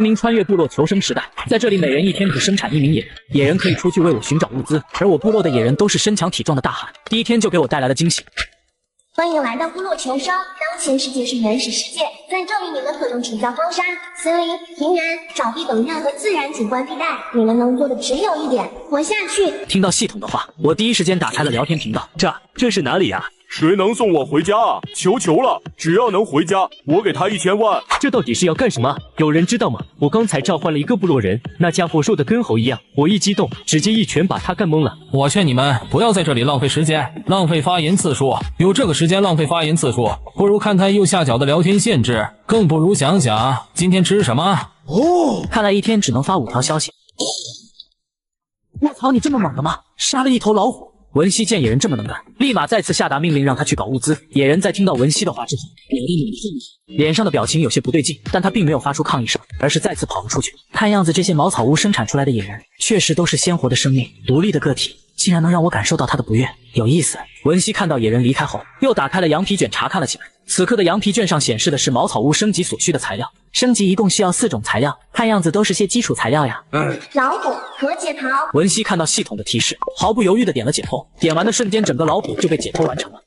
名穿越部落求生时代，在这里每人一天可生产1名野人，野人可以出去为我寻找物资，而我部落的野人都是身强体壮的大汉，第一天就给我带来了惊喜。欢迎来到部落求生。当前世界是原始世界，在这里你们可能只在荒山、森林、平原、沼地等任何自然景观地带，你们能做的只有一点：活下去。听到系统的话，我第一时间打开了聊天频道。这是哪里呀？谁能送我回家啊？求求了，只要能回家，我给他1000万。这到底是要干什么？有人知道吗？我刚才召唤了一个部落人，那家伙瘦得跟猴一样，我一激动，直接一拳把他干懵了。我劝你们不要在这里浪费时间，浪费发言次数。有这个时间浪费发言次数，不如看看右下角的聊天限制，更不如想想今天吃什么。看来一天只能发5条消息。我操，你这么猛的吗？杀了一头老虎！文熙见野人这么能干，立马再次下达命令让他去搞物资。野人在听到文熙的话之后，脸上的表情有些不对劲，但他并没有发出抗议声，而是再次跑了出去。看样子这些茅草屋生产出来的野人确实都是鲜活的生命，独立的个体，竟然能让我感受到他的不悦，有意思。文熙看到野人离开后，又打开了羊皮卷查看了起来。此刻的羊皮卷上显示的是茅草屋升级所需的材料，升级一共需要4种材料，看样子都是些基础材料呀。老虎和解剖。文熙看到系统的提示，毫不犹豫地点了解剖，点完的瞬间，整个老虎就被解剖完成了。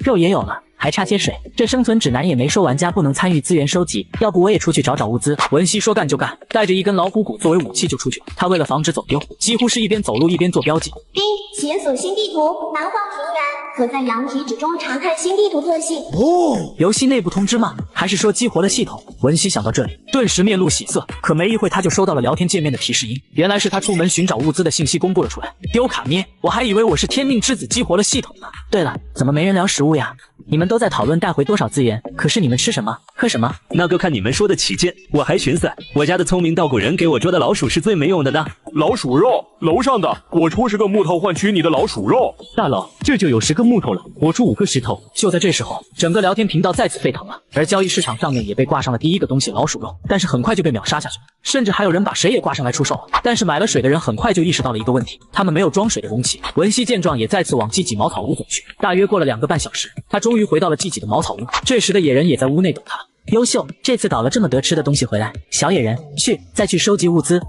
肉也有了，还差些水。这生存指南也没说玩家不能参与资源收集，要不我也出去找找物资。文熙说干就干，带着一根老虎骨作为武器就出去。他为了防止走丢，几乎是一边走路一边做标记。并解锁新地图，南方平原，可在羊皮纸中查看新地图特性。游戏内部通知吗？还是说激活了系统？文熙想到这里，顿时面露喜色。可没一会，他就收到了聊天界面的提示音，原来是他出门寻找物资的信息公布了出来。丢卡咩！我还以为我是天命之子激活了系统呢。对了，怎么没人聊食物呀？你们都在讨论带回多少资源，可是你们吃什么喝什么？那个看你们说的起劲，我还寻思我家的聪明稻谷人给我捉的老鼠是最没用的呢。老鼠肉，楼上的，我出10个木头换取你的老鼠肉。大佬，这就有10个木头了，我出5个石头。就在这时候，整个聊天频道再次沸腾了，而交易市场上面也被挂上了第一个东西老鼠肉，但是很快就被秒杀下去了，甚至还有人把水也挂上来出售了。但是买了水的人很快就意识到了一个问题，他们没有装水的容器。文熙见状也再次往季己茅草屋走去。大约过了2个半小时，他终于回到了季己的茅草屋。这时的野人也在屋内等他。优秀，这次搞了这么得吃的东西回来。小野人，再去收集物资。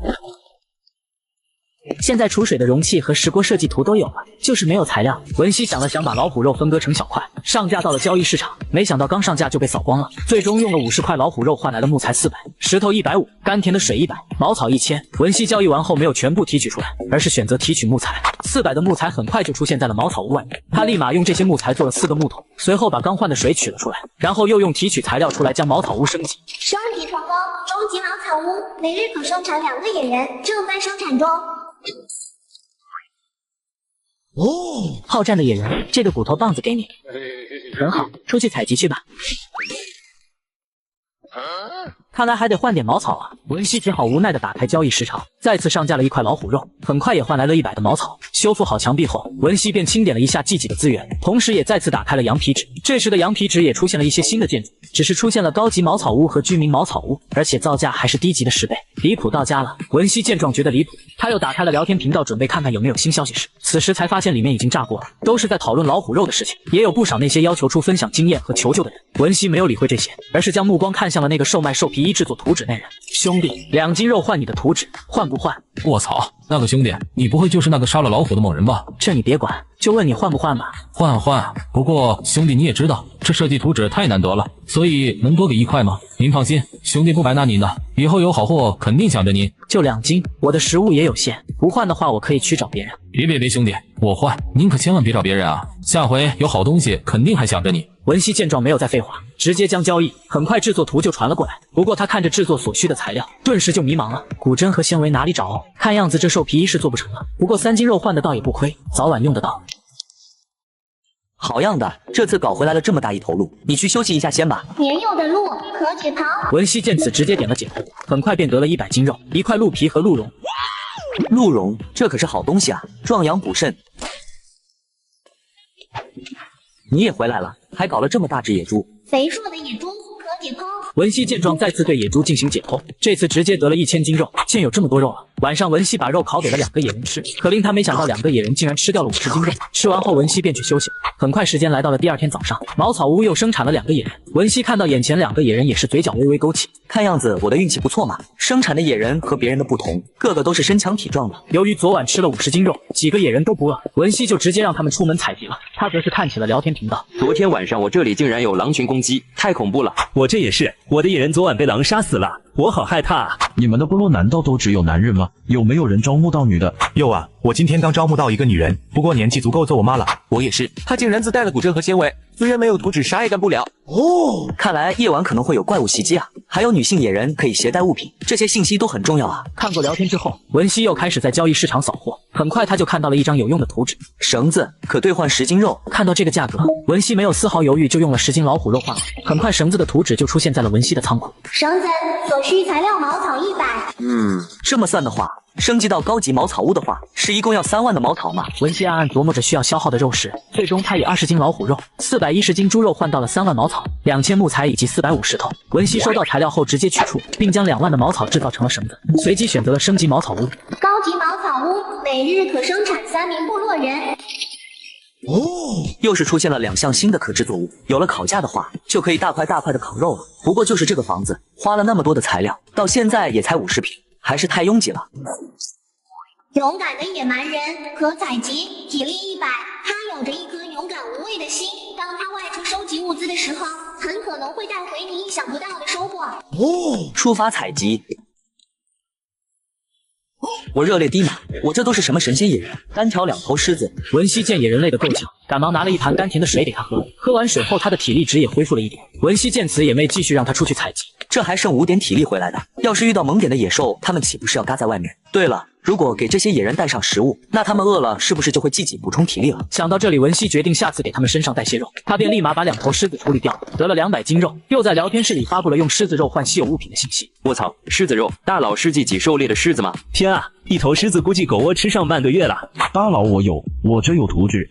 现在储水的容器和石锅设计图都有了，就是没有材料。文熙想了想，把老虎肉分割成小块，上架到了交易市场。没想到刚上架就被扫光了，最终用了50块老虎肉换来了木材400，石头150，甘甜的水100，茅草1000。文熙交易完后没有全部提取出来，而是选择提取木材。400的木材很快就出现在了茅草屋外面，他立马用这些木材做了4个木桶，随后把刚换的水取了出来，然后又用提取材料出来将茅草屋升级。升级成功，终极茅草屋每日可生产2个野人，正在生产中。好战的野人，这个骨头棒子给你。很好，出去采集去吧。看来还得换点茅草啊！文熙只好无奈地打开交易市场，再次上架了1块老虎肉，很快也换来了100的茅草。修复好墙壁后，文熙便清点了一下季己的资源，同时也再次打开了羊皮纸。这时的羊皮纸也出现了一些新的建筑，只是出现了高级茅草屋和居民茅草屋，而且造价还是低级的10倍，离谱到家了。文熙见状觉得离谱，他又打开了聊天频道，准备看看有没有新消息时，此时才发现里面已经炸过了，都是在讨论老虎肉的事情，也有不少那些要求出分享经验和求救的人。文熙没有理会这些，而是将目光看向了那个售卖兽皮衣制作图纸那人。兄弟，2斤肉换你的图纸，换不换？我操，那个兄弟，你不会就是那个杀了老虎的猛人吧？这你别管，就问你换不换吧。换。不过兄弟你也知道，这设计图纸太难得了，所以能多给1块吗？您放心，兄弟不白拿您的，以后有好货肯定想着您。就2斤，我的食物也有限，不换的话我可以去找别人。别兄弟，我换，您可千万别找别人啊，下回有好东西肯定还想着你。文熙见状没有再废话，直接将交易，很快制作图就传了过来。不过他看着制作所需的材料，顿时就迷茫了，骨针和纤维哪里找？看样子这兽皮衣是做不成了，不过3斤肉换得到也不亏，早晚用得到。好样的，这次搞回来了这么大一头鹿，你去休息一下先吧。年幼的鹿可解剖。文熙见此直接点了解剖，很快便得了100斤肉、1块鹿皮和鹿茸。鹿茸，这可是好东西啊，壮阳补肾。你也回来了，还搞了这么大只野猪。肥硕的野猪可解剖。文熙见状，再次对野猪进行解剖，这次直接得了1000斤肉。见有这么多肉了，晚上文熙把肉烤给了2个野人吃，可令他没想到2个野人竟然吃掉了50斤肉。吃完后，文熙便去休息。很快，时间来到了第2天早上，茅草屋又生产了2个野人。文熙看到眼前2个野人，也是嘴角微微勾起。看样子我的运气不错嘛，生产的野人和别人的不同，个个都是身强体壮的。由于昨晚吃了50斤肉，几个野人都不饿，文熙就直接让他们出门采集了。他则是看起了聊天频道。昨天晚上我这里竟然有狼群攻击，太恐怖了！我这也是，我的野人昨晚被狼杀死了，我好害怕啊！你们的部落难道都只有男人吗？有没有人招募到女的？有啊，我今天刚招募到一个女人，不过年纪足够做我妈了。我也是，她竟然自带了骨针和纤维，虽然没有图纸，啥也干不了。哦，看来夜晚可能会有怪物袭击啊！还有女性野人可以携带物品，这些信息都很重要啊！看过聊天之后，文熙又开始在交易市场扫货。很快他就看到了一张有用的图纸，绳子可兑换10斤肉。看到这个价格，文熙没有丝毫犹豫，就用了10斤老虎肉换了。很快，绳子的图纸就出现在了文熙的仓库。绳子所需材料茅草100。这么算的话，升级到高级茅草屋的话，是一共要3万的茅草吗？文熙暗暗琢磨着需要消耗的肉食，最终他以20斤老虎肉、410斤猪肉换到了3万茅草、2000木材以及450石头。文熙收到材料后直接取出，并将2万的茅草制造成了绳子，随即选择了升级茅草屋。高级茅草屋每日可生产3名部落人。又是出现了2项新的可制作物，有了烤架的话，就可以大块大块的烤肉了。不过就是这个房子，花了那么多的材料，到现在也才50平，还是太拥挤了。勇敢的野蛮人可采集，体力100。他有着一颗勇敢无畏的心，当他外出收集物资的时候，很可能会带回你意想不到的收获。出发采集。我热烈低马，我这都是什么神仙野人？单挑2头狮子。文熙见野人累得够呛，赶忙拿了一盘甘甜的水给他喝。喝完水后，他的体力值也恢复了一点。文熙见此也没继续让他出去采集，这还剩5点体力回来的。要是遇到猛点的野兽，他们岂不是要嘎在外面？对了，如果给这些野人带上食物，那他们饿了是不是就会积极补充体力了？想到这里，文熙决定下次给他们身上带些肉，他便立马把2头狮子处理掉，得了200斤肉，又在聊天室里发布了用狮子肉换稀有物品的信息。我操，狮子肉！大佬是自己狩猎的狮子吗？天啊，一头狮子估计狗窝吃上半个月了。大佬我这有图纸。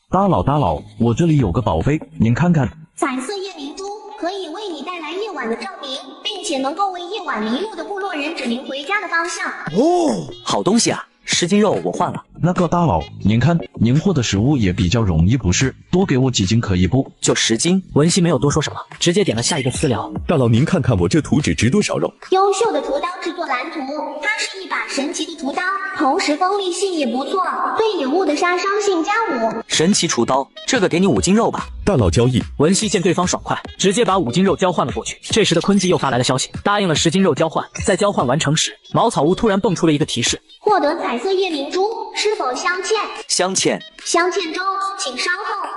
大佬，我这里有个宝贝，您看看。彩色夜明珠可以为你带来夜晚的照明，并且能够为夜晚迷路的部落人指明回家的方向。好东西啊！10斤肉我换了。那个大佬，您看，您获的食物也比较容易，不是？多给我几斤可以不？就10斤。文熙没有多说什么，直接点了下一个私聊。大佬，您看看我这图纸值多少肉？优秀的屠刀制作蓝图，它是一把神奇的屠刀，同时锋利性也不错，对野物的杀伤性+5。神奇厨刀，这个给你5斤肉吧。大佬交易。文熙见对方爽快，直接把5斤肉交换了过去。这时的坤基又发来了消息，答应了10斤肉交换。在交换完成时，茅草屋突然蹦出了一个提示：获得彩色夜明珠，是否镶嵌？镶嵌。镶嵌中，请稍后。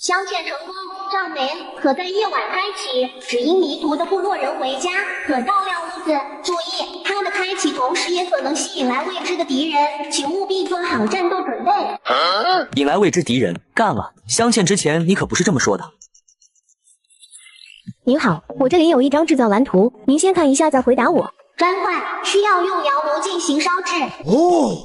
镶嵌成功，账门可在夜晚开启，只因迷途的部落人回家，可照亮屋子。注意，它的开启同时也可能吸引来未知的敌人，请务必做好战斗准备。引来未知敌人，干了！镶嵌之前你可不是这么说的。您好，我这里有一张制造蓝图，您先看一下再回答我。砖块需要用窑炉进行烧制。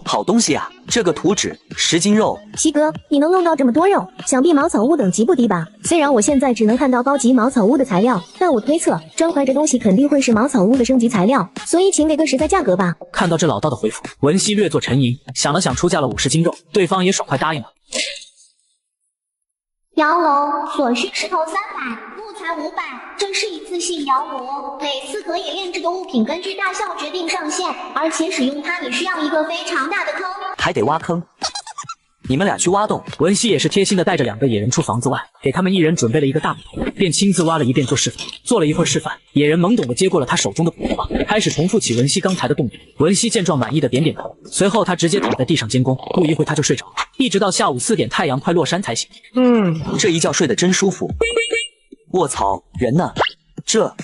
好东西啊！这个图纸10斤肉。西哥，你能弄到这么多肉，想必茅草屋等级不低吧？虽然我现在只能看到高级茅草屋的材料，但我推测砖块这东西肯定会是茅草屋的升级材料，所以请给个实在价格吧。看到这老道的回复，文熙略作沉吟，想了想，出价了50斤肉，对方也爽快答应了。窑楼所需石头300，木材500，这是一次性窑炉，每次可以炼制的物品根据大小决定上限，而且使用它你需要一个非常大的坑，还得挖坑。你们俩去挖洞。文熙也是贴心的带着2个野人出房子外，给他们一人准备了一个大补头，便亲自挖了一遍做示范。做了一会儿示范，野人懵懂的接过了他手中的补头，开始重复起文熙刚才的动作。文熙见状满意的点点头，随后他直接躺在地上监工，不一会他就睡着了，一直到下午4点太阳快落山才醒。这一觉睡得真舒服。卧槽，人呢？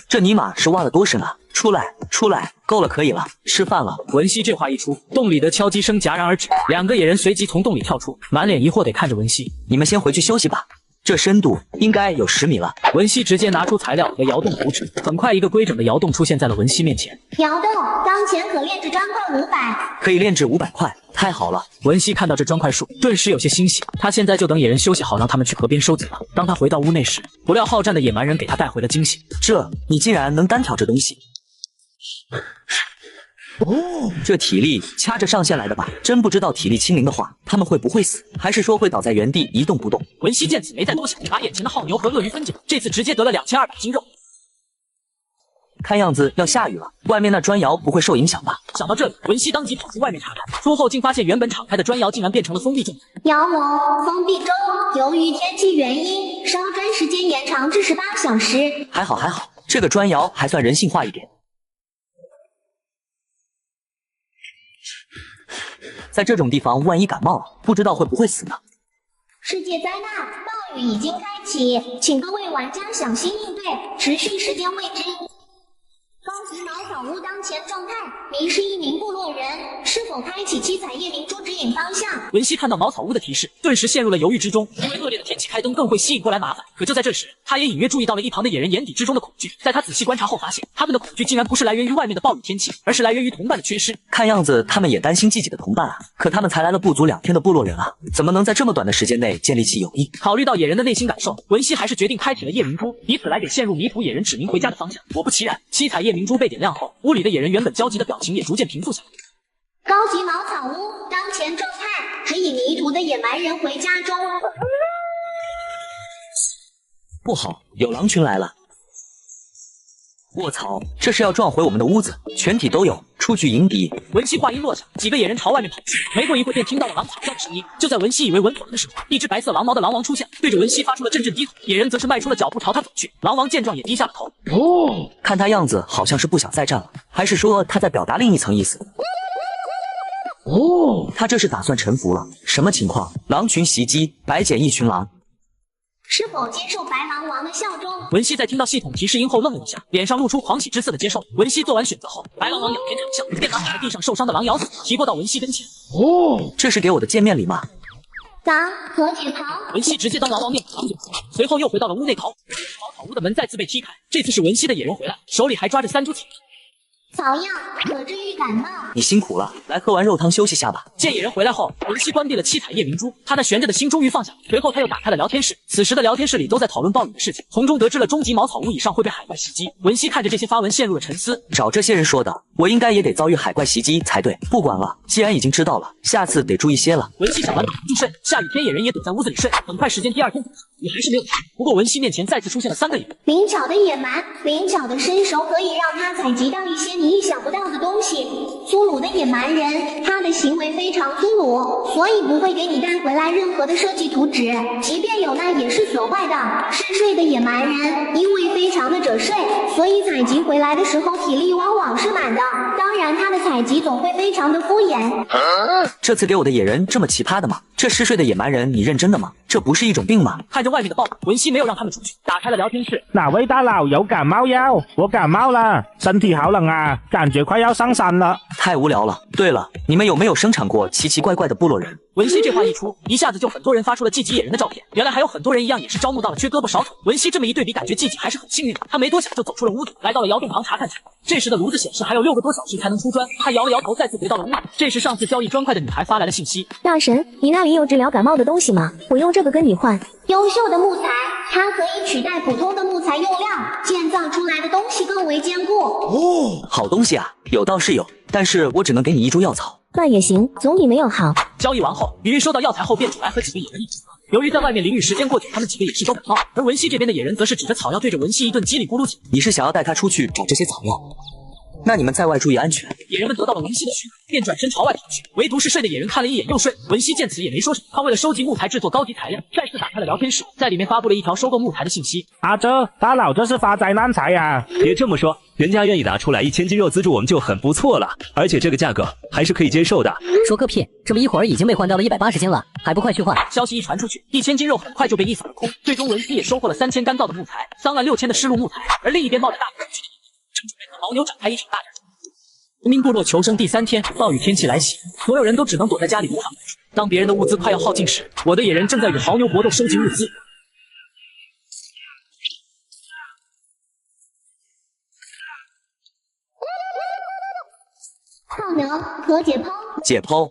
这尼玛是挖了多深啊！出来，够了，可以了，吃饭了。文熙这话一出，洞里的敲击声戛然而止，2个野人随即从洞里跳出，满脸疑惑地看着文熙。你们先回去休息吧。这深度应该有10米了。文熙直接拿出材料和窑洞图纸，很快一个规整的窑洞出现在了文熙面前。窑洞当前可炼制砖块500，可以炼制500块，太好了！文熙看到这砖块数，顿时有些欣喜。他现在就等野人休息好，让他们去河边收集了。当他回到屋内时，不料好战的野蛮人给他带回了惊喜。你竟然能单挑这东西！这体力掐着上线来的吧？真不知道体力清零的话，他们会不会死，还是说会倒在原地一动不动？文熙见此没再多想，把眼前的耗牛和鳄鱼分解，这次直接得了2200斤肉。看样子要下雨了，外面那砖窑不会受影响吧？想到这里，文熙当即跑出外面查看，出后竟发现原本敞开的砖窑竟然变成了封闭状态。窑模封闭中，由于天气原因，烧砖时间延长至18小时。还好，这个砖窑还算人性化一点。在这种地方，万一感冒了，不知道会不会死呢？世界灾难，暴雨已经开启，请各位玩家小心应对，持续时间未知。高级茅草屋当前状态，迷失一名部落人，是否开启七彩夜明珠指引方向？文熙看到茅草屋的提示，顿时陷入了犹豫之中，因为恶劣的天气开灯更会吸引过来麻烦。可就在这时，他也隐约注意到了一旁的野人眼底之中的恐惧。在他仔细观察后发现，他们的恐惧竟然不是来源于外面的暴雨天气，而是来源于同伴的缺失。看样子他们也担心自己的同伴啊，可他们才来了不足2天的部落人啊，怎么能在这么短的时间内建立起友谊？考虑到野人的内心感受，文熙还是决定开启了夜明珠，以此来给陷入迷途野人指明回家的方向。果不其然，七彩夜明珠被点亮后，屋里的野人原本焦急的表情也逐渐平复下来。高级茅草屋当前状态，指引迷途的野蛮人回家中。不好，有狼群来了！卧槽，这是要撞毁我们的屋子，全体都有，出去迎敌！文熙话音落下，几个野人朝外面跑去，没过一会便听到了狼嚎叫的声音。就在文熙以为稳妥了的时候，一只白色狼毛的狼王出现，对着文熙发出了阵阵低吼，野人则是迈出了脚步朝他走去。狼王见状也低下了头。看他样子好像是不想再战了，还是说他在表达另一层意思？他这是打算臣服了？什么情况？狼群袭击，白捡一群狼。是否接受白狼王的效忠？文熙在听到系统提示音后愣了一下，脸上露出狂喜之色的接受。文熙做完选择后，白狼王仰天长啸，便把躺在地上受伤的狼咬死，提过到文熙跟前。这是给我的见面礼吗？打和解逃。文熙直接当狼王面前躺下，随后又回到了屋内逃。茅草屋的门再次被踢开，这次是文熙的野人回来，手里还抓着3株草。草药可治愈感冒。你辛苦了，来喝完肉汤休息下吧。见野人回来后，文熙关闭了七彩夜明珠，他那悬着的心终于放下。随后他又打开了聊天室，此时的聊天室里都在讨论暴雨的事情，从中得知了终极茅草屋以上会被海怪袭击。文熙看着这些发文陷入了沉思，找这些人说的，我应该也得遭遇海怪袭击才对。不管了，既然已经知道了，下次得注意些了。文熙想完躺住睡，下雨天野人也躲在屋子里睡。很快时间第2天也还是没有停。不过文熙面前再次出现了3个野人，灵巧的野蛮，灵巧的身手可以让他采集到一些你意想不到的东西。粗鲁的野蛮人，他的行为非常粗鲁，所以不会给你带回来任何的设计图纸，即便有那也是损坏的。嗜睡的野蛮人，因为非常的者睡，所以采集回来的时候体力往往是满的，当然他的采集总会非常的敷衍。这次给我的野人这么奇葩的吗？这嗜睡的野蛮人，你认真的吗？这不是一种病吗？看着外面的暴雨，文熙没有让他们出去，打开了聊天室。哪位大佬有感冒药？我感冒了，身体好冷啊，感觉快要上山了。太无聊了。对了，你们有没有生产过奇奇怪怪的部落人？文熙这话一出，一下子就很多人发出了季吉野人的照片。原来还有很多人一样也是招募到了缺胳膊少腿。文熙这么一对比，感觉季吉还是很幸运的。他没多想就走出了屋子，来到了窑洞旁查看起来。这时的炉子显示还有6个多小时才能出砖。他摇了摇头，再次回到了屋里。这时上次交易砖块的女孩发来了信息：大神，你那里有治疗感冒的东西吗？我用这个跟你换。优秀的木材，它可以取代普通的木材用料，建造出来的东西更为坚固。好东西啊，有倒是有，但是我只能给你1株药草。那也行，总比没有好。交易完后，雨玉收到药材后便煮来和几个野人一起喝。由于在外面淋雨时间过久，他们几个也是都感冒。而文熙这边的野人则是指着草药对着文熙一顿叽里咕噜讲。你是想要带他出去找这些草药？那你们在外注意安全。野人们得到了文熙的许可，便转身朝外跑去。唯独是睡的野人看了一眼又睡。文熙见此也没说什么，他为了收集木材制作高级材料，再次打开了聊天室，在里面发布了一条收购木材的信息。阿哲，大佬这是发灾难财呀！别这么说，人家愿意拿出来1000斤肉资助我们就很不错了，而且这个价格还是可以接受的。说个屁，这么一会儿已经被换掉了180斤了，还不快去换？消息一传出去，1000斤肉很快就被一扫而空。最终文熙也收获了3000干燥的木材，36000的湿漉木材。而另一边冒着大雨去的野人正准备和牦牛展开一场大战。无名部落求生第3天，暴雨天气来袭，所有人都只能躲在家里无法外出。当别人的物资快要耗尽时，我的野人正在与牦牛搏斗收集物资。耗能，可解剖。解剖。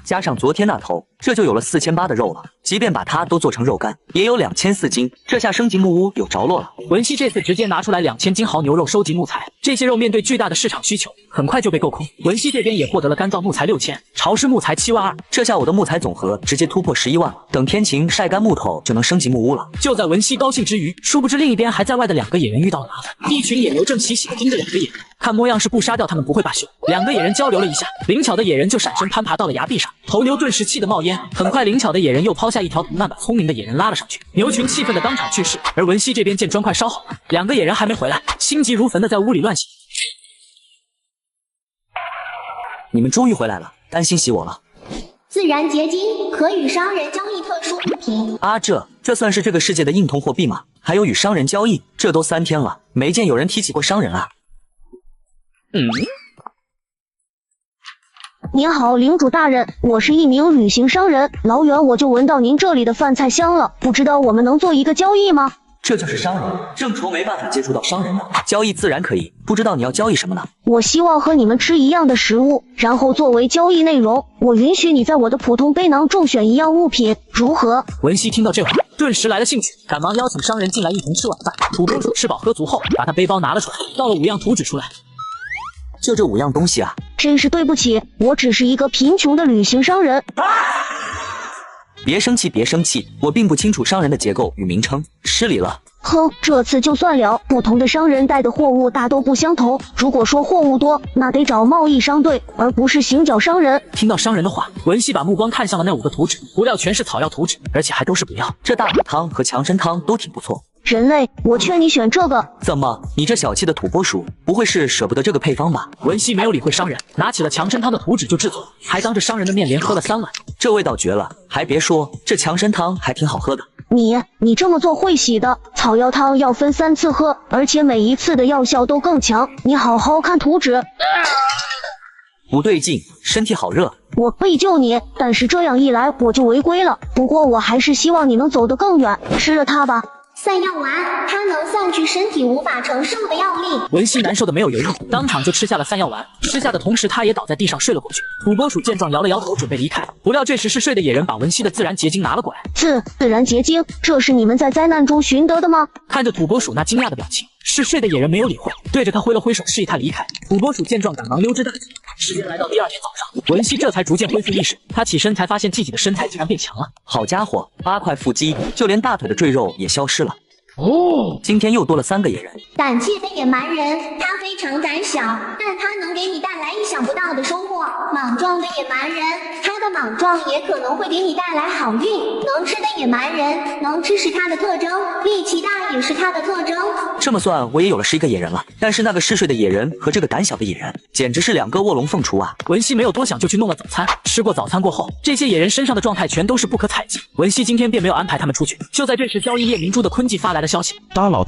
加上昨天那头，这就有了4800的肉了。即便把它都做成肉干，也有2400斤。这下升级木屋有着落了。文熙这次直接拿出来2000斤牦牛肉收集木材，这些肉面对巨大的市场需求，很快就被购空。文熙这边也获得了干燥木材6000，潮湿木材72000。这下我的木材总和直接突破11万了。等天晴晒干木头，就能升级木屋了。就在文熙高兴之余，殊不知另一边还在外的2个野人遇到了麻烦。一群野牛正喜喜地盯着2个野人，看模样是不杀掉他们不会罢休。2个野人交流了一下，灵巧的野人就闪身攀爬到了崖壁上，头牛顿时气得冒烟。很快，灵巧的野人又抛下一条藤蔓，把聪明的野人拉了上去。牛群气愤的当场去世。而文熙这边见砖块烧好了，2个野人还没回来，心急如焚的在屋里乱洗。你们终于回来了，担心死我了。自然结晶可与商人交易特殊物品啊，这算是这个世界的硬通货币吗？还有与商人交易，这都3天了，没见有人提起过商人啊。您好，领主大人，我是一名旅行商人，老远我就闻到您这里的饭菜香了，不知道我们能做一个交易吗？这就是商人，正愁没办法接触到商人呢。交易自然可以，不知道你要交易什么呢？我希望和你们吃一样的食物，然后作为交易内容，我允许你在我的普通背囊中选一样物品，如何？文熙听到这话，顿时来了兴趣，赶忙邀请商人进来一同吃晚饭。土拨鼠吃饱喝足后，把他背包拿了出来，倒了5样图纸出来。就这5样东西啊！真是对不起，我只是一个贫穷的旅行商人。别生气，别生气，我并不清楚商人的结构与名称，失礼了。哼，这次就算了，不同的商人带的货物大都不相同。如果说货物多，那得找贸易商队，而不是行脚商人。听到商人的话，文熙把目光看向了那5个图纸，不料全是草药图纸，而且还都是补药。这大补汤和强参汤都挺不错。人类，我劝你选这个。怎么，你这小气的土拨鼠，不会是舍不得这个配方吧？文熙没有理会商人，拿起了强参汤的图纸就制作，还当着商人的面连喝了3碗。这味道绝了，还别说，这强参汤还挺好喝的。你这么做会洗的，草药汤要分3次喝，而且每一次的药效都更强。你好好看图纸。不对劲，身体好热。我可以救你，但是这样一来我就违规了。不过我还是希望你能走得更远，吃了它吧。散药丸，它能散去身体无法承受的药力。文熙难受的没有犹豫，当场就吃下了散药丸。吃下的同时，他也倒在地上睡了过去。土拨鼠见状摇了摇头，准备离开。不料这时嗜睡的野人把文熙的自然结晶拿了过来。自然结晶，这是你们在灾难中寻得的吗？看着土拨鼠那惊讶的表情，嗜睡的野人没有理会，对着他挥了挥手，示意他离开。土拨鼠见状，赶忙溜之大吉。时间来到第2天早上，文熙这才逐渐恢复意识。他起身才发现自己的身材竟然变强了。好家伙，8块腹肌，就连大腿的赘肉也消失了。今天又多了3个野人。胆怯的野蛮人，他非常胆小，但他能给你带来意想不到的收获。莽撞的野蛮人，他的莽撞也可能会给你带来好运。能吃的野蛮人，能吃是他的特征，力气大也是他的特征。这么算，我也有了11个野人了。但是那个嗜睡的野人和这个胆小的野人，简直是2个卧龙凤雏啊！文熙没有多想，就去弄了早餐。吃过早餐过后，这些野人身上的状态全都是不可采集。文熙今天便没有安排他们出去。就在这时，交易夜明珠的坤记发来的消息：大佬，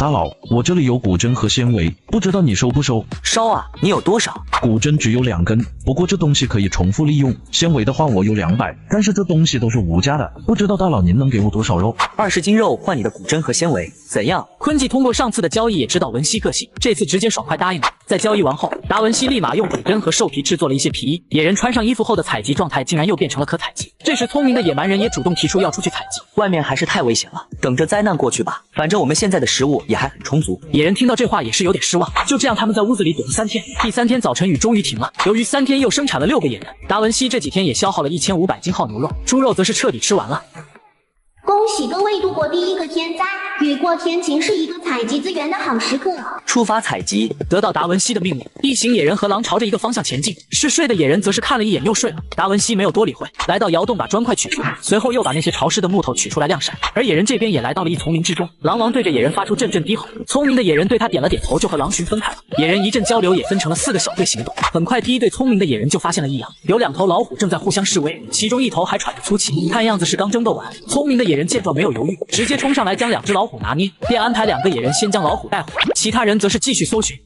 我这里有骨针和纤维，不知道你收不收？烧啊！你有多少？骨针只有2根，不过这东西可以重复利用。纤维的话我有200，但是这东西都是无价的，不知道大佬您能给我多少肉？20斤肉换你的骨针和纤维，怎样？坤记通过上次的交易也知道文熙个性，这次直接爽快答应了。在交易完后，达文西立马用骨针和兽皮制作了一些皮衣。野人穿上衣服后的采集状态竟然又变成了可采集。这时聪明的野蛮人也主动提出要出去采集。外面还是太危险了，等着灾难过去吧。反正我们现在的食物也还很充足。野人听到这话也是有点失望。就这样，他们在屋子里躲了3天。第3天早晨，雨终于停了。由于3天又生产了6个野人，达文西这几天也消耗了1500斤耗牛肉，猪肉则是彻底吃完了。恭喜各位度过第1个天灾，雨过天晴是一个采集资源的好时刻。出发采集，得到达文西的命令，一行野人和狼朝着一个方向前进。嗜睡的野人则是看了一眼又睡了。达文西没有多理会，来到窑洞把砖块取出，随后又把那些潮湿的木头取出来晾晒。而野人这边也来到了一丛林之中，狼王对着野人发出阵阵低吼。聪明的野人对他点了点头，就和狼群分开了。野人一阵交流，也分成了4个小队行动。很快，第一队聪明的野人就发现了异样，有2头老虎正在互相示威，其中1头还喘着粗气，看样子是刚争斗完。聪明的野人见状没有犹豫，直接冲上来将2只老虎拿捏，便安排2个野人先将老虎带回，其他人则是继续搜寻。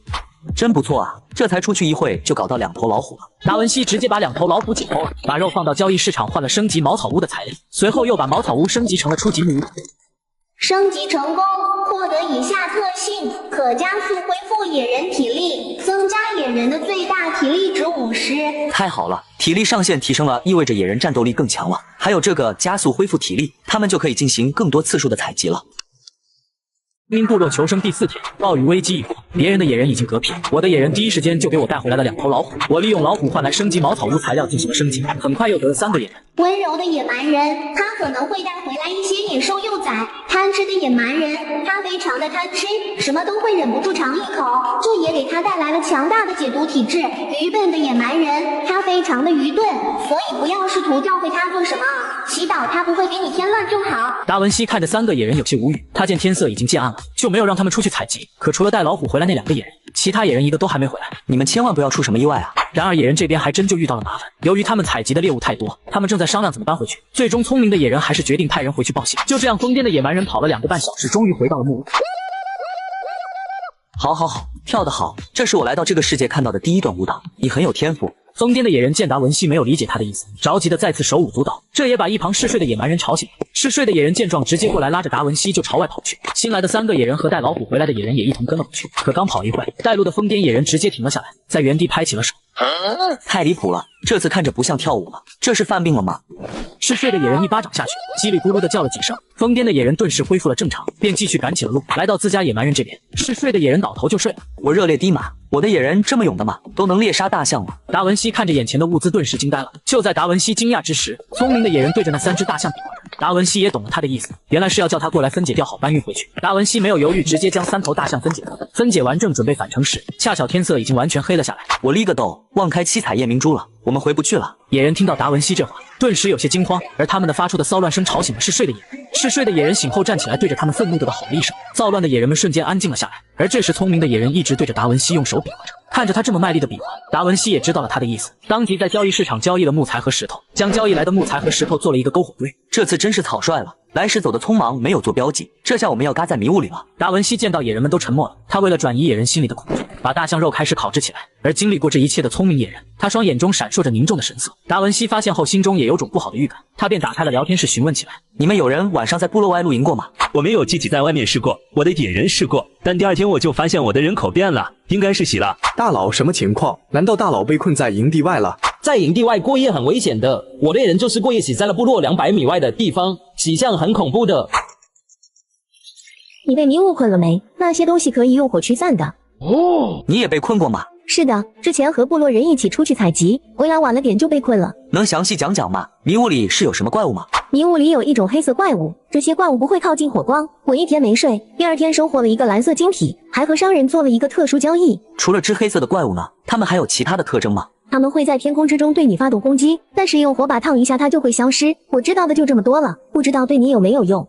真不错啊，这才出去一会就搞到2头老虎了。达文西直接把2头老虎解剖了，把肉放到交易市场换了升级茅草屋的材料，随后又把茅草屋升级成了初级木屋。升级成功，获得以下特性：可可加速恢复野人体力，增加野人的最大体力值50。太好了，体力上限提升了，意味着野人战斗力更强了。还有这个加速恢复体力，他们就可以进行更多次数的采集了。丛林部落求生第4天，暴雨危机已过，别人的野人已经嗝屁，我的野人第一时间就给我带回来了2头老虎。我利用老虎换来升级茅草屋材料进行了升级，很快又得了3个野人。温柔的野蛮人，他可能会带回来一些野兽幼崽。贪吃的野蛮人，他非常的贪吃，什么都会忍不住尝一口，这也给他带来了强大的解毒体质。愚笨的野蛮人，他非常的愚钝，所以不要试图教会他做什么，祈祷他不会给你添乱就好。达文西看着3个野人有些无语，他见天色已经渐暗了，就没有让他们出去采集。可除了带老虎回来那2个野人，其他野人一个都还没回来。你们千万不要出什么意外啊！然而野人这边还真就遇到了麻烦，由于他们采集的猎物太多，他们正在商量怎么搬回去。最终聪明的野人还是决定派人回去报信。就这样，疯癫的野蛮人跑了2个半小时，终于回到了木屋。好，跳得好，这是我来到这个世界看到的第1段舞蹈，你很有天赋。疯癫的野人见达文西没有理解他的意思，着急的再次手舞足蹈，这也把一旁嗜睡的野蛮人吵醒。嗜睡的野人见状，直接过来拉着达文西就朝外跑去。新来的3个野人和带老虎回来的野人也一同跟了过去。可刚跑一会，带路的疯癫野人直接停了下来，在原地拍起了手。太离谱了，这次看着不像跳舞了，这是犯病了吗？嗜睡的野人一巴掌下去，叽里咕噜的叫了几声，疯癫的野人顿时恢复了正常，便继续赶起了路，来到自家野蛮人这边。嗜睡的野人倒头就睡了。我热烈低马，我的野人这么勇的吗？都能猎杀大象了。达文西看着眼前的物资，顿时惊呆了。就在达文西惊讶之时，聪明的野人对着那3只大象比划着。达文西也懂了他的意思，原来是要叫他过来分解掉，好搬运回去。达文西没有犹豫，直接将3头大象分解了。分解完正准备返程时，恰巧天色已经完全黑了下来。我立个斗，望开7彩夜明珠了，我们回不去了。野人听到达文西这话，顿时有些惊慌，而他们的发出的骚乱声吵醒了嗜睡的野人。嗜睡的野人醒后站起来，对着他们愤怒地吼了一声。躁乱的野人们瞬间安静了下来。而这时聪明的野人一直对着达文西用手比划着，看着他这么卖力的比划，达文西也知道了他的意思，当即在交易市场交易了木材和石头，将交易来的木材和石头做了一个篝火堆。这次真是草率了，来时走的匆忙，没有做标记，这下我们要嘎在迷雾里了。达文西见到野人们都沉默了，他为了转移野人心里的恐惧，把大象肉开始烤制起来。而经历过这一切的聪明野人，他双眼中闪烁着凝重的神色。达文西发现后，心中也有种不好的预感，他便打开了聊天室询问起来：你们有人晚上在部落外露营过吗？我没有具体在外面试过，我的野人试过，但第2天我就发现我的人口变了，应该是洗了。大佬，什么情况？难道大佬被困在营地外了？在营地外过夜很危险的，我的野人就是过夜洗在了部落200米外的地方，洗相很恐怖的。你被迷雾困了没？那些东西可以用火驱散的。你也被困过吗？是的，之前和部落人一起出去采集，回来晚了点就被困了。能详细讲讲吗？迷雾里是有什么怪物吗？迷雾里有一种黑色怪物，这些怪物不会靠近火光。我1天没睡，第2天收获了一个蓝色晶体，还和商人做了一个特殊交易。除了只黑色的怪物呢？他们还有其他的特征吗？他们会在天空之中对你发动攻击，但是用火把烫一下它就会消失。我知道的就这么多了，不知道对你有没有用。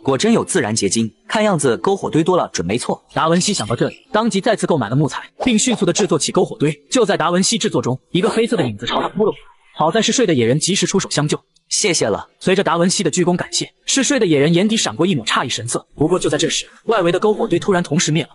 果真有自然结晶，看样子篝火堆多了准没错。达文西想到这里，当即再次购买了木材，并迅速的制作起篝火堆。就在达文西制作中，一个黑色的影子朝他扑了过来，好在嗜睡的野人及时出手相救。谢谢了。随着达文西的鞠躬感谢，嗜睡的野人眼底闪过一抹诧异神色。不过就在这时，外围的篝火堆突然同时灭了。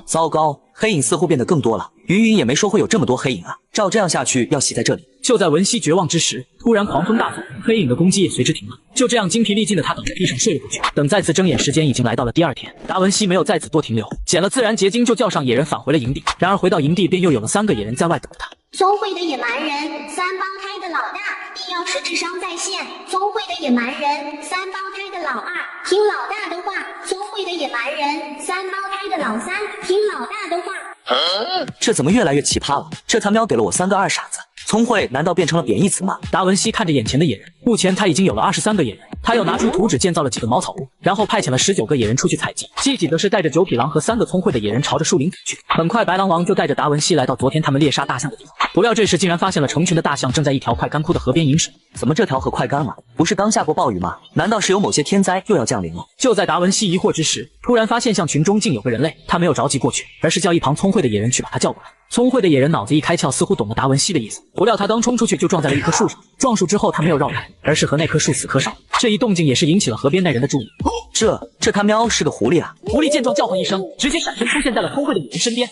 糟糕，黑影似乎变得更多了。云也没说会有这么多黑影啊，照这样下去要洗在这里。就在文西绝望之时，突然狂风大作，黑影的攻击也随之停了。就这样精疲力尽的他倒在地上睡了过去。等再次睁眼，时间已经来到了第2天。达文西没有在此多停留，捡了自然结晶就叫上野人返回了营地。然而回到营地便又有了3个野人在外等着他。聪慧的野蛮人，3胞胎的老大，必要时智商在线。聪慧的野蛮人，3胞胎的老二，听老大的话。聪慧的野蛮人，3胞胎的老三，听老大的话。这怎么越来越奇葩了？这他喵给了我3个二傻子。聪慧难道变成了贬义词吗？达文西看着眼前的野人，目前他已经有了23个野人。他又拿出图纸建造了几个茅草屋，然后派遣了19个野人出去采集。记己则是带着9匹狼和3个聪慧的野人朝着树林走去。很快白狼王就带着达文西来到昨天他们猎杀大象的地方。不料这时竟然发现了成群的大象正在一条快干枯的河边饮水。怎么这条河快干了？不是刚下过暴雨吗？难道是有某些天灾又要降临了？就在达文西疑惑之时，突然发现象群中竟有个人类。他没有着急过去，而是叫一旁聪慧的野人去把他叫过来。聪慧的野人脑子一开窍，似乎懂了达文西的意思。不料他刚冲出去就撞在了一棵树上，撞树之后他没有绕开，而是和那棵树死磕上。这一动静也是引起了河边那人的注意。这他喵是个狐狸啊！狐狸见状叫唤一声，直接闪身出现在了聪慧的野人身边。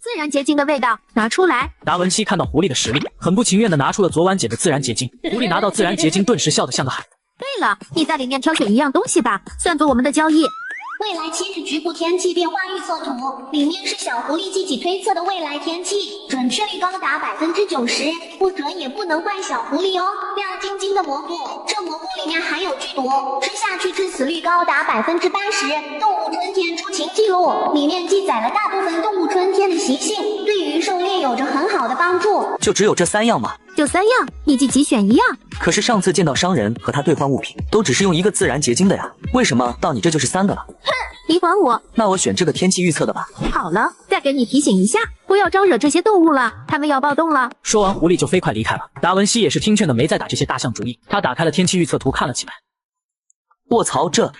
自然结晶的味道，拿出来。达文西看到狐狸的实力，很不情愿地拿出了昨晚捡的自然结晶。狐狸拿到自然结晶，顿时笑得像个孩子。对了，你在里面挑选一样东西吧，算作我们的交易。未来7日局部天气变化预测图，里面是小狐狸自己推测的未来天气，准确率高达90%，不准也不能怪小狐狸哦。亮晶晶的蘑菇，这蘑菇里面含有剧毒，吃下去致死率高达80%。动物春天出勤记录，里面记载了大部分动物春天的习性，对于狩猎有着很好的帮助。就只有这3样吗？就3样，立即只选1样。可是上次见到商人和他兑换物品，都只是用一个自然结晶的呀，为什么到你这就是3个了？哼，你管我？那我选这个天气预测的吧。好了，再给你提醒一下，不要招惹这些动物了，它们要暴动了。说完，狐狸就飞快离开了。达文西也是听劝的，没再打这些大象主意。他打开了天气预测图看了起来。卧槽，这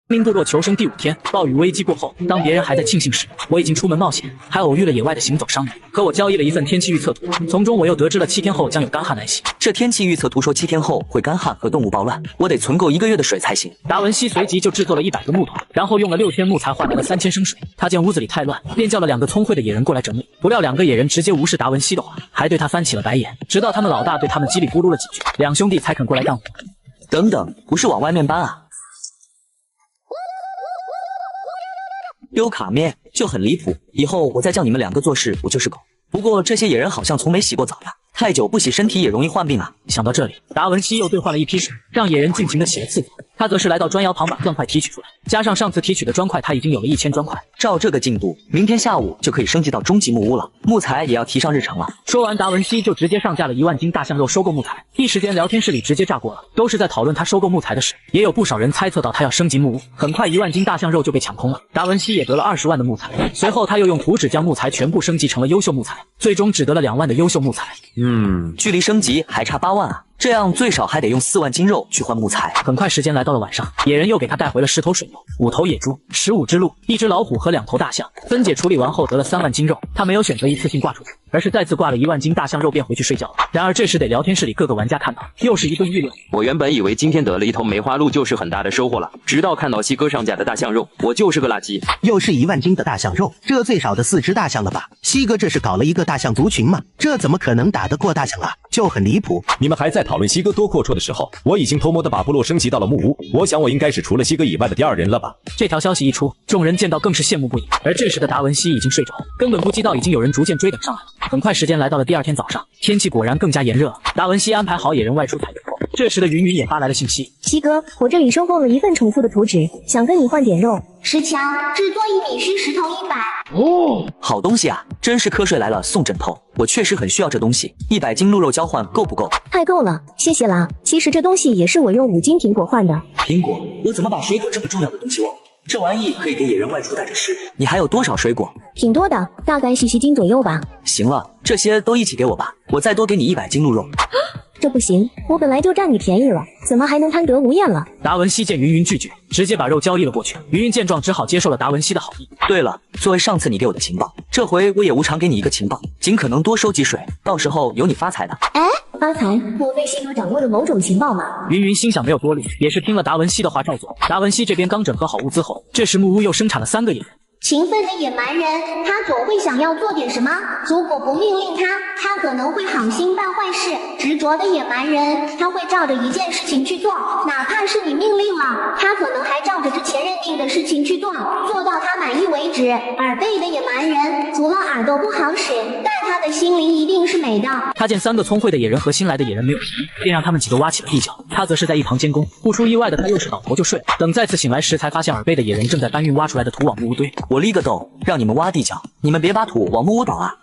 命部落求生第5天，暴雨危机过后，当别人还在庆幸时，我已经出门冒险，还偶遇了野外的行走商人，和我交易了一份天气预测图，从中我又得知了7天后将有干旱来袭。这天气预测图说7天后会干旱和动物暴乱，我得存够1个月的水才行。达文西随即就制作了100个木头，然后用了6天木材换来了3000升水。他见屋子里太乱，便叫了2个聪慧的野人过来整理。不料2个野人直接无视达文西的话，还对他翻起了白眼，直到他们老大对他们叽里咕噜了几句，2兄弟才肯过来干活。等等，不是往外面搬啊？丢卡面就很离谱，以后我再叫你们2个做事，我就是狗。不过这些野人好像从没洗过澡呀，太久不洗身体也容易患病啊。想到这里，达文西又兑换了一批水，让野人尽情的洗了4次。他则是来到砖窑旁把砖块提取出来，加上上次提取的砖块，他已经有了1000砖块。照这个进度，明天下午就可以升级到终极木屋了，木材也要提上日程了。说完，达文西就直接上架了1万斤大象肉收购木材，一时间聊天室里直接炸锅了，都是在讨论他收购木材的事，也有不少人猜测到他要升级木屋。很快1万斤大象肉就被抢空了，达文西也得了20万的木材。随后他又用图纸将木材全部升级成了优秀木材，最终只得了2万的优秀木材。距离升级还差8万啊。这样最少还得用4万斤肉去换木材。很快时间来到了晚上，野人又给他带回了10头水牛、5头野猪、15只鹿、1只老虎和2头大象。分解处理完后得了3万斤肉，他没有选择一次性挂出去，而是再次挂了1万斤大象肉便回去睡觉了。然而这时得聊天室里各个玩家看到，又是一顿议论。我原本以为今天得了1头梅花鹿就是很大的收获了，直到看到西哥上架的大象肉，我就是个垃圾。又是1万斤的大象肉，这最少的4只大象了吧？西哥这是搞了一个大象族群吗？这怎么可能打得过大象啊？就很离谱。你们还在讨论西哥多阔绰的时候，我已经偷摸的把部落升级到了木屋。我想我应该是除了西哥以外的第2人了吧？这条消息一出，众人见到更是羡慕不已。而这时的达文西已经睡着，根本不知道已经有人逐渐追赶上来了。很快时间来到了第2天早上，天气果然更加炎热。达文西安排好野人外出采集后，这时的云云也发来了信息：西哥，我这里收购了一份重复的图纸，想跟你换点肉。石墙制作1米需石头100。好东西啊！真是瞌睡来了送枕头，我确实很需要这东西。100斤鹿肉交换够不够？太够了，谢谢啦。其实这东西也是我用5斤苹果换的。苹果？我怎么把水果这么重要的东西忘了？这玩意可以给野人外出带着吃。你还有多少水果？挺多的，大概10斤左右吧。行了，这些都一起给我吧，我再多给你100斤鹿肉。这不行，我本来就占你便宜了，怎么还能贪得无厌了？达文西见云云拒绝，直接把肉交易了过去。云云见状，只好接受了达文西的好意。对了，作为上次你给我的情报，这回我也无偿给你一个情报，尽可能多收集水，到时候有你发财的。哎，发财？莫非西哥掌握了某种情报吗？云云心想没有多虑，也是听了达文西的话照做。达文西这边刚整合好物资后，这时木屋又生产了3个野人。勤奋的野蛮人，他总会想要做点什么，如果不命令他，他可能会好心办坏事。执着的野蛮人，他会照着一件事情去做，哪怕是你命令了，他可能还照着之前认定的事情去做，做到他满意为止。耳背的野蛮人，除了耳朵不好使，但他的心灵一定是美的。他见3个聪慧的野人和新来的野人没有提议，便让他们几个挖起了地窖，他则是在一旁监工。不出意外的，他又是倒头就睡了。等再次醒来时，才发现耳背的野人正在搬运挖出来的土往木屋堆。我立个斗，让你们挖地窖，你们别把土往木屋倒啊！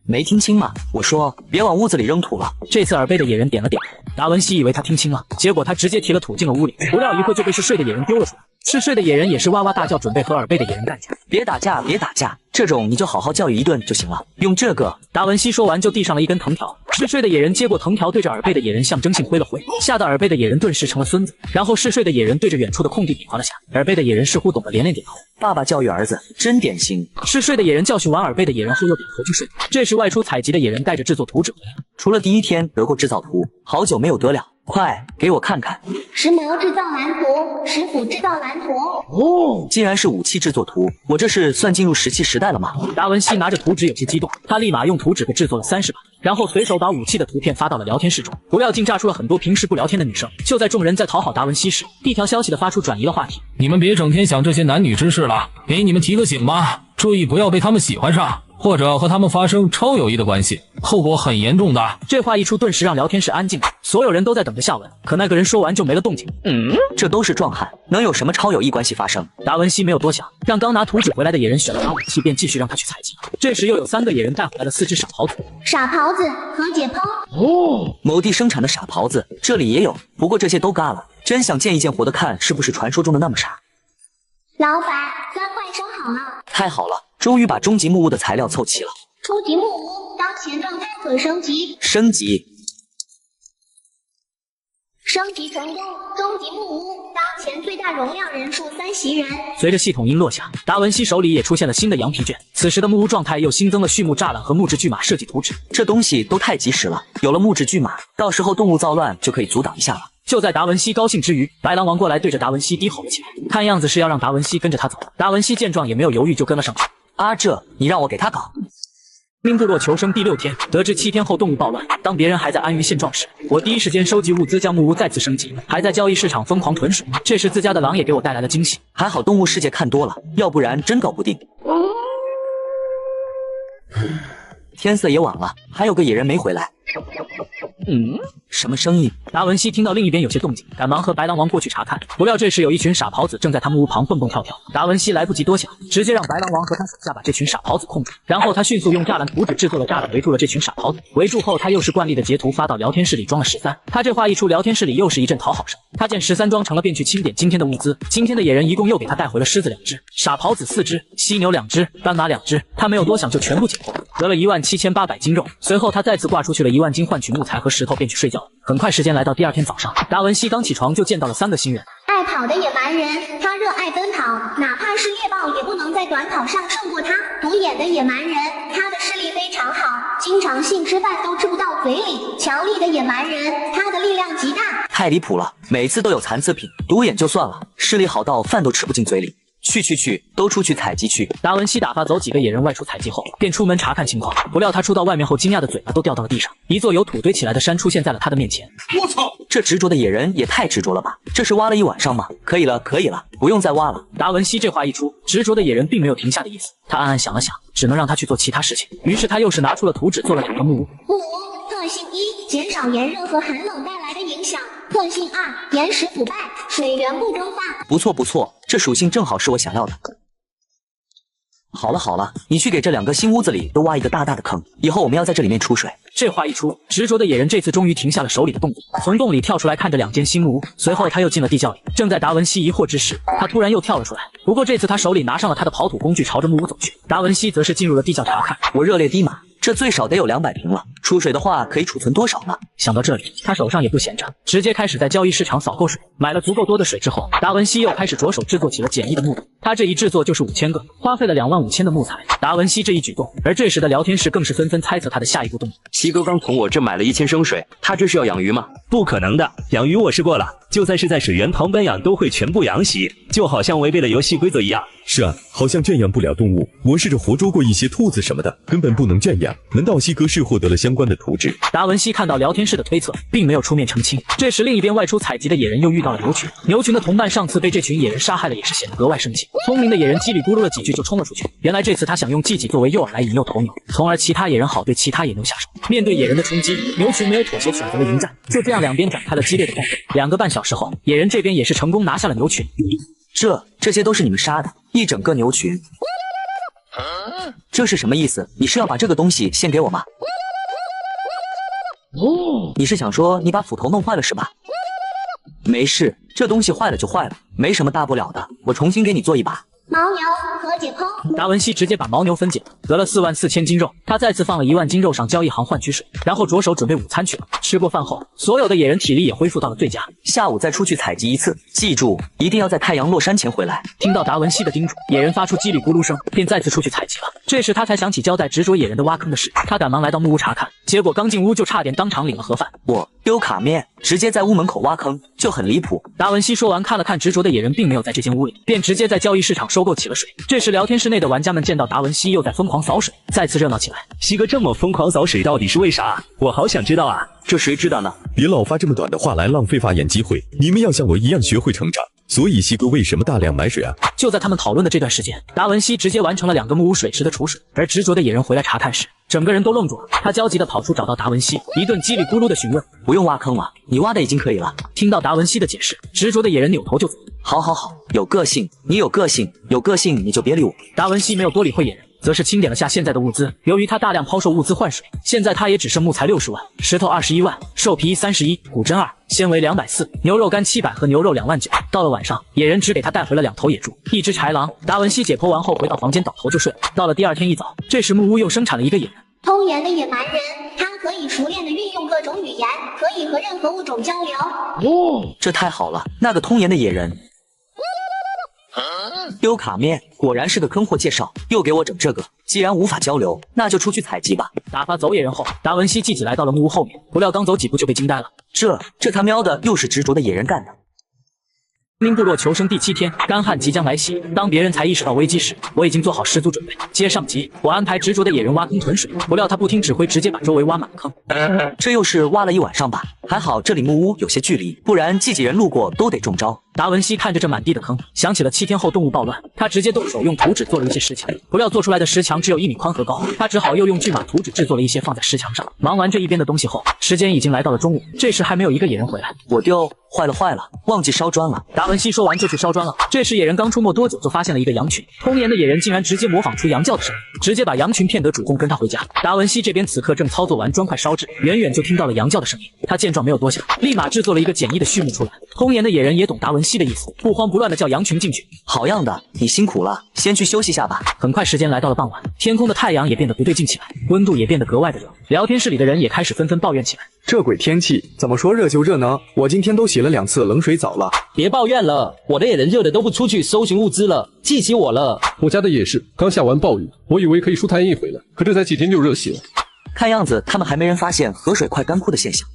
没听清吗？我说别往屋子里扔土了。这次耳背的野人点了点头，达文西以为他听清了，结果他直接提了土进了屋里，不料一会就被嗜睡的野人丢了出来。嗜睡的野人也是哇哇大叫，准备和耳背的野人干架。别打架，别打架，这种你就好好教育一顿就行了。用这个。达文西说完就递上了一根藤条，嗜睡的野人接过藤条，对着耳背的野人象征性挥了挥，吓得耳背的野人顿时成了孙子。然后嗜睡的野人对着远处的空地比划了下，耳背的野人似乎懂得，连连点头。爸爸教育儿子真典型。嗜睡的野人教训完耳背的野人后又点头去睡。这时外出采集的野人带着制作图纸回来了。除了第1天得过制造图，好久没有得了。快给我看看！时髦制造蓝图，石斧制造蓝图。既然是武器制作图，我这是算进入石器时代了吗？达文西拿着图纸有些激动，他立马用图纸给制作了30把。然后随手把武器的图片发到了聊天室中，不料竟炸出了很多平时不聊天的女生。就在众人在讨好达文西时，一条消息的发出转移了话题。你们别整天想这些男女之事了，给你们提个醒吧，注意不要被他们喜欢上，或者和他们发生超友谊的关系，后果很严重的。这话一出，顿时让聊天室安静了，所有人都在等着下文。可那个人说完就没了动静。这都是壮汉，能有什么超友谊关系发生？达文西没有多想，让刚拿图纸回来的野人选了把武器，便继续让他去采集。这时又有3个野人带回来了4只傻狍子。傻狍子和解剖某地生产的傻狍子，这里也有，不过这些都嘎了。真想见一见活的，看是不是传说中的那么傻。老板，3怪收好了。太好了，终于把终极木屋的材料凑齐了。初级木屋当前状态可升级。升级成功。终极木屋当前最大容量人数3席人。随着系统音落下，达文西手里也出现了新的羊皮卷。此时的木屋状态又新增了畜牧栅栏和木质巨马设计图纸。这东西都太及时了，有了木质巨马，到时候动物躁乱就可以阻挡一下了。就在达文西高兴之余，白狼王过来对着达文西低吼了起来，看样子是要让达文西跟着他走。达文西见状也没有犹豫，就跟了上去。这你让我给他搞。命部落求生第6天，得知7天后动物暴乱，当别人还在安于现状时，我第一时间收集物资，将木屋再次升级，还在交易市场疯狂囤水。这时自家的狼也给我带来了惊喜，还好动物世界看多了，要不然真搞不定。天色也晚了，还有个野人没回来。什么声音？达文西听到另一边有些动静，赶忙和白狼王过去查看。不料这时有一群傻狍子正在他木屋旁蹦蹦跳跳。达文西来不及多想，直接让白狼王和他手下把这群傻狍子控住。然后他迅速用栅栏图纸制作了栅栏，围住了这群傻狍子。围住后，他又是惯例的截图发到聊天室里，装了13。他这话一出，聊天室里又是一阵讨好声。他见13装成了，便去清点今天的物资。今天的野人一共又给他带回了狮子2只，傻狍子4只，犀牛2只，斑马2只。他没有多想就全部捡回，得了17800斤肉。随后他再次挂出去了1万斤，换取木材和石头，便去睡觉了。很快时间来到第2天早上，达文西刚起床就见到了3个新人。爱跑的野蛮人，他热爱奔跑，哪怕是猎豹也不能在短跑上胜过他。独眼的野蛮人，他的视力非常好，经常性吃饭都吃不到嘴里。强力的野蛮人，他的力量极大。太离谱了，每次都有残次品，独眼就算了，视力好到饭都吃不进嘴里。去，都出去采集去！达文西打发走几个野人外出采集后，便出门查看情况。不料他出到外面后，惊讶的嘴巴都掉到了地上，一座由土堆起来的山出现在了他的面前。我操！这执着的野人也太执着了吧！这是挖了一晚上吗？可以了，不用再挖了。达文西这话一出，执着的野人并没有停下的意思。他暗暗想了想，只能让他去做其他事情。于是他又是拿出了图纸，做了2个木屋。木屋特性1：减少炎热和寒冷带来的影响。特性2：岩石腐败，水源不蒸发。不错，这属性正好是我想要的。好了，你去给这2个新屋子里都挖一个大大的坑，以后我们要在这里面出水。这话一出，执着的野人这次终于停下了手里的动作，从洞里跳出来看着2间新木屋，随后他又进了地窖里。正在达文西疑惑之时，他突然又跳了出来，不过这次他手里拿上了他的刨土工具，朝着木屋走去。达文西则是进入了地窖查看。我热烈低马，这最少得有200瓶了，出水的话可以储存多少呢？想到这里，他手上也不闲着，直接开始在交易市场扫购水。买了足够多的水之后，达文西又开始着手制作起了简易的木桶。他这一制作就是5000个，花费了25000的木材。达文西这一举动，而这时的聊天室更是纷纷猜测他的下一步动作。西哥刚从我这买了1000升水，他这是要养鱼吗？不可能的，养鱼我试过了，就算是在水源旁边养，都会全部养死，就好像违背了游戏规则一样。是啊，好像圈养不了动物。我试着活捉过一些兔子什么的，根本不能圈养。难道西哥是获得了相关的图纸？达文西看到聊天室的推测，并没有出面澄清。这时另一边外出采集的野人又遇到了牛群。牛群的同伴上次被这群野人杀害了，也是显得格外生气。聪明的野人叽里咕噜了几句就冲了出去。原来这次他想用祭己作为诱饵来引诱头牛，从而其他野人好对其他野牛下手。面对野人的冲击，牛群没有妥协，选择了迎战。就这样两边展开了激烈的战斗。2个半小时后，野人这边也是成功拿下了牛群。这些都是你们杀的，一整个牛群。这是什么意思？你是要把这个东西献给我吗？你是想说你把斧头弄坏了是吧？没事，这东西坏了就坏了，没什么大不了的，我重新给你做一把。牦牛和解剖，达文西直接把牦牛分解了，得了44000斤肉。他再次放了1万斤肉上交易行换取水，然后着手准备午餐去了。吃过饭后，所有的野人体力也恢复到了最佳。下午再出去采集一次，记住一定要在太阳落山前回来。听到达文西的叮嘱，野人发出叽里咕噜声，便再次出去采集了。这时他才想起交代执着野人的挖坑的事，他赶忙来到木屋查看。结果刚进屋就差点当场领了盒饭。我丢卡面，直接在屋门口挖坑，就很离谱。达文西说完，看了看执着的野人，并没有在这间屋里，便直接在交易市场收购起了水。这时聊天室内的玩家们见到达文西又在疯狂扫水，再次热闹起来。西哥这么疯狂扫水到底是为啥？我好想知道啊！这谁知道呢？别老发这么短的话来浪费发言机会，你们要像我一样学会成长。所以西哥为什么大量买水啊？就在他们讨论的这段时间，达文西直接完成了2个木屋水池的储水，而执着的野人回来查看时，整个人都愣住了。他焦急地跑出找到达文西，一顿叽里咕噜的询问。不用挖坑了，你挖的已经可以了。听到达文西的解释，执着的野人扭头就走。好，有个性，你有个性，有个性你就别理我。达文西没有多理会野人，则是清点了下现在的物资。由于他大量抛售物资换水，现在他也只剩木材60万、石头21万、兽皮31、骨针2、纤维240、牛肉干700和牛肉2万9。到了晚上，野人只给他带回了2头野猪、1只豺狼。达文西解剖完后回到房间倒头就睡。到了第2天一早，这时木屋又生产了一个野人。通言的野蛮人，他可以熟练的运用各种语言，可以和任何物种交流。这太好了，那个通言的野人。丢卡面，果然是个坑货介绍，又给我整这个。既然无法交流，那就出去采集吧。打发走野人后，达文西记起来到了木屋后面，不料刚走几步就被惊呆了。这他喵的又是执着的野人干的。明部落求生第7天，干旱即将来袭。当别人才意识到危机时，我已经做好十足准备。接上集，我安排执着的野人挖坑囤水，不料他不听指挥，直接把周围挖满坑。这又是挖了一晚上吧？还好这里木屋有些距离，不然季人路过都得中招。达文西看着这满地的坑，想起了7天后动物暴乱，他直接动手用土纸做了一些石墙，不料做出来的石墙只有1米宽和高，他只好又用巨马土纸制作了一些放在石墙上。忙完这一边的东西后，时间已经来到了中午，这时还没有一个野人回来。我丢，坏了，忘记烧砖了。达文西说完就去烧砖了。这时野人刚出没多久，就发现了一个羊群。通年的野人竟然直接模仿出羊叫的声音，直接把羊群骗得主动跟他回家。达文西这边此刻正操作完砖块烧制，远远就听到了羊叫的声音。他见状没有多想，立马制作了一个简易的畜牧出来。通年的野人也懂达文西的意思，不慌不乱的叫羊群进去。好样的，你辛苦了，先去休息下吧。很快时间来到了傍晚，天空的太阳也变得不对劲起来，温度也变得格外的热。聊天室里的人也开始纷纷抱怨起来。这鬼天气，怎么说热就热呢？我今天都洗了2次冷水澡了。别抱怨了，我的野人热的都不出去搜寻物资了，气死我了。我家的也是，刚下完暴雨，我以为可以舒坦一回了，可这才几天就热死了。看样子他们还没人发现河水快干枯的现象。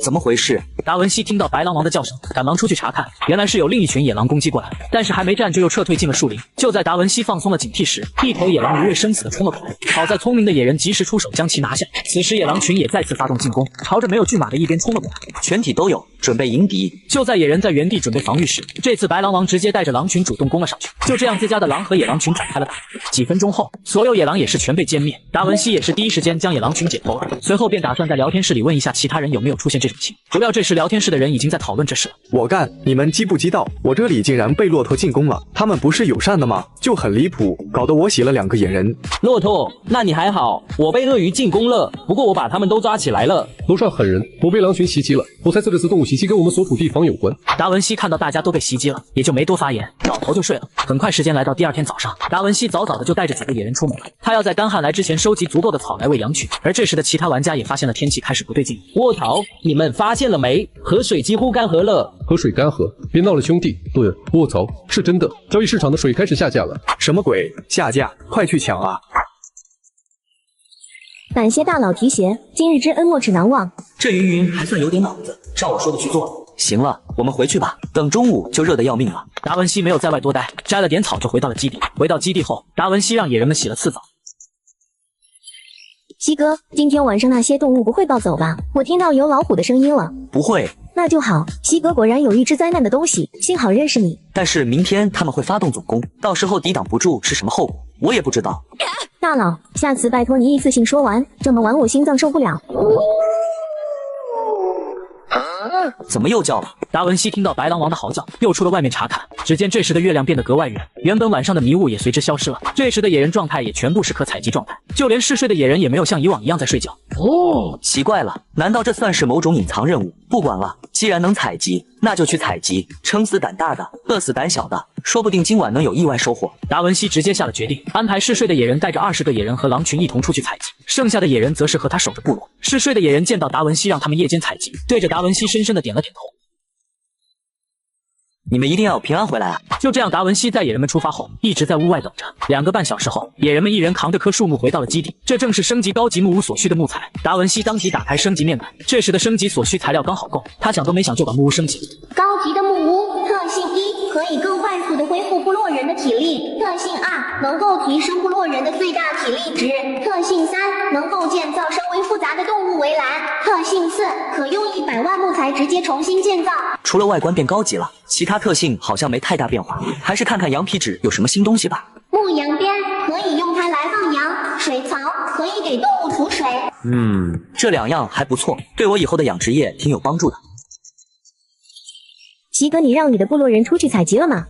怎么回事？达文西听到白狼王的叫声，赶忙出去查看，原来是有另一群野狼攻击过来，但是还没战就又撤退进了树林。就在达文西放松了警惕时，一头野狼无畏生死的冲了过来，好在聪明的野人及时出手将其拿下。此时野狼群也再次发动进攻，朝着没有巨马的一边冲了过来，全体都有，准备迎敌。就在野人在原地准备防御时，这次白狼王直接带着狼群主动攻了上去，就这样自家的狼和野狼群展开了打。几分钟后，所有野狼也是全被歼灭，达文西也是第一时间将野狼群解剖了，随后便打算在聊天室里问一下其他人有没有出现这种情。不料这时聊天室的人已经在讨论这事了。我干，你们知不知道我这里竟然被骆驼进攻了？他们不是友善的吗？就很离谱，搞得我洗了2个野人。骆驼，那你还好，我被鳄鱼进攻了，不过我把他们都抓起来了。楼上狠人，我被狼群袭击了，我猜测这次动物袭击跟我们所处地方有关。达文西看到大家都被袭击了，也就没多发言，倒头就睡了。很快时间来到第2天早上，达文西早早的就带着几个野人出门了，他要在干旱来之前收集足够的草来喂羊群。而这时的其他玩家也发现了天气开始不对劲。卧槽，你们发现了没？河水几乎干涸了。河水干涸，别闹了兄弟。对，卧槽，是真的，交易市场的水开始下架了。什么鬼？下架？快去抢啊！感谢大佬提携，今日之恩没齿难忘。这云还算有点脑子，照我说的去做了。行了，我们回去吧，等中午就热得要命了。达文西没有在外多待，摘了点草就回到了基地。回到基地后，达文西让野人们洗了次澡。西哥，今天晚上那些动物不会暴走吧？我听到有老虎的声音了。不会。那就好，西哥果然有预知灾难的东西，幸好认识你。但是明天他们会发动总攻，到时候抵挡不住是什么后果，我也不知道。大佬，下次拜托你一次性说完，这么晚我心脏受不了。怎么又叫了？达文西听到白狼王的嚎叫，又出了外面查看。只见这时的月亮变得格外圆，原本晚上的迷雾也随之消失了。这时的野人状态也全部是可采集状态，就连嗜睡的野人也没有像以往一样在睡觉。奇怪了，难道这算是某种隐藏任务？不管了，既然能采集，那就去采集。撑死胆大的，饿死胆小的，说不定今晚能有意外收获。达文西直接下了决定，安排嗜睡的野人带着20个野人和狼群一同出去采集，剩下的野人则是和他守着部落。嗜睡的野人见到达文西让他们夜间采集，对着达文西深深的点了点头。你们一定要平安回来啊！就这样，达文西在野人们出发后，一直在屋外等着。2个半小时后，野人们一人扛着棵树木回到了基地。这正是升级高级木屋所需的木材。达文西当即打开升级面板，这时的升级所需材料刚好够，他想都没想就把木屋升级。高级的木屋特性1，可以更快速的恢复部落人的体力；特性2，能够提升部落人的最大体力值；特性3，能够建造稍微复杂的动物围栏；特性4，可用100万木材直接重新建造。除了外观变高级了，其他特性好像没太大变化，还是看看羊皮纸有什么新东西吧。牧羊鞭可以用它来放羊，水槽可以给动物储水。这2样还不错，对我以后的养殖业挺有帮助的。西哥，你让你的部落人出去采集了吗？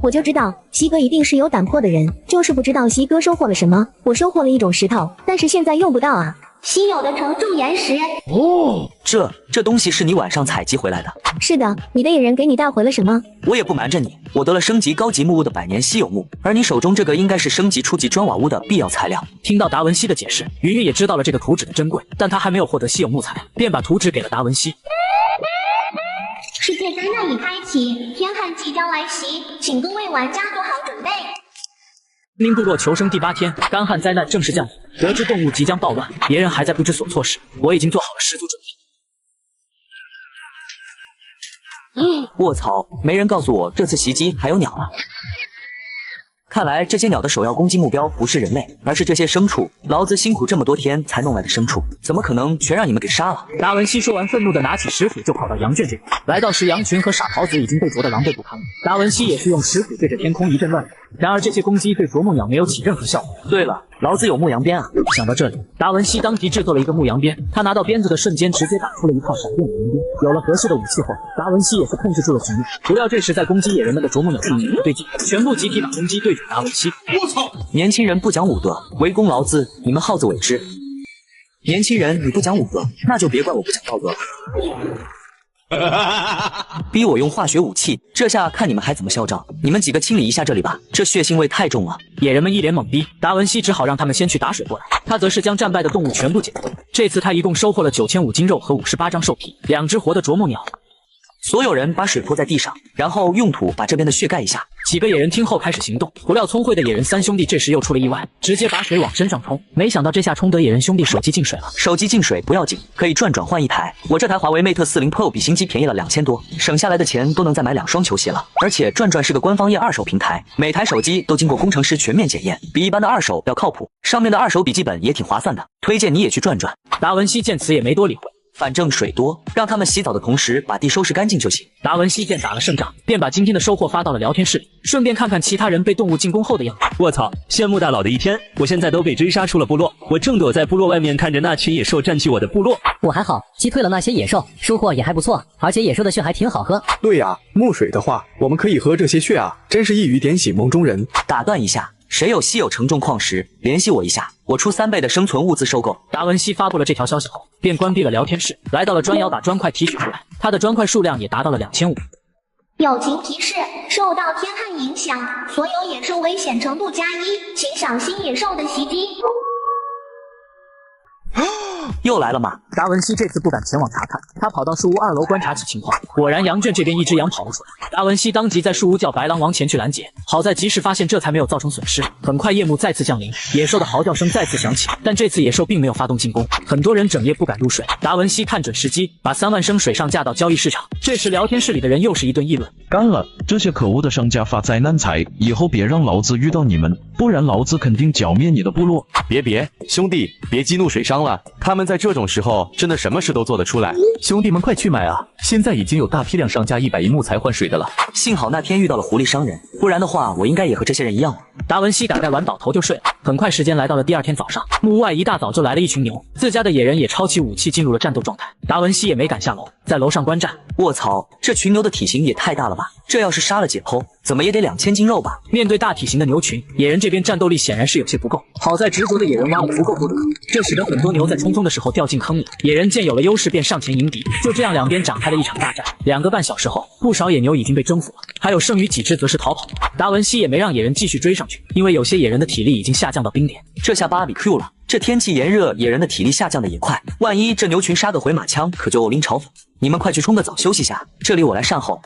我就知道西哥一定是有胆魄的人，就是不知道西哥收获了什么。我收获了一种石头，但是现在用不到啊。稀有的承重岩石。这东西是你晚上采集回来的？是的，你的野人给你带回了什么？我也不瞒着你，我得了升级高级木屋的100年稀有木，而你手中这个应该是升级初级砖瓦屋的必要材料。听到达文西的解释，云云也知道了这个图纸的珍贵，但他还没有获得稀有木材，便把图纸给了达文西。世界灾难已开启，天旱即将来袭，请各位玩家做好准备。林部落求生第8天，干旱灾难正式降临。得知动物即将暴乱，野人还在不知所措时，我已经做好了十足准备。卧槽！没人告诉我这次袭击还有鸟啊！看来这些鸟的首要攻击目标不是人类，而是这些牲畜。老子辛苦这么多天才弄来的牲畜，怎么可能全让你们给杀了？达文西说完，愤怒地拿起石斧就跑到羊圈这边。来到时，羊群和傻狍子已经被啄得狼狈不堪了。达文西也是用石斧对着天空一阵乱砍，然而这些攻击对啄木鸟没有起任何效果。对了，老子有牧羊鞭啊！想到这里，达文西当即制作了一个牧羊鞭。他拿到鞭子的瞬间，直接打出了一套闪电的羊鞭。有了合适的武器后，达文西也是控制住了局面。不料这时在攻击野人们的啄木鸟不对劲，全部集体把攻击对准达文西。我操！年轻人不讲武德，围攻老子，你们好自为之。年轻人，你不讲武德，那就别怪我不讲道德了。逼我用化学武器，这下看你们还怎么嚣张！你们几个清理一下这里吧，这血腥味太重了。野人们一脸懵逼，达文西只好让他们先去打水过来，他则是将战败的动物全部捡回。这次他一共收获了9500斤肉和58张兽皮，2只活的啄木鸟。所有人把水泼在地上，然后用土把这边的血盖一下。几个野人听后开始行动，不料聪慧的野人3兄弟这时又出了意外，直接把水往身上冲。没想到这下冲得野人兄弟手机进水了。手机进水不要紧，可以转换一台。我这台华为 Mate 40 Pro 比新机便宜了2000多，省下来的钱都能再买2双球鞋了。而且转是个官方页二手平台，每台手机都经过工程师全面检验，比一般的二手要靠谱。上面的二手笔记本也挺划算的，推荐你也去转。达文西见此也没多理会。反正水多，让他们洗澡的同时把地收拾干净就行。达文西见打了胜仗，便把今天的收获发到了聊天室里，顺便看看其他人被动物进攻后的样子。我操，羡慕大佬的一天！我现在都被追杀出了部落，我正躲在部落外面看着那群野兽占据我的部落。我还好，击退了那些野兽，收获也还不错，而且野兽的血还挺好喝。对呀，木水的话，我们可以喝这些血啊，真是一语点醒梦中人。打断一下。谁有稀有承重矿石，联系我一下，我出3倍的生存物资收购。达文西发布了这条消息后，便关闭了聊天室，来到了砖窑把砖块提取出来，他的砖块数量也达到了2500。友情提示：受到天旱影响，所有野兽危险程度+1，请小心野兽的袭击。又来了吗？达文西这次不敢前往查看，他跑到树屋2楼观察起情况。果然羊圈这边一只羊跑了出来，达文西当即在树屋叫白狼王前去拦截，好在及时发现，这才没有造成损失。很快夜幕再次降临，野兽的嚎叫声再次响起，但这次野兽并没有发动进攻，很多人整夜不敢入水。达文西看准时机，把3万升水上架到交易市场。这时聊天室里的人又是一顿议论：干了，这些可恶的商家发灾难财，以后别让老子遇到你们，不然老子肯定剿灭你的部落。别，兄弟，别激怒水商了，他们在这种时候真的什么事都做得出来。兄弟们快去买啊！现在已经有大批量上架100亿木材换水的了。幸好那天遇到了狐狸商人，不然的话我应该也和这些人一样了。达文西大概玩倒头就睡了。很快时间来到了第2天早上，木屋外一大早就来了一群牛，自家的野人也抄起武器进入了战斗状态。达文西也没敢下楼，在楼上观战。卧槽，这群牛的体型也太大了吧！这要是杀了解剖，怎么也得2000斤肉吧？面对大体型的牛群，野人这边战斗力显然是有些不够。好在执着的野人挖了足够多的坑，这使得很多牛在冲锋的时候掉进坑里。野人见有了优势，便上前迎敌。就这样，两边展开了一场大战。2个半小时后，不少野牛已经被征服了，还有剩余几只则是逃跑。达文西也没让野人继续追上去，因为有些野人的体力已经下降到冰点。这下芭比 Q 了，这天气炎热，野人的体力下降的也快，万一这牛群杀个回马枪，可就拎嘲讽。你们快去冲个澡休息下，这里我来善后。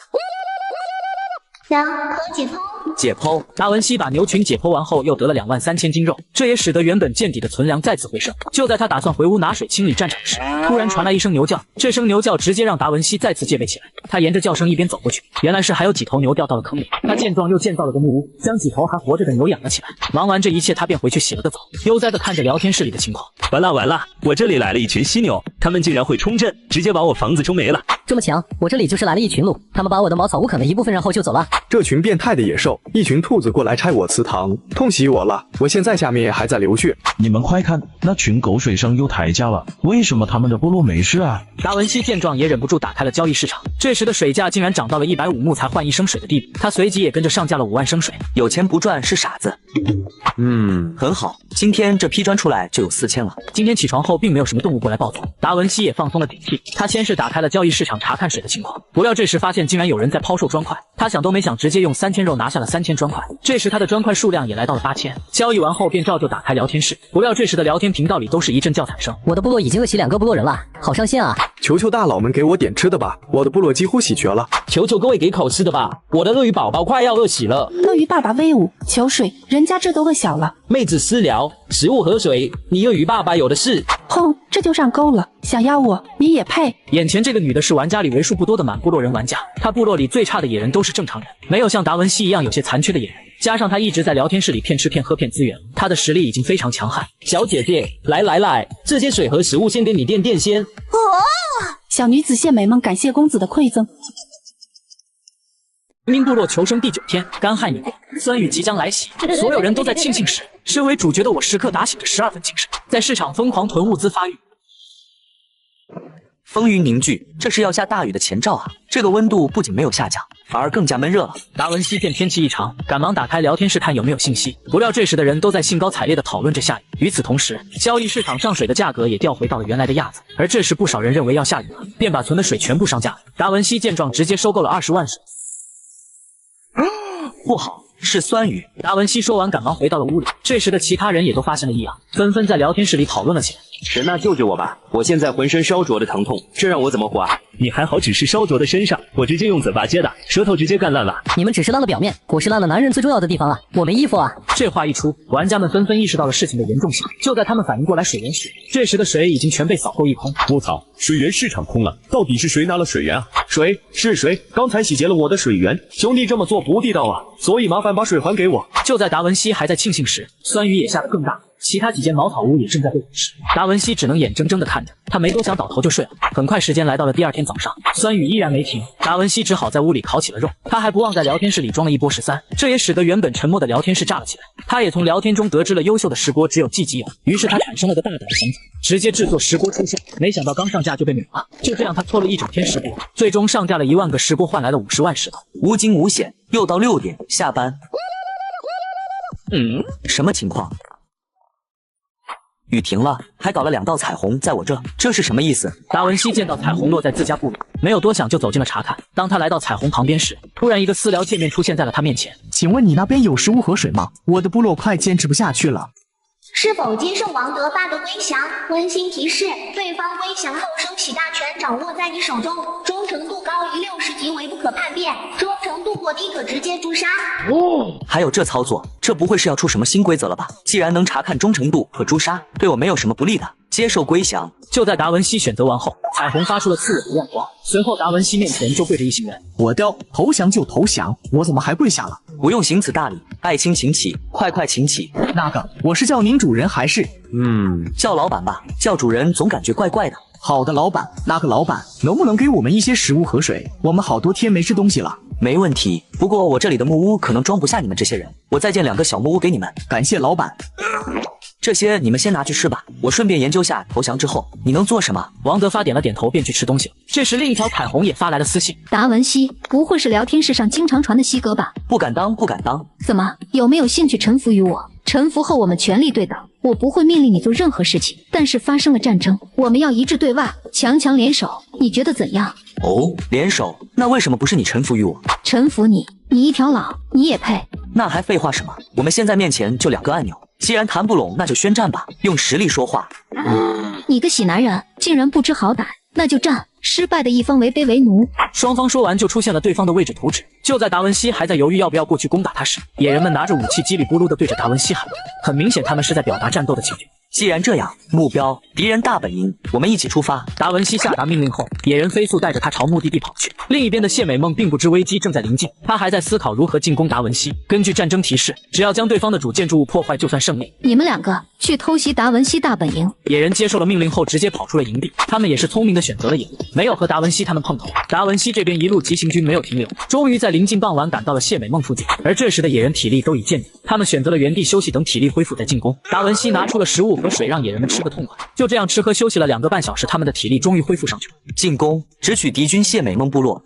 2和解剖。解剖，达文西把牛群解剖完后，又得了23000斤肉，这也使得原本见底的存粮再次回升。就在他打算回屋拿水清理战场时，突然传来一声牛叫，这声牛叫直接让达文西再次戒备起来。他沿着叫声一边走过去，原来是还有几头牛掉到了坑里。他见状又建造了个木屋，将几头还活着的牛养了起来。忙完这一切，他便回去洗了个澡，悠哉地看着聊天室里的情况。完了完了，我这里来了一群犀牛，他们竟然会冲阵，直接把我房子冲没了。这么强，我这里就是来了一群鹿，他们把我的茅草屋啃了一部分，然后就走了。这群变态的野兽，一群兔子过来拆我祠堂，痛惜我了。我现在下面还在流血。你们快看，那群狗水生又抬价了，为什么他们的部落没事啊？达文西见状也忍不住打开了交易市场，这时的水价竟然涨到了150木才换1升水的地步，他随即也跟着上架了5万升水。有钱不赚是傻子。很好，今天这批砖出来就有4000了。今天起床后并没有什么动物过来暴走，达文西也放松了警惕。他先是打开了交易市场查看水的情况，不料这时发现竟然有人在抛售砖块，他想都没想直接用3000肉拿下了3000砖块。这时他的砖块数量也来到了8000，交易完后便照旧打开聊天室，不料这时的聊天频道里都是一阵叫惨声。我的部落已经饿死2个部落人了，好伤心啊！求求大佬们给我点吃的吧，我的部落几乎洗绝了。求求各位给口吃的吧，我的鳄鱼宝宝快要饿死了。鳄鱼爸爸威武，求水，人家这都饿小了。妹子私聊，食物和水，你鳄鱼爸爸有的是。轰，这就上钩了，想要我你也配。眼前这个女的是玩家里为数不多的满部落人玩家，她部落里最差的野人都是正常人，没有像达文西一样有些残缺的野人，加上她一直在聊天室里骗吃骗喝骗资源，她的实力已经非常强悍。小姐姐，来，这些水和食物先给你垫先。小女子献美梦，感谢公子的馈赠。明部落求生第9天，干旱已过，酸雨即将来袭，所有人都在庆幸时，身为主角的我时刻打醒着12分精神，在市场疯狂囤物资发育。风云凝聚，这是要下大雨的前兆啊！这个温度不仅没有下降，反而更加闷热了。达文西见天气异常，赶忙打开聊天室看有没有信息，不料这时的人都在兴高采烈地讨论着下雨。与此同时，交易市场上水的价格也调回到了原来的样子，而这时不少人认为要下雨了，便把存的水全部上架了。达文西见状，直接收购了20万水。不好，是酸雨。达文西说完，赶忙回到了屋里。这时的其他人也都发现了异样，纷纷在聊天室里讨论了起来。神啊，救救我吧！我现在浑身烧灼的疼痛，这让我怎么活啊？你还好，只是烧灼的身上，我直接用嘴巴接的，舌头直接干烂了。你们只是烂了表面，我是烂了男人最重要的地方啊！我没衣服啊！这话一出，玩家们纷纷意识到了事情的严重性。就在他们反应过来水源时，这时的水已经全被扫购一空。我操，水源市场空了，到底是谁拿了水源啊？水是谁？刚才洗劫了我的水源，兄弟这么做不地道啊！所以麻烦把水还给我。就在达文西还在庆幸时，酸雨也下得更大。其他几间茅草屋也正在被腐蚀，达文西只能眼睁睁地看着，他没多想倒头就睡了。很快时间来到了第2天早上，酸雨依然没停，达文西只好在屋里烤起了肉，他还不忘在聊天室里装了一波13，这也使得原本沉默的聊天室炸了起来。他也从聊天中得知了优秀的石锅只有季即有，于是他产生了个大胆的想法，直接制作石锅出售。没想到刚上架就被秒了，就这样他搓了一整天石锅，最终上架了1万个石锅，换来了50万石头。无惊无险，又到6点下班。什么情况？雨停了，还搞了2道彩虹在我这是什么意思？达文西见到彩虹落在自家部落，没有多想就走进了查看。当他来到彩虹旁边时，突然一个私聊界面出现在了他面前。请问你那边有食物和水吗？我的部落快坚持不下去了。是否接受王德发的归降？温馨提示：对方归降后，升起大权掌握在你手中，忠诚度高于60级为不可叛变，忠诚度过低可直接诛杀。还有这操作，这不会是要出什么新规则了吧？既然能查看忠诚度和诛杀，对我没有什么不利的。接受归降。就在达文西选择完后，彩虹发出了刺眼的亮光，随后达文西面前就跪着一行人。我的投降就投降，我怎么还跪下了？不用行此大礼，爱卿请起，快请起。那个，我是叫您主人还是？叫老板吧，叫主人总感觉怪怪的。好的，老板。那个老板，能不能给我们一些食物和水？我们好多天没吃东西了。没问题，不过我这里的木屋可能装不下你们这些人，我再建2个小木屋给你们。感谢老板。这些你们先拿去吃吧，我顺便研究下投降之后你能做什么。王德发点了点头，便去吃东西了。这时另一条彩虹也发来了私信：达文西，不会是聊天室上经常传的西哥吧？不敢当。怎么，有没有兴趣臣服于我？臣服后我们全力对挡，我不会命令你做任何事情，但是发生了战争，我们要一致对外，强联手，你觉得怎样？哦，联手？那为什么不是你臣服于我？臣服你一条老，你也配？那还废话什么？我们现在面前就2个按钮，既然谈不拢，那就宣战吧，用实力说话。你个喜男人，竟然不知好歹，那就战！失败的一方为卑为奴。双方说完就出现了对方的位置图纸。就在达文西还在犹豫要不要过去攻打他时，野人们拿着武器叽里咕噜地对着达文西喊道，很明显他们是在表达战斗的情绪。既然这样，目标敌人大本营，我们一起出发。达文西下达命令后，野人飞速带着他朝目的地跑去。另一边的谢美梦并不知危机正在临近，他还在思考如何进攻达文西。根据战争提示，只要将对方的主建筑物破坏，就算胜利。你们两个去偷袭达文西大本营。野人接受了命令后，直接跑出了营地。他们也是聪明的选择了野路，没有和达文西他们碰头。达文西这边一路急行军没有停留，终于在临近傍晚赶到了谢美梦附近。而这时的野人体力都已见底，他们选择了原地休息，等体力恢复再进攻。达文西拿出了食物和水，让野人们吃个痛快。就这样吃喝休息了2个半小时，他们的体力终于恢复上去了。进攻，直取敌军谢美梦部落。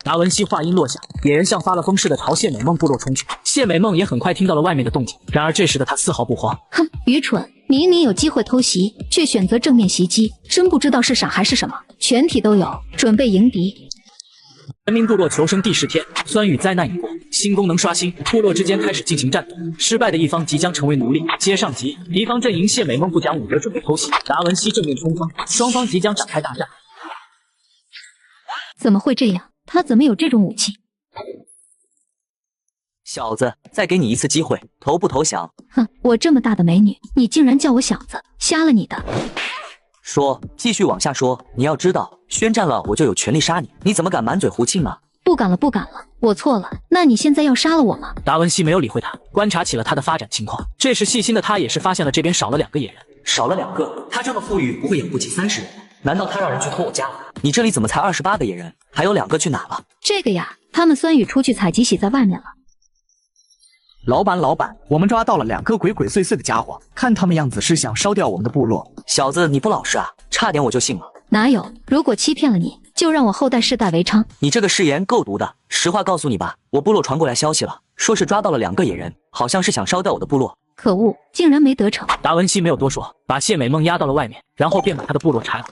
达文西话音落下，野人像发了疯似的朝谢美梦部落冲去。谢美梦也很快听到了外面的动静，然而这时的他丝毫不慌。哼，愚蠢！明明有机会偷袭，却选择正面袭击，真不知道是傻还是什么。全体都有，准备迎敌。人民部落求生第10天，酸雨灾难已过，新功能刷新，部落之间开始进行战斗。失败的一方即将成为奴隶。接上集，敌方阵营谢美梦不讲武德，准备偷袭。达文西正面冲锋，双方即将展开大战。怎么会这样？他怎么有这种武器？小子，再给你一次机会，投不投降？哼，我这么大的美女，你竟然叫我小子，瞎了你的！说，继续往下说。你要知道，宣战了我就有权利杀你，你怎么敢满嘴胡沁呢？不敢了，不敢了，我错了。那你现在要杀了我吗？达文西没有理会他，观察起了他的发展情况。这时细心的他也是发现了这边少了2个野人，少了2个。他这么富裕，不会养不起30人？难道他让人去偷我家了？你这里怎么才28个野人？还有2个去哪了？这个呀，他们酸雨出去采集洗在外面了。老板，我们抓到了2个鬼鬼祟祟的家伙，看他们样子是想烧掉我们的部落。小子，你不老实啊，差点我就信了。哪有？如果欺骗了你，就让我后代世代为娼。你这个誓言够毒的。实话告诉你吧，我部落传过来消息了，说是抓到了2个野人，好像是想烧掉我的部落。可恶，竟然没得逞。达文西没有多说，把谢美梦押到了外面，然后便把他的部落拆了。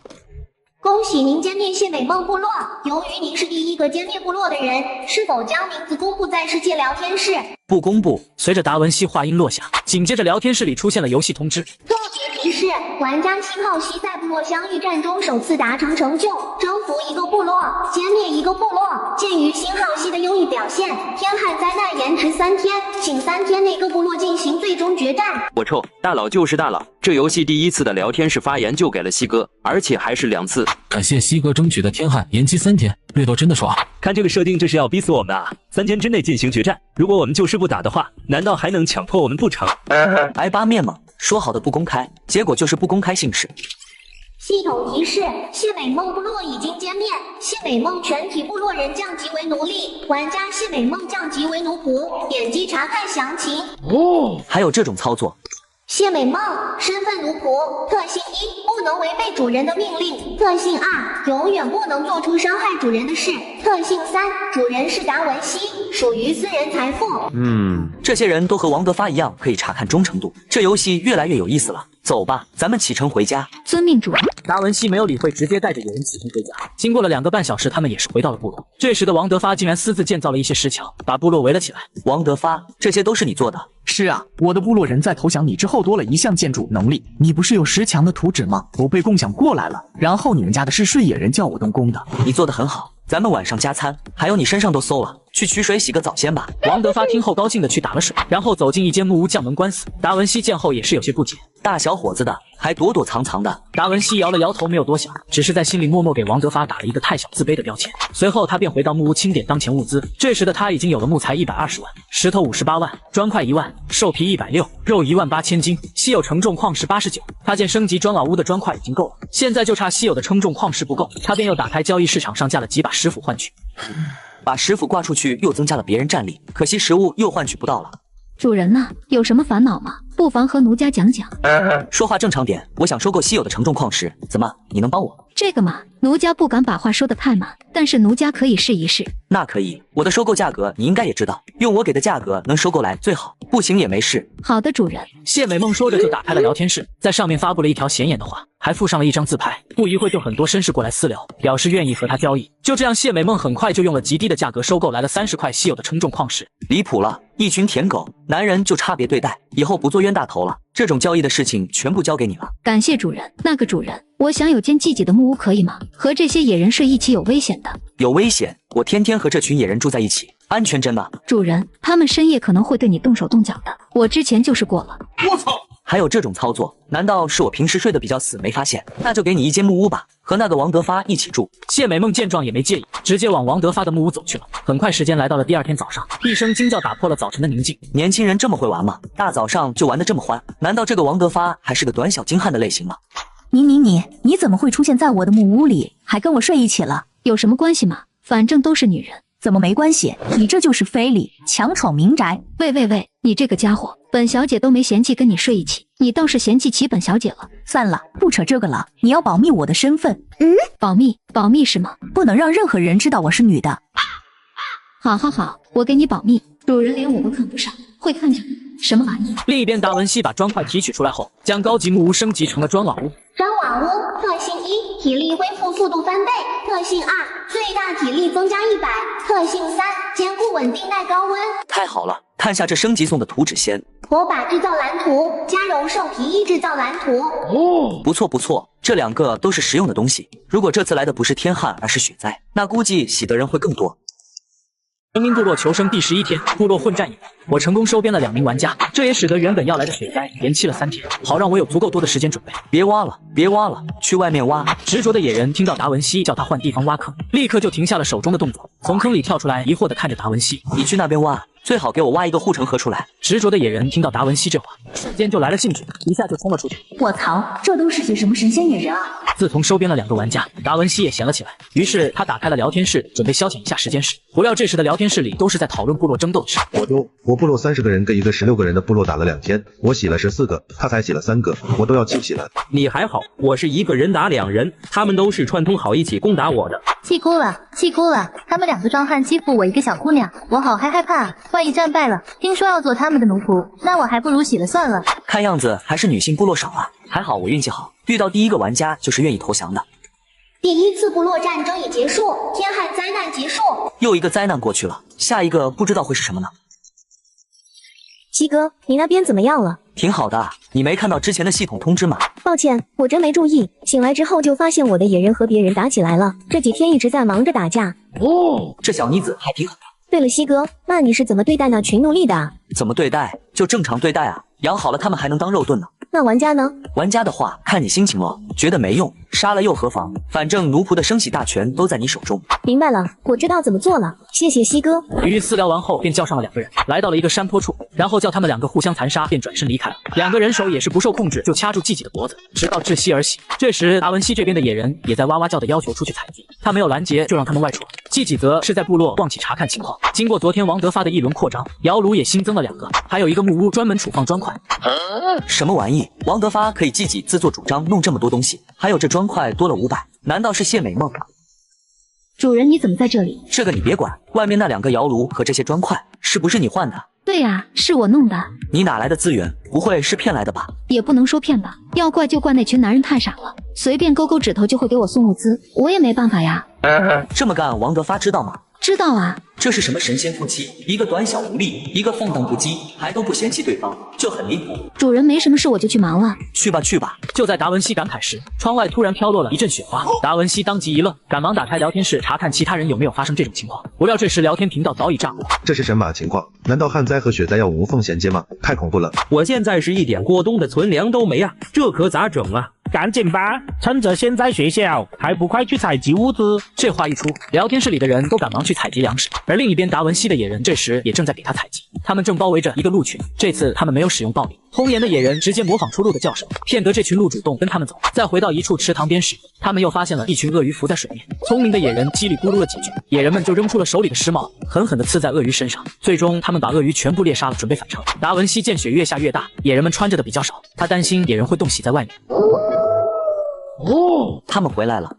恭喜您歼灭谢美梦部落。由于您是第1个歼灭部落的人，是否将名字公布在世界聊天室？不公布。随着达文西话音落下，紧接着聊天室里出现了游戏通知。特别提示：玩家星号西在部落相遇战中首次达成成就，征服1个部落，歼灭1个部落。鉴于星号西的优异表现，天害灾难延迟3天，请3天内各部落进行最终决战。我臭，大佬就是大佬。这游戏第1次的聊天室发言就给了西哥，而且还是2次。感谢西哥争取的天害延期3天，掠夺真的爽。看这个设定，这是要逼死我们啊！3天之内进行决战，如果我们就是不打的话，难道还能强迫我们不成？挨扒面吗？说好的不公开，结果就是不公开姓氏。系统提示：谢美梦部落已经歼灭，谢美梦全体部落人降级为奴隶，玩家谢美梦降级为奴仆。点击查看详情。还有这种操作？谢美梦，身份奴仆，特性1，不能违背主人的命令；特性2，永远不能做出伤害主人的事；特性3，主人是达文西，属于私人财富。这些人都和王德发一样，可以查看忠诚度。这游戏越来越有意思了。走吧，咱们启程回家。遵命，主人。达文西没有理会，直接带着野人启程回家。经过了2个半小时，他们也是回到了部落。这时的王德发竟然私自建造了一些石墙，把部落围了起来。王德发，这些都是你做的？是啊，我的部落人在投降你之后多了一项建筑能力。你不是有石墙的图纸吗？我被共享过来了。然后你们家的是睡野人叫我动工的。你做得很好，咱们晚上加餐。还有你身上都馊了，去取水洗个澡先吧。王德发听后高兴的去打了水，然后走进一间木屋，将门关死。达文西见后也是有些不解，大小伙子的还躲躲藏藏的。达文西摇了摇头，没有多想，只是在心里默默给王德发打了一个太小自卑的标签。随后他便回到木屋清点当前物资。这时的他已经有了木材120万，石头58万，砖块1万，兽皮160，肉18000斤，稀有承重矿石89。他见升级砖瓦屋的砖块已经够了，现在就差稀有的称重矿石不够，他便又打开交易市场上架了几把石斧换取。把石斧挂出去又增加了别人战力，可惜食物又换取不到了。主人呢？有什么烦恼吗？不妨和奴家讲讲。说话正常点，我想收购稀有的承重矿石，怎么，你能帮我？这个嘛，奴家不敢把话说得太满，但是奴家可以试一试。那可以，我的收购价格你应该也知道，用我给的价格能收购来最好，不行也没事。好的，主人。谢美梦说着就打开了聊天室，在上面发布了一条显眼的话：还附上了一张自拍。不一会就很多绅士过来私聊，表示愿意和他交易。就这样，谢美梦很快就用了极低的价格收购来了30块稀有的称重矿石。离谱了，一群舔狗，男人就差别对待，以后不做冤大头了。这种交易的事情全部交给你了。感谢主人。那个主人，我想有间自己的木屋可以吗？和这些野人睡一起有危险的。有危险？我天天和这群野人住在一起，安全真的？主人，他们深夜可能会对你动手动脚的，我之前就是过了。我操！还有这种操作？难道是我平时睡得比较死没发现？那就给你一间木屋吧，和那个王德发一起住。谢美梦见状也没介意，直接往王德发的木屋走去了。很快时间来到了第二天早上，一声惊叫打破了早晨的宁静。年轻人这么会玩吗？大早上就玩得这么欢？难道这个王德发还是个短小精悍的类型吗？你怎么会出现在我的木屋里，还跟我睡一起了？有什么关系吗？反正都是女人。怎么没关系？你这就是非礼，强闯民宅！喂，你这个家伙，本小姐都没嫌弃跟你睡一起，你倒是嫌弃起本小姐了。算了，不扯这个了，你要保密我的身份。保密是吗？不能让任何人知道我是女的。好，我给你保密。主人连我都看不上，会看上你？什么玩意？另一边，达文西把砖块提取出来后，将高级木屋升级成了砖瓦屋。砖瓦屋特性1，体力恢复速度翻倍；特性2，最大体力增加100；特性3，坚固稳定耐高温。太好了，看下这升级送的图纸先。火把制造蓝图，加柔兽皮衣制造蓝图。不错，这2个都是实用的东西。如果这次来的不是天旱，而是雪灾，那估计喜的人会更多。声音部落求生第11天，部落混战以来，我成功收编了2名玩家，这也使得原本要来的雪灾延期了3天，好让我有足够多的时间准备。别挖了，去外面挖！执着的野人听到达文西叫他换地方挖坑，立刻就停下了手中的动作，从坑里跳出来，疑惑地看着达文西：“你去那边挖，最好给我挖一个护城河出来。”执着的野人听到达文西这话，瞬间就来了兴致，一下就冲了出去。我操，这都是些什么神仙野人啊！自从收编了2个玩家，达文西也闲了起来，于是他打开了聊天室，准备消遣一下时间时，不料这时的聊天室里都是在讨论部落争斗的事。我部落30个人跟一个16个人的部落打了2天，我洗了14个，他才洗了3个，我都要气死了。你还好，我是1个人打2人，他们都是串通好一起攻打我的。气哭了，他们2个壮汉欺负我一个小姑娘，我好害怕。万一战败了，听说要做他们的奴仆，那我还不如洗了算了。看样子还是女性部落少啊，还好我运气好，遇到第1个玩家就是愿意投降的。第1次部落战争已结束，天旱灾难结束。又一个灾难过去了，下一个不知道会是什么呢？西哥，你那边怎么样了？挺好的，你没看到之前的系统通知吗？抱歉，我真没注意。醒来之后就发现我的野人和别人打起来了，这几天一直在忙着打架。这小妮子还挺狠的。对了，西哥，那你是怎么对待那群奴隶的？怎么对待？就正常对待啊，养好了他们还能当肉炖呢。那玩家呢？玩家的话看你心情了，觉得没用，杀了又何妨？反正奴仆的生死大权都在你手中。明白了，我知道怎么做了，谢谢西哥。鱼私聊完后，便叫上了2个人，来到了一个山坡处，然后叫他们2个互相残杀，便转身离开了。2个人手也是不受控制，就掐住季己的脖子，直到窒息而死。这时达文西这边的野人也在哇哇叫的要求出去采集，他没有拦截，就让他们外出了。季己则是在部落逛起查看情况。经过昨天王德发的一轮扩张，窑炉也新增了2个，还有一个木屋专门储放砖块。什么玩意？王德发可以自己自作主张弄这么多东西，还有这砖块多了500，难道是谢美梦？主人，你怎么在这里？这个你别管，外面那2个窑炉和这些砖块是不是你换的？对呀，是我弄的。你哪来的资源？不会是骗来的吧？也不能说骗吧，要怪就怪那群男人太傻了，随便勾勾指头就会给我送物资，我也没办法呀。这么干，王德发知道吗？知道啊。这是什么神仙夫妻？一个短小无力，一个放荡不羁，还都不嫌弃对方，就很离谱。主人没什么事，我就去忙了。去吧。就在达文西感慨时，窗外突然飘落了一阵雪花。达文西当即一愣，赶忙打开聊天室查看其他人有没有发生这种情况。不料这时聊天频道早已炸锅。这是神马情况？难道旱灾和雪灾要无缝衔接吗？太恐怖了！我现在是一点过冬的存粮都没啊，这可咋整啊？赶紧吧，趁着现在学校，还不快去采集物资？这话一出，聊天室里的人都赶忙去采集粮食，而另一边达文西的野人这时也正在给他采集。他们正包围着一个鹿群，这次他们没有使用暴力，通言的野人直接模仿出鹿的叫声，骗得这群鹿主动跟他们走。再回到一处池塘边时，他们又发现了一群鳄鱼浮在水面。聪明的野人叽里咕噜了几句，野人们就扔出了手里的石矛，狠狠地刺在鳄鱼身上。最终他们把鳄鱼全部猎杀了，准备返程。达文西见雪越下越大，野人们穿着的比较少，他担心野人会冻死在外面。他们回来了。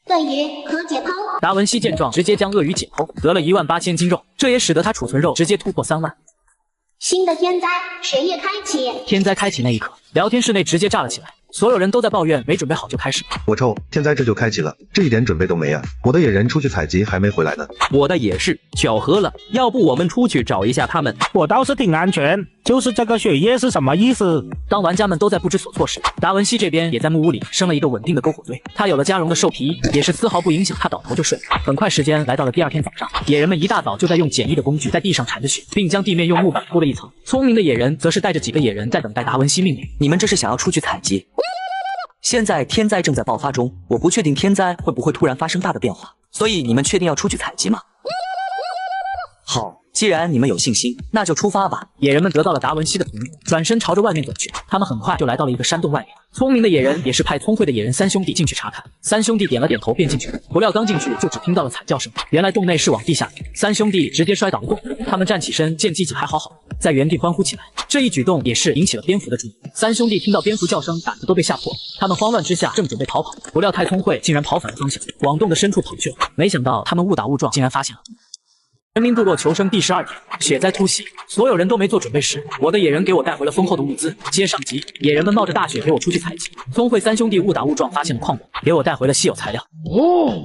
鳄鱼可解剖。达文西见状，直接将鳄鱼解剖，得了18000斤肉，这也使得他储存肉直接突破3万。新的天灾，雪夜开启。天灾开启那一刻，聊天室内直接炸了起来，所有人都在抱怨没准备好就开始。我臭，现在这就开启了，这一点准备都没啊！我的野人出去采集还没回来呢。我的也是，巧合了，要不我们出去找一下他们？我倒是挺安全，就是这个血液是什么意思？当玩家们都在不知所措时，达文西这边也在木屋里生了一个稳定的篝火堆。他有了加绒的兽皮，也是丝毫不影响他倒头就睡。很快时间来到了第二天早上，野人们一大早就在用简易的工具在地上铲着雪，并将地面用木板铺了一层。聪明的野人则是带着几个野人在等待达文西命令。你们这是想要出去采集？现在天灾正在爆发中，我不确定天灾会不会突然发生大的变化，所以你们确定要出去采集吗？好，既然你们有信心，那就出发吧。野人们得到了达文西的同意，转身朝着外面走去。他们很快就来到了一个山洞外面。聪明的野人也是派聪慧的野人三兄弟进去查看。三兄弟点了点头便进去了，不料刚进去就只听到了惨叫声。原来洞内是往地下流，三兄弟直接摔倒了洞。他们站起身，见自己还好好的，在原地欢呼起来。这一举动也是引起了蝙蝠的注意。三兄弟听到蝙蝠叫声，胆子都被吓破了。他们慌乱之下正准备逃跑，不料太聪慧竟然跑反了方向，往洞的深处跑去了。没想到他们误打误撞，竟然发现了。人民部落求生第12天，雪灾突袭，所有人都没做准备时，我的野人给我带回了丰厚的物资。接上集，野人们冒着大雪陪我出去采集。聪慧三兄弟误打误撞发现了矿物，给我带回了稀有材料。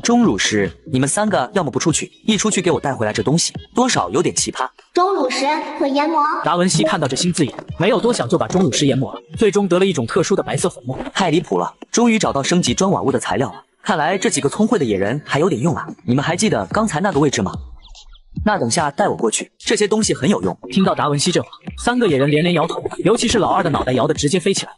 钟乳石，你们3个要么不出去，一出去给我带回来这东西，多少有点奇葩。钟乳石可研磨。达文西看到这新字眼，没有多想就把钟乳石研磨了，最终得了一种特殊的白色粉末。太离谱了，终于找到升级砖瓦屋的材料了。看来这几个聪慧的野人还有点用啊！你们还记得刚才那个位置吗？那等下带我过去，这些东西很有用。听到达文西这话，3个野人连连摇头，尤其是老二的脑袋摇得直接飞起来。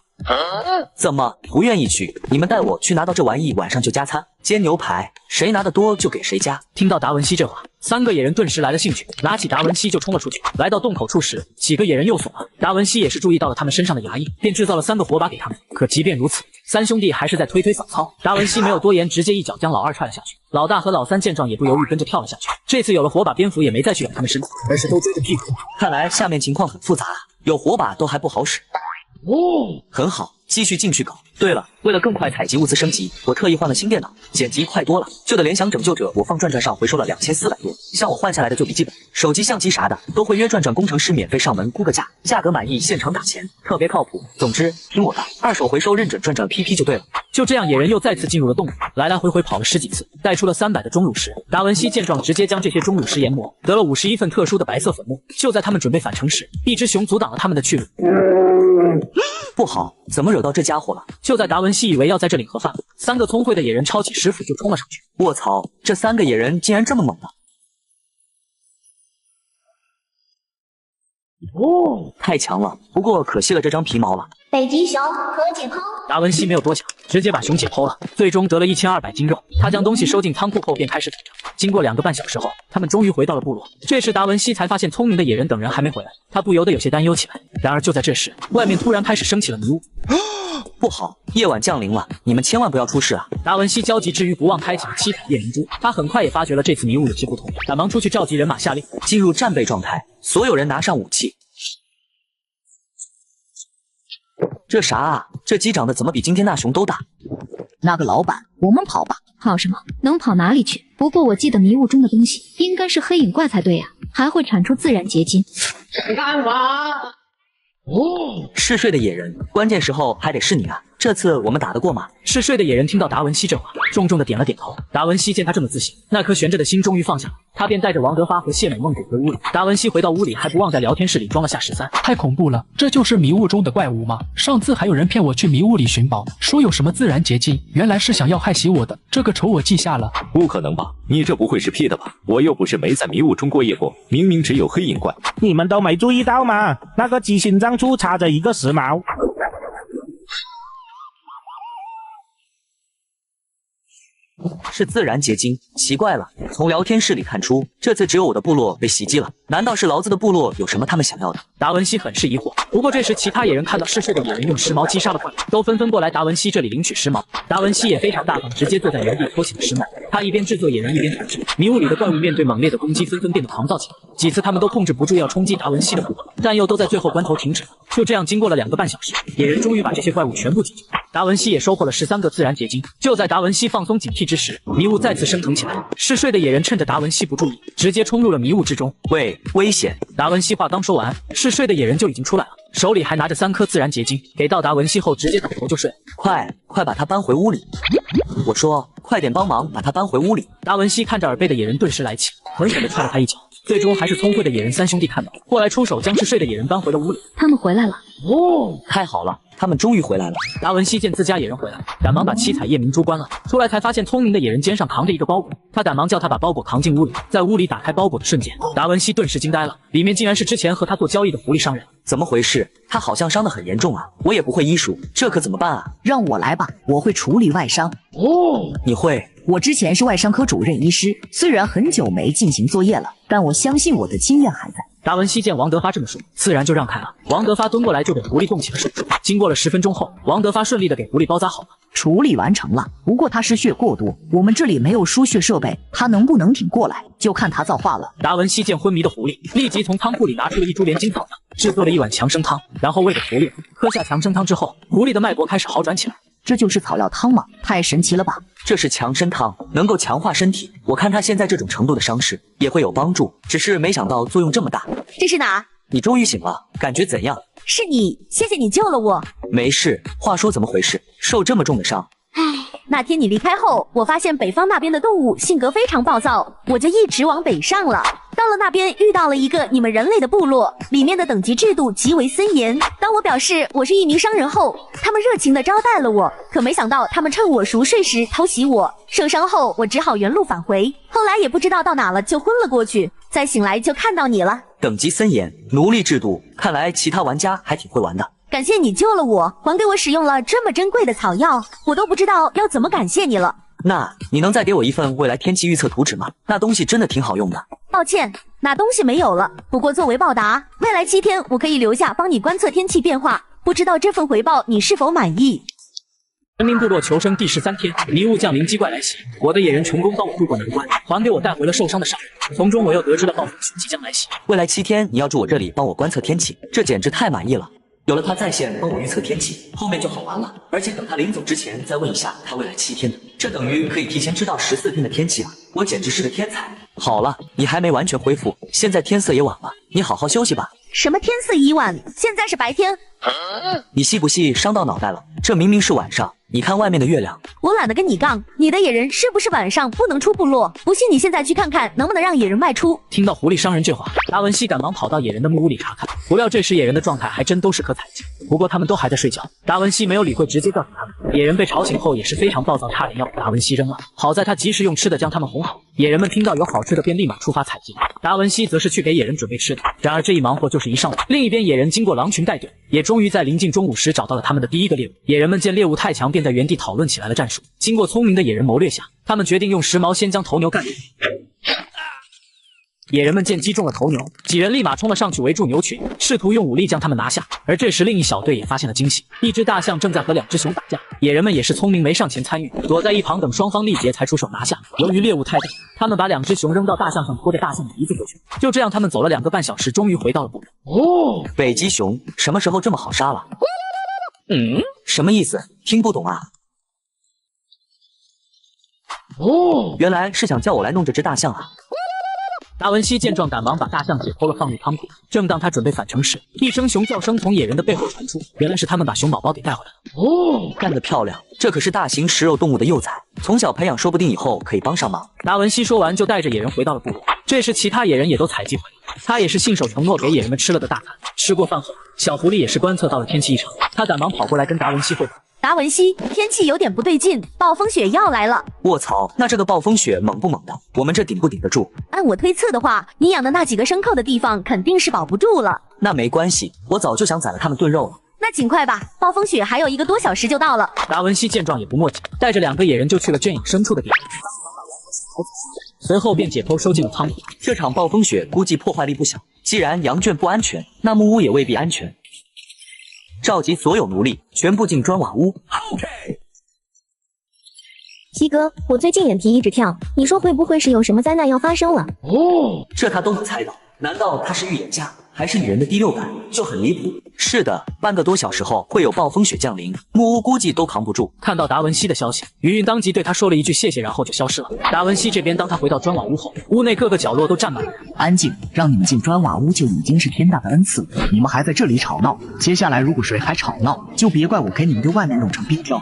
怎么不愿意去？你们带我去拿到这玩意，晚上就加餐，煎牛排，谁拿得多就给谁加。听到达文西这话，3个野人顿时来了兴趣，拿起达文西就冲了出去。来到洞口处时，几个野人又怂了。达文西也是注意到了他们身上的牙印，便制造了3个火把给他们。可即便如此，三兄弟还是在推推搡搡。达文西没有多言，直接一脚将老二踹了下去。老大和老三见状也不犹豫，跟着跳了下去。这次有了火把，蝙蝠也没再去咬他们身子，而是都追着屁股。看来下面情况很复杂啊，有火把都还不好使。很好，继续进去搞。对了，为了更快采集物资升级，我特意换了新电脑，剪辑快多了。旧的联想拯救者我放转转上回收了2400多，像我换下来的旧笔记本、手机、相机啥的，都会约转转工程师免费上门估个价，价格满意现场打钱，特别靠谱。总之听我的，二手回收认准转转 PP 就对了。就这样，野人又再次进入了洞里，来来回回跑了10几次，带出了300的钟乳石。达文西见状，直接将这些钟乳石研磨，得了51份特殊的白色粉末。就在他们准备返程时，一只熊阻挡了他们的去路。不好，怎么惹到这家伙了？就在达文西以为要在这领盒饭，3个聪慧的野人抄起石斧就冲了上去。卧槽，这3个野人竟然这么猛呢！太强了，不过可惜了这张皮毛了。北极熊可解剖。达文西没有多想，直接把熊解剖了，最终得了1200斤肉。他将东西收进仓库后便开始等着。经过2个半小时后，他们终于回到了部落。这时达文西才发现聪明的野人等人还没回来，他不由得有些担忧起来。然而就在这时，外面突然开始升起了迷雾。不好，夜晚降临了，你们千万不要出事啊！达文西焦急之余不忘开启了7台夜明珠，他很快也发觉了这次迷雾有些不同，赶忙出去召集人马下令进入战备状态，所有人拿上武器。这啥啊？这鸡长得怎么比今天那熊都大？那个老板，我们跑吧。跑什么？能跑哪里去？不过我记得迷雾中的东西应该是黑影怪才对啊，还会产出自然结晶。干嘛？嗜睡的野人，关键时候还得是你啊！这次我们打得过吗？嗜睡的野人听到达文西这话，重重的点了点头。达文西见他这么自信，那颗悬着的心终于放下了，他便带着王德发和谢美梦滚回屋里。达文西回到屋里，还不忘在聊天室里装了下13。太恐怖了，这就是迷雾中的怪物吗？上次还有人骗我去迷雾里寻宝，说有什么自然结晶，原来是想要害死我的。这个仇我记下了。不可能吧？你这不会是 P 的吧？我又不是没在迷雾中过夜过，明明只有黑影怪。你们都没注意到吗？那个鸡心脏处插着一个时髦。是自然结晶，奇怪了。从聊天室里看出，这次只有我的部落被袭击了。难道是劳兹的部落有什么他们想要的？达文西很是疑惑。不过这时其他野人看到嗜睡的野人用时髦击杀了怪物，都纷纷过来达文西这里领取时髦。达文西也非常大方，直接坐在原地偷起了时髦。他一边制作野人，一边统治。迷雾里的怪物面对猛烈的攻击，纷纷变得狂躁起来。几次他们都控制不住要冲击达文西的部落，但又都在最后关头停止了。就这样，经过了2个半小时，野人终于把这些怪物全部解决。达文西也收获了13个自然结晶。就在达文西放松警惕之时，迷雾再次升腾起来。嗜睡的野人趁着达文西不注意，直接冲入了迷雾之中。喂，危险！达文西话刚说完，嗜睡的野人就已经出来了。手里还拿着3颗自然结晶。给到达文熙后，直接倒头就睡。快把他搬回屋里！我说，快点帮忙把他搬回屋里！达文西看着耳背的野人，顿时来气，狠狠地踹了他一脚。最终还是聪慧的野人3兄弟看到，过来出手将嗜睡的野人搬回了屋里。他们回来了。哦，太好了，他们终于回来了。达文西见自家野人回来，赶忙把七彩夜明珠关了。出来才发现聪明的野人肩上扛着一个包裹，他赶忙叫他把包裹扛进屋里。在屋里打开包裹的瞬间，达文西顿时惊呆了，里面竟然是之前和他做交易的狐狸商人。怎么回事？他好像伤得很严重啊！我也不会医术，这可怎么办啊？让我来吧，我会处理外伤。哦，你会？我之前是外伤科主任医师，虽然很久没进行作业了，但我相信我的经验还在。达文西见王德发这么说，自然就让开了。王德发蹲过来就给狐狸动起了手术。经过了10分钟后，王德发顺利的给狐狸包扎好了，处理完成了。不过他失血过多，我们这里没有输血设备，他能不能挺过来，就看他造化了。达文西见昏迷的狐狸，立即从汤库里拿出了一株连筋草药，制作了一碗强生汤，然后喂给狐狸。喝下强生汤之后，狐狸的脉搏开始好转起来。这就是草药汤吗？太神奇了吧！这是强身汤，能够强化身体。我看他现在这种程度的伤势也会有帮助，只是没想到作用这么大。这是哪？你终于醒了，感觉怎样？是你，谢谢你救了我。没事。话说怎么回事？受这么重的伤？那天你离开后，我发现北方那边的动物性格非常暴躁，我就一直往北上了。到了那边遇到了一个你们人类的部落，里面的等级制度极为森严。当我表示我是一名商人后，他们热情地招待了我，可没想到他们趁我熟睡时偷袭我。受伤后我只好原路返回，后来也不知道到哪了就昏了过去，再醒来就看到你了。等级森严，奴隶制度，看来其他玩家还挺会玩的。感谢你救了我，还给我使用了这么珍贵的草药，我都不知道要怎么感谢你了。那你能再给我一份未来天气预测图纸吗？那东西真的挺好用的。抱歉，那东西没有了。不过作为报答，未来7天我可以留下帮你观测天气变化，不知道这份回报你是否满意？人民部落求生第13天，迷雾降临，鸡怪来袭。我的野人成功帮我渡过难关，还给我带回了受伤的商人。从中我又得知了暴风雪即将来袭。未来7天你要住我这里帮我观测天气，这简直太满意了。有了他在线帮我预测天气，后面就好玩了。而且等他临走之前再问一下他未来7天的，这等于可以提前知道14天的天气啊！我简直是个天才。好了，你还没完全恢复，现在天色也晚了，你好好休息吧。什么天色已晚？现在是白天。你细不细伤到脑袋了？这明明是晚上，你看外面的月亮。我懒得跟你杠，你的野人是不是晚上不能出部落？不信你现在去看看，能不能让野人外出。听到狐狸商人这话，达文西赶忙跑到野人的木屋里查看，不料这时野人的状态还真都是可采集，不过他们都还在睡觉。达文西没有理会，直接叫醒他们。野人被吵醒后也是非常暴躁，差点要把达文西扔了，好在他及时用吃的将他们哄好。野人们听到有好吃的便立马出发采集，达文西则是去给野人准备吃的。然而这一忙活就是一上午。另一边野人经过狼群带队，也终于在临近中午时找到了他们的第一个猎物。野人们见猎物太强，便在原地讨论起来了战术。经过聪明的野人谋略下，他们决定用10毛先将头牛干掉。野人们见击中了头牛，几人立马冲了上去围住牛群，试图用武力将他们拿下。而这时另一小队也发现了惊喜，一只大象正在和2只熊打架，野人们也是聪明，没上前参与，躲在一旁等双方力竭才出手拿下。由于猎物太大，他们把2只熊扔到大象上，拖着大象鼻子回去。就这样他们走了2个半小时，终于回到了部落。北极熊什么时候这么好杀了？什么意思？听不懂啊。原来是想叫我来弄这只大象啊。达文西见状，赶忙把大象解剖了，放入仓库。正当他准备返程时，一声熊叫声从野人的背后传出，原来是他们把熊宝宝给带回来了。干得漂亮！这可是大型食肉动物的幼崽，从小培养，说不定以后可以帮上忙。达文西说完，就带着野人回到了部落。这时其他野人也都采集回来，他也是信守承诺，给野人们吃了个大餐。吃过饭后，小狐狸也是观测到了天气异常，他赶忙跑过来跟达文西汇报。达文西，天气有点不对劲，暴风雪要来了。卧槽，那这个暴风雪猛不猛的？我们这顶不顶得住？按我推测的话，你养的那几个牲口的地方肯定是保不住了。那没关系，我早就想宰了他们炖肉了。那尽快吧，暴风雪还有1个多小时就到了。达文西见状也不墨迹，带着2个野人就去了圈养牲畜的地方，随后便解剖收进了仓库。这场暴风雪估计破坏力不小，既然羊圈不安全，那木屋也未必安全。召集所有奴隶，全部进砖瓦屋。西哥，我最近眼皮一直跳，你说会不会是有什么灾难要发生了？这他都能猜到，难道他是预言家？还是女人的第六感，就很离谱。是的，半个多小时后会有暴风雪降临，木屋估计都扛不住。看到达文西的消息，云云当即对他说了一句谢谢，然后就消失了。达文西这边，当他回到砖瓦屋后，屋内各个角落都站满了人。安静，让你们进砖瓦屋就已经是天大的恩赐了，你们还在这里吵闹，接下来如果谁还吵闹，就别怪我给你们对外面弄成冰雕。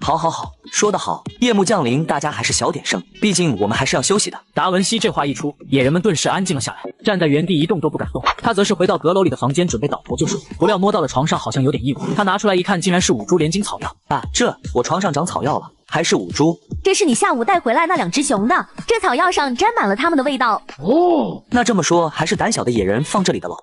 好，说得好。夜幕降临，大家还是小点声，毕竟我们还是要休息的。达文西这话一出，野人们顿时安静了下来，站在原地一动都不敢动。他则是回到阁楼里的房间，准备倒头就睡，不料摸到了床上好像有点异物，他拿出来一看，竟然是5株连筋草药啊！我床上长草药了，还是5株。这是你下午带回来那2只熊的，这草药上沾满了它们的味道。哦，那这么说，还是胆小的野人放这里的喽。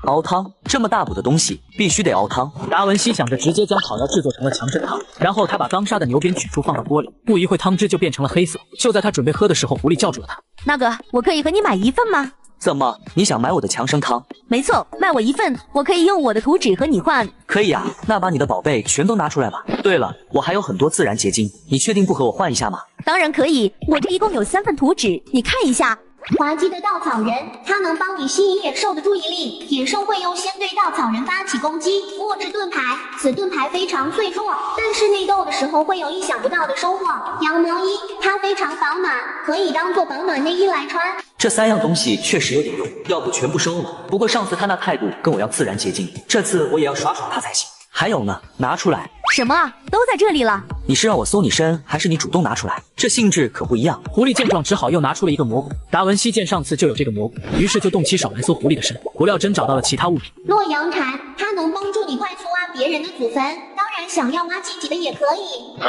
熬汤，这么大补的东西必须得熬汤。达文西想着直接将草药制作成了强身汤，然后他把刚杀的牛鞭取出放到锅里，不一会汤汁就变成了黑色。就在他准备喝的时候，狐狸叫住了他。那个，我可以和你买1份吗？怎么，你想买我的强身汤？没错，卖我1份，我可以用我的图纸和你换。可以啊，那把你的宝贝全都拿出来吧。对了，我还有很多自然结晶，你确定不和我换一下吗？当然可以，我这一共有3份图纸，你看一下。滑稽的稻草人，它能帮你吸引野兽的注意力，野兽会优先对稻草人发起攻击。木质盾牌，此盾牌非常脆弱，但是内斗的时候会有意想不到的收获。羊毛衣，它非常保暖，可以当做保暖内衣来穿。这3样东西确实有点用，要不全部收了。不过上次他那态度跟我要自然结晶，这次我也要耍他才行。还有呢，拿出来。什么啊？都在这里了。你是让我搜你身，还是你主动拿出来？这性质可不一样。狐狸见状，只好又拿出了一个蘑菇。达文西见上次就有这个蘑菇，于是就动起手来搜狐狸的身，不料真找到了其他物品。洛阳铲，它能帮助你快速挖别人的祖坟，当然想要挖自己的也可以。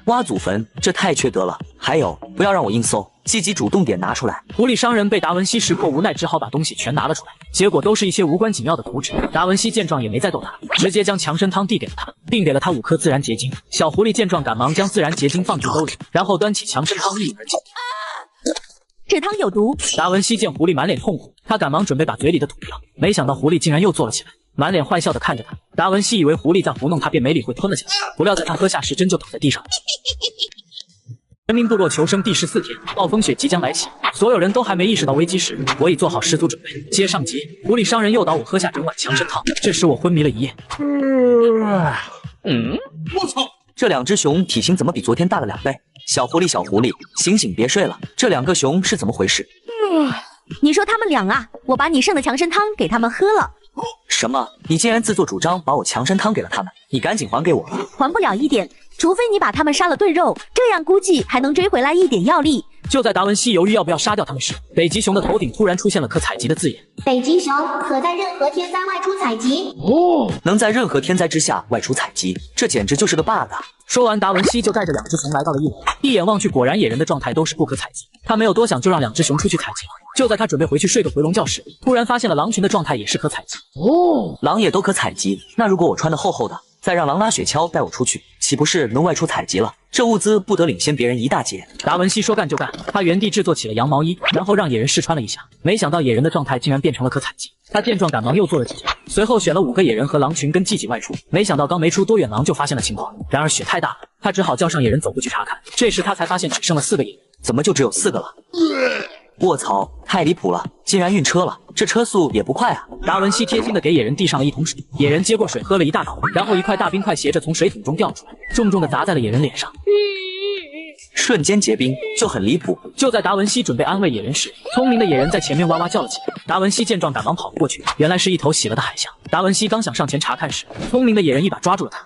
挖祖坟，这太缺德了。还有，不要让我硬搜。积极主动点拿出来。狐狸商人被达文西识破，无奈只好把东西全拿了出来，结果都是一些无关紧要的图纸。达文西见状也没再逗他，直接将强身汤递给了他，并给了他5颗自然结晶。小狐狸见状赶忙将自然结晶放进兜里，然后端起强身汤一饮而尽。这汤有毒。达文西见狐狸满脸痛苦，他赶忙准备把嘴里的吐掉，没想到狐狸竟然又坐了起来，满脸坏笑的看着他。达文西以为狐狸在糊弄他，便没理会吞了下去，不料在他喝下时真就倒在地上。人民部落求生第14天，暴风雪即将来袭，所有人都还没意识到危机时，我已做好十足准备。接上集，狐狸商人诱导我喝下整碗强身汤，这时我昏迷了一夜。我操！这2只熊体型怎么比昨天大了2倍？小狐狸，醒醒，别睡了！这2个熊是怎么回事？你说他们俩啊？我把你剩的强身汤给他们喝了。什么？你竟然自作主张把我强身汤给了他们？你赶紧还给我！还不了一点。除非你把他们杀了炖肉，这样估计还能追回来一点药力。就在达文西犹豫要不要杀掉他们时，北极熊的头顶突然出现了可采集的字眼。北极熊可在任何天灾外出采集。能在任何天灾之下外出采集，这简直就是个 bug。说完，达文西就带着2只熊来到了1楼，一眼望去，果然野人的状态都是不可采集。他没有多想，就让2只熊出去采集了。就在他准备回去睡个回笼觉时，突然发现了狼群的状态也是可采集。狼也都可采集，那如果我穿的厚厚的，再让狼拉雪橇带我出去，岂不是能外出采集了？这物资不得领先别人一大截。达文西说干就干，他原地制作起了羊毛衣，然后让野人试穿了一下，没想到野人的状态竟然变成了可采集。他见状赶忙又做了几件，随后选了5个野人和狼群跟季季外出，没想到刚没出多远，狼就发现了情况。然而雪太大了，他只好叫上野人走过去查看。这时他才发现只剩了4个野人，怎么就只有4个了？卧槽，太离谱了，竟然晕车了，这车速也不快啊！达文西贴心的给野人递上了一桶水，野人接过水喝了一大口，然后一块大冰块斜着从水桶中掉出来，重重的砸在了野人脸上，瞬间结冰，就很离谱。就在达文西准备安慰野人时，聪明的野人在前面哇哇叫了起来。达文西见状赶忙跑了过去，原来是一头洗了的海象。达文西刚想上前查看时，聪明的野人一把抓住了他。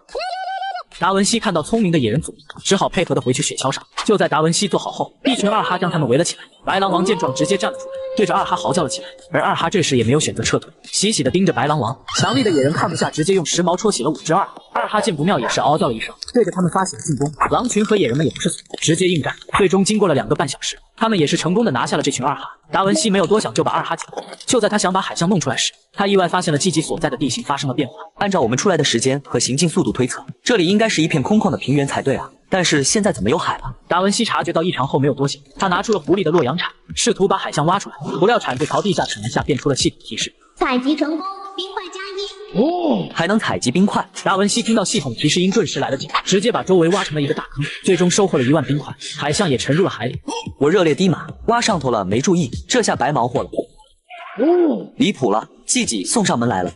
达文西看到聪明的野人阻力，只好配合的回去雪橇上。就在达文西坐好后，一群二哈将他们围了起来。白狼王见状直接站了出来，对着二哈嚎叫了起来。而二哈这时也没有选择撤退，喜喜的盯着白狼王。强力的野人看不下，直接用石矛戳起了5只二哈。二哈见不妙，也是嗷叫了一声，对着他们发起了进攻。狼群和野人们也不是怂，直接应战。最终经过了2个半小时，他们也是成功的拿下了这群二哈。达文西没有多想就把二哈解决。就在他想把海象弄出来时，他意外发现了季季所在的地形发生了变化。按照我们出来的时间和行进速度推测，这里应该是一片空旷的平原才对啊。但是现在怎么有海了？达文西察觉到异常后没有多想，他拿出了狐狸的洛阳铲，试图把海象挖出来。不料铲子朝地下铲一下，变出了系统提示：采集成功，冰块加1。还能采集冰块。达文西听到系统提示音，顿时来了劲，直接把周围挖成了一个大坑，最终收获了1万冰块，海象也沉入了海里。我热烈低马，挖上头了没注意，这下白忙活了。离谱了，季季送上门来了。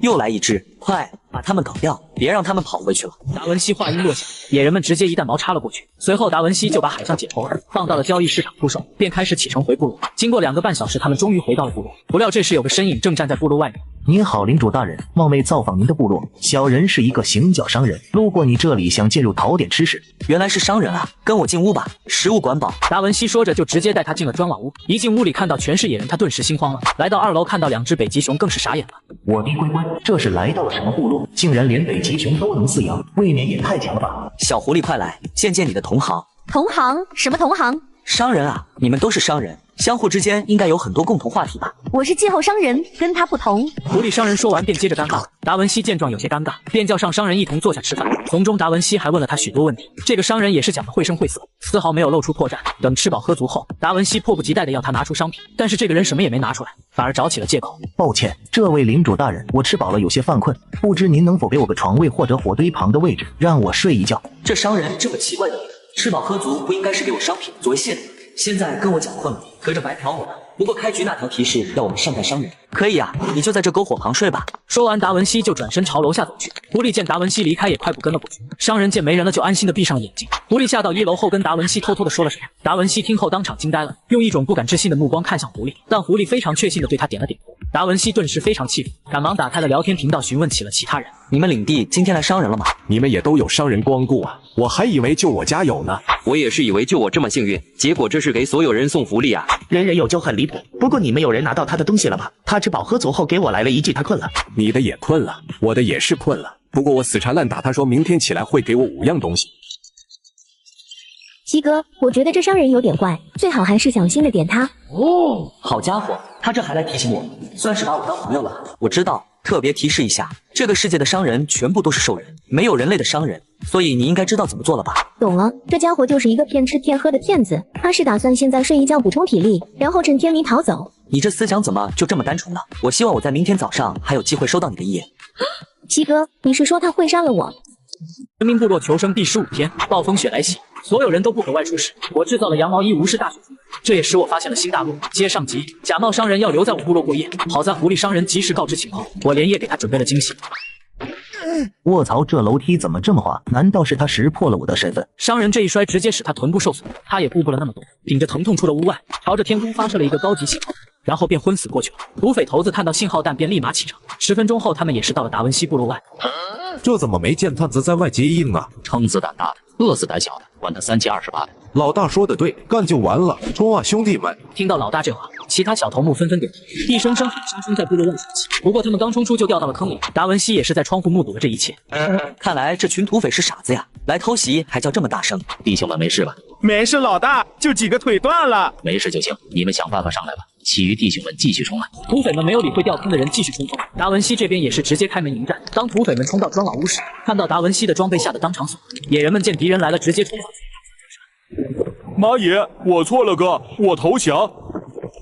又来一只，快把他们搞掉，别让他们跑回去了。达文西话音落下，野人们直接一弹矛插了过去。随后达文西就把海上解头儿放到了交易市场出售，便开始启程回部落。经过2个半小时，他们终于回到了部落。不料这时有个身影正站在部落外面。您好，领主大人，冒昧造访您的部落。小人是一个行脚商人，路过你这里，想进入讨点吃食。原来是商人啊，跟我进屋吧，食物管饱。达文西说着就直接带他进了砖瓦屋。一进屋里看到全是野人，他顿时心慌了。来到2楼看到2只北极熊，更是傻眼了。我的乖乖，这是来到了什么部落？竟然连北极熊都能饲养，未免也太强了吧！小狐狸，快来见见你的同行。同行？什么同行？商人啊，你们都是商人，相互之间应该有很多共同话题吧？我是气候商人，跟他不同。狐狸商人说完便接着干话。达文西见状有些尴尬，便叫上商人一同坐下吃饭。从中达文西还问了他许多问题，这个商人也是讲得绘声绘色，丝毫没有露出破绽。等吃饱喝足后，达文西迫不及待地要他拿出商品，但是这个人什么也没拿出来，反而找起了借口。抱歉，这位领主大人，我吃饱了，有些犯困，不知您能否给我个床位或者火堆旁的位置，让我睡一觉。这商人这么奇怪的人，吃饱喝足不应该是给我商品作为谢礼？现在跟我讲困了，可这白嫖我了。不过开局那条提示要我们善待商人，可以啊，你就在这篝火旁睡吧。说完，达文西就转身朝楼下走去。狐狸见达文西离开，也快步跟了过去。商人见没人了，就安心的闭上了眼睛。狐狸下到1楼后，跟达文西偷偷的说了什么。达文西听后当场惊呆了，用一种不敢置信的目光看向狐狸，但狐狸非常确信的对他点了点头。达文西顿时非常气愤，赶忙打开了聊天频道，询问起了其他人。你们领地今天来商人了吗？你们也都有商人光顾啊，我还以为就我家有呢。我也是以为就我这么幸运，结果这是给所有人送福利啊！人人有就很离谱，不过你们有人拿到他的东西了吗？他吃饱喝足后给我来了一句他困了。你的也困了，我的也是困了，不过我死缠烂打，他说明天起来会给我5样东西。西哥，我觉得这商人有点怪，最好还是小心的点他。好家伙，他这还来提醒我，算是把我当朋友了。我知道，特别提示一下，这个世界的商人全部都是兽人，没有人类的商人，所以你应该知道怎么做了吧？懂了，这家伙就是一个骗吃骗喝的骗子，他是打算现在睡一觉补充体力，然后趁天明逃走。你这思想怎么就这么单纯呢？我希望我在明天早上还有机会收到你的遗言。西哥，你是说他会杀了我？人民部落求生第15天，暴风雪来袭，所有人都不可外出时，我制造了羊毛衣无视大雪覆盖，这也使我发现了新大陆。接上集，假冒商人要留在我部落过夜，好在狐狸商人及时告知情况，我连夜给他准备了惊喜。卧槽，这楼梯怎么这么滑？难道是他识破了我的身份？商人这一摔直接使他臀部受损，他也顾不了那么多，顶着疼痛出了屋外，朝着天空发射了一个高级信号，然后便昏死过去了。土匪头子看到信号弹便立马启程，10分钟后他们也是到了达文西部落外。这怎么没见探子在外接应啊？撑死胆大的，饿死胆小的，管他3七28的。老大说的对，干就完了，冲啊兄弟们！听到老大这话，其他小头目纷纷点头，一声声喊杀声在部落外响起。不过他们刚冲出就掉到了坑里，达文西也是在窗户目睹了这一切。看来这群土匪是傻子呀，来偷袭还叫这么大声。弟兄们没事吧？没事，老大，就几个腿断了。没事就行，你们想办法上来吧。其余弟兄们继续冲啊！土匪们没有理会掉坑的人，继续冲锋。达文西这边也是直接开门迎战。当土匪们冲到砖瓦屋时，看到达文西的装备，吓得当场锁。野人们见敌人来了，直接冲上去。马野，我错了哥，我投降。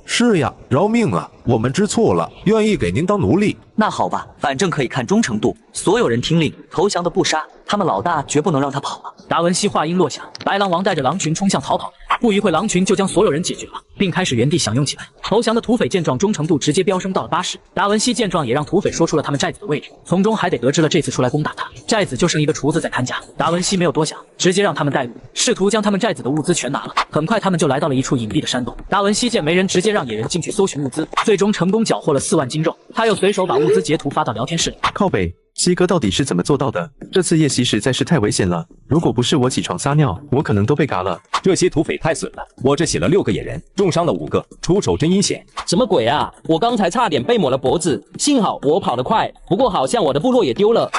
是呀，饶命啊！我们知错了，愿意给您当奴隶。那好吧，反正可以看忠诚度，所有人听令，投降的不杀，他们老大绝不能让他跑了。达文西话音落下，白狼王带着狼群冲向逃跑。不一会，狼群就将所有人解决了，并开始原地享用起来。投降的土匪见状，忠诚度直接飙升到了80。达文西见状，也让土匪说出了他们寨子的位置，从中还得得知了这次出来攻打他，寨子就剩一个厨子在看家。达文西没有多想，直接让他们带路，试图将他们寨子的物资全拿了。很快，他们就来到了一处隐蔽的山洞。达文西见没人，直接让野人进去搜寻物资，最终成功缴获了4万斤肉。他又随手把物资截图发到聊天室里。靠北，西哥到底是怎么做到的？这次夜袭实在是太危险了，如果不是我起床撒尿，我可能都被嘎了。这些土匪太损了，我这写了6个野人，重伤了5个，出手真阴险。什么鬼啊！我刚才差点被抹了脖子，幸好我跑得快，不过好像我的部落也丢了。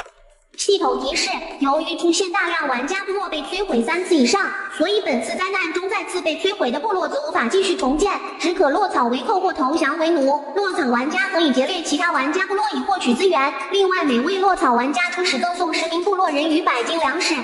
系统提示：由于出现大量玩家部落被摧毁3次以上，所以本次灾难中再次被摧毁的部落则无法继续重建，只可落草为寇或投降为奴。落草玩家可以劫掠其他玩家部落以获取资源。另外，每位落草玩家初始赠送10名部落人与100斤粮食。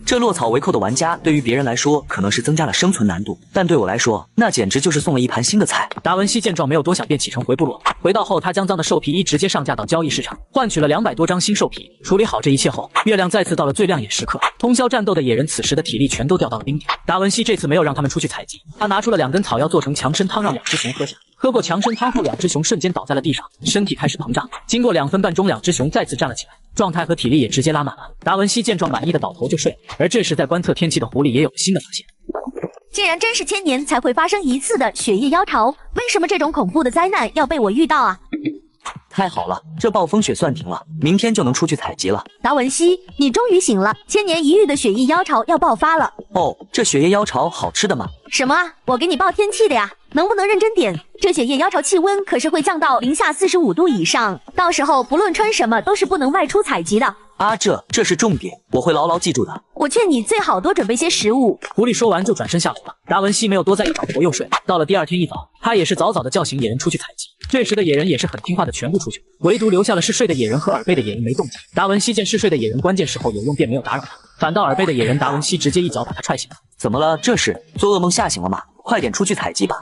这落草为寇的玩家对于别人来说可能是增加了生存难度，但对我来说，那简直就是送了一盘新的菜。达文西见状没有多想，便启程回部落。回到后，他将脏的兽皮衣直接上架到交易市场，换取了200多张新兽皮。处理好这一切后，月亮再次到了最亮眼时刻。通宵战斗的野人此时的体力全都掉到了冰点。达文西这次没有让他们出去采集，他拿出了2根草药做成强参汤，让2只熊喝下。喝过强参汤后，两只熊瞬间倒在了地上，身体开始膨胀。经过2分半钟，两只熊再次站了起来，状态和体力也直接拉满了。达文西见状，满意的倒头就睡。而这时在观测天气的狐狸也有了新的发现。竟然真是1000年才会发生一次的雪夜妖潮，为什么这种恐怖的灾难要被我遇到啊？太好了，这暴风雪算停了，明天就能出去采集了。达文西，你终于醒了，1000年一遇的雪夜妖潮要爆发了。哦，这雪夜妖潮好吃的吗？什么啊？我给你报天气的呀，能不能认真点？这雪夜妖潮气温可是会降到-45度以上，到时候不论穿什么都是不能外出采集的。啊，这是重点，我会牢牢记住的。我劝你最好多准备些食物。狐狸说完就转身下楼了。达文西没有多在意，倒头又睡。到了第二天一早，他也是早早的叫醒野人出去采集。这时的野人也是很听话的，全部出去，唯独留下了嗜睡的野人和耳背的野人没动静。达文西见嗜睡的野人关键时候有用，便没有打扰他，反倒耳背的野人达文西直接一脚把他踹醒了。怎么了？这是做噩梦吓醒了吗？快点出去采集吧！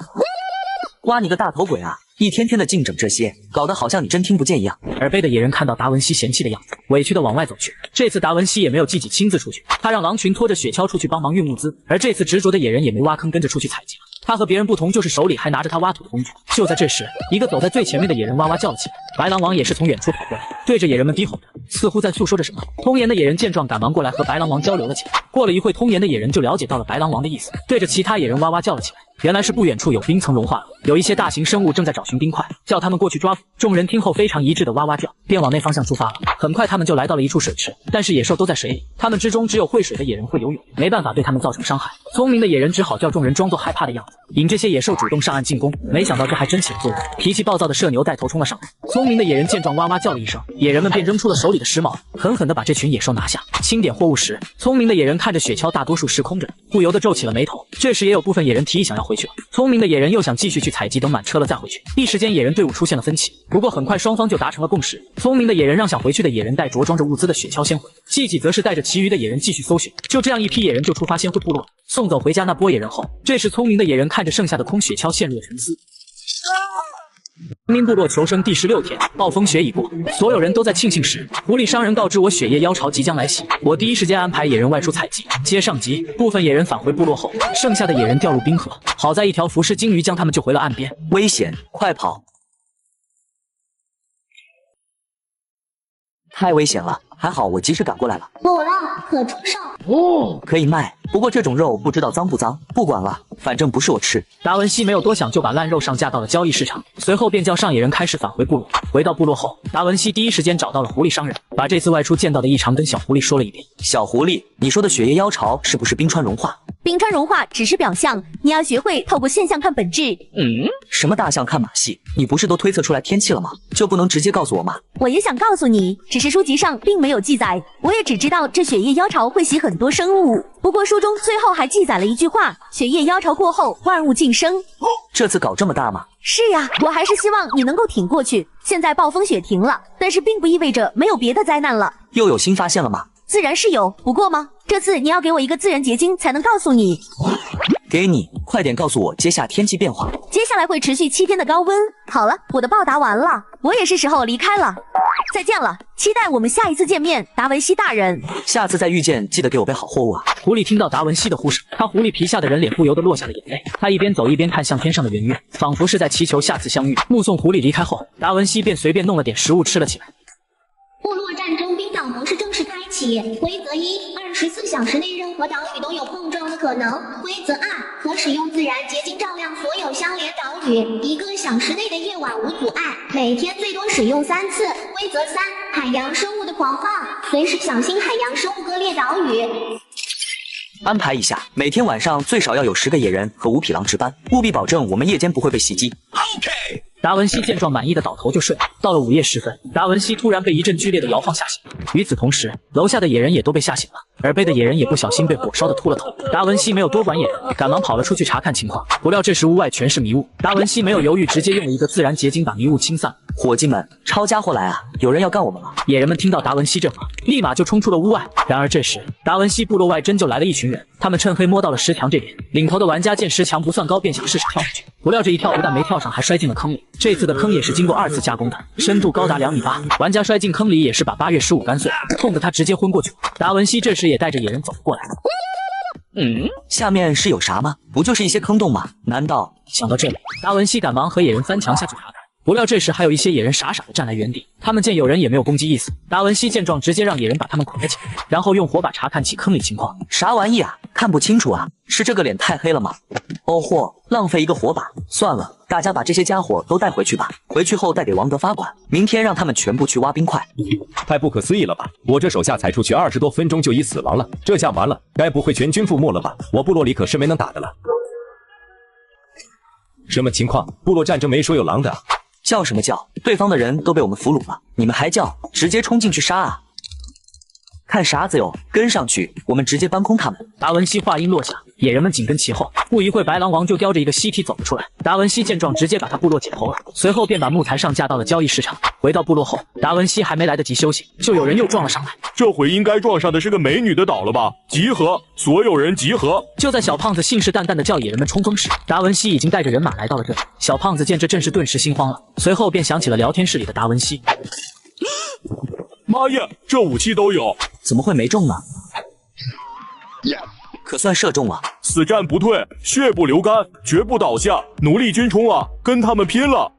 挖你个大头鬼啊！一天天的净整这些，搞得好像你真听不见一样。耳背的野人看到达文西嫌弃的样子，委屈的往外走去。这次达文西也没有自己亲自出去，他让狼群拖着雪橇出去帮忙运物资。而这次执着的野人也没挖坑跟着出去采集了，他和别人不同，就是手里还拿着他挖土的工具。就在这时，一个走在最前面的野人哇哇叫了起来。白狼王也是从远处跑过来，对着野人们低吼着，似乎在诉说着什么。通颜的野人见状，赶忙过来和白狼王交流了起来。过了一会，通颜的野人就了解到了白狼王的意思，对着其他野人哇哇叫了起来。原来是不远处有冰层融化了，有一些大型生物正在找寻冰块，叫他们过去抓捕。众人听后非常一致的哇哇叫，便往那方向出发了。很快他们就来到了一处水池，但是野兽都在水里，他们之中只有会水的野人会游泳，没办法对他们造成伤害。聪明的野人只好叫众人装作害怕的样子，引这些野兽主动上岸进攻。没想到这还真起了作用，脾气暴躁的社牛带头冲了上来。聪明的野人见状哇哇叫了一声，野人们便扔出了手里的石矛，狠狠地把这群野兽拿下。清点货物时，聪明的野人看着雪橇大多数是空着，不由得皱起了眉头。这时也有部分野人提议想要回去了，聪明的野人又想继续去采集，等满车了再回去。一时间野人队伍出现了分歧，不过很快双方就达成了共识。聪明的野人让想回去的野人带着装着物资的雪橇先回，季季则是带着其余的野人继续搜寻。就这样一批野人就出发先回部落，送走回家那波野人后，这时聪明的野人看着剩下的空雪橇陷入了沉思。明部落求生第16天，暴风雪已过，所有人都在庆幸时，狐狸商人告知我雪夜妖潮即将来袭。我第一时间安排野人外出采集。接上集，部分野人返回部落后，剩下的野人掉入冰河，好在一条浮尸鲸鱼将他们救回了岸边。危险，快跑！太危险了，还好我及时赶过来了。捕了，可出售哦，可以卖，不过这种肉不知道脏不脏，不管了，反正不是我吃。达文西没有多想，就把烂肉上架到了交易市场，随后便叫上野人开始返回部落。回到部落后，达文西第一时间找到了狐狸商人，把这次外出见到的异常跟小狐狸说了一遍。小狐狸，你说的雪夜妖潮是不是冰川融化？冰川融化只是表象，你要学会透过现象看本质。什么大象看马戏？你不是都推测出来天气了吗？就不能直接告诉我吗？我也想告诉你，只是书籍上并没有记载，我也只知道这雪夜妖潮会袭很多生物。不过书中最后还记载了一句话：雪夜妖潮过后，万物晋升。这次搞这么大吗？是呀，我还是希望你能够挺过去。现在暴风雪停了，但是并不意味着没有别的灾难了。又有新发现了吗？自然是有，不过吗？这次你要给我一个自然结晶才能告诉你。给你，快点告诉我接下天气变化。接下来会持续7天的高温。好了，我的报答完了，我也是时候离开了。再见了，期待我们下一次见面，达文西大人。下次再遇见，记得给我备好货物啊。狐狸听到达文西的呼声，他狐狸皮下的人脸不由得落下了眼泪。他一边走一边看向天上的圆月，仿佛是在祈求下次相遇。目送狐狸离开后，达文西便随便弄了点食物吃了起来。部落战争冰岛模式正式开启。规则1： 24小时内任何岛屿都有碰撞的可能。规则2：可使用自然结晶照亮所有相连岛屿，1个小时内的夜晚无阻碍，每天最多使用3次。规则3：海洋生物的狂放，随时小心海洋生物割裂岛屿。安排一下，每天晚上最少要有10个野人和5匹狼值班，务必保证我们夜间不会被袭击。OK。达文西见状，满意的倒头就睡。到了午夜时分，达文西突然被一阵剧烈的摇晃吓醒。与此同时，楼下的野人也都被吓醒了，耳背的野人也不小心被火烧的秃了头。达文西没有多管野人，赶忙跑了出去查看情况。不料这时屋外全是迷雾，达文西没有犹豫，直接用了一个自然结晶把迷雾清散。伙计们，抄家伙来啊！有人要干我们了！野人们听到达文西这话，立马就冲出了屋外。然而这时，达文西部落外真就来了一群人，他们趁黑摸到了石墙这边。领头的玩家见石墙不算高，便想试试跳上去。不料这一跳不但没跳上，还摔进了坑里。这次的坑也是经过2次加工的，深度高达2.8米。玩家摔进坑里也是把8月15干碎，痛得他直接昏过去了。达文西这时也带着野人走了过来。下面是有啥吗？不就是一些坑洞吗？难道……想到这里，达文西赶忙和野人翻墙下去查看。不料这时还有一些野人傻傻的站在原地，他们见有人也没有攻击意思。达文西见状，直接让野人把他们捆了起来，然后用火把查看起坑里情况。啥玩意啊？看不清楚啊！是这个脸太黑了吗？哦豁，浪费一个火把。算了，大家把这些家伙都带回去吧。回去后带给王德发管，明天让他们全部去挖冰块。太不可思议了吧！我这手下才出去20多分钟就已死亡了，这下完了，该不会全军覆没了吧？我部落里可是没能打的了。什么情况？部落战争没说有狼的。叫什么叫？对方的人都被我们俘虏了，你们还叫？直接冲进去杀啊！看啥子哟？跟上去，我们直接搬空他们。达文西话音落下，野人们紧跟其后。不一会，白狼王就叼着一个尸体走了出来。达文西见状，直接把他部落解剖了，随后便把木材上架到了交易市场。回到部落后，达文西还没来得及休息，就有人又撞了上来。这回应该撞上的是个美女的岛了吧？集合，所有人集合！就在小胖子信誓旦旦地叫野人们冲锋时，达文西已经带着人马来到了这里。小胖子见这阵势，顿时心慌了，随后便想起了聊天室里的达文西。妈呀，这武器都有，怎么会没中呢？可算射中了。死战不退，血不流干，绝不倒下，努力军冲啊，跟他们拼了！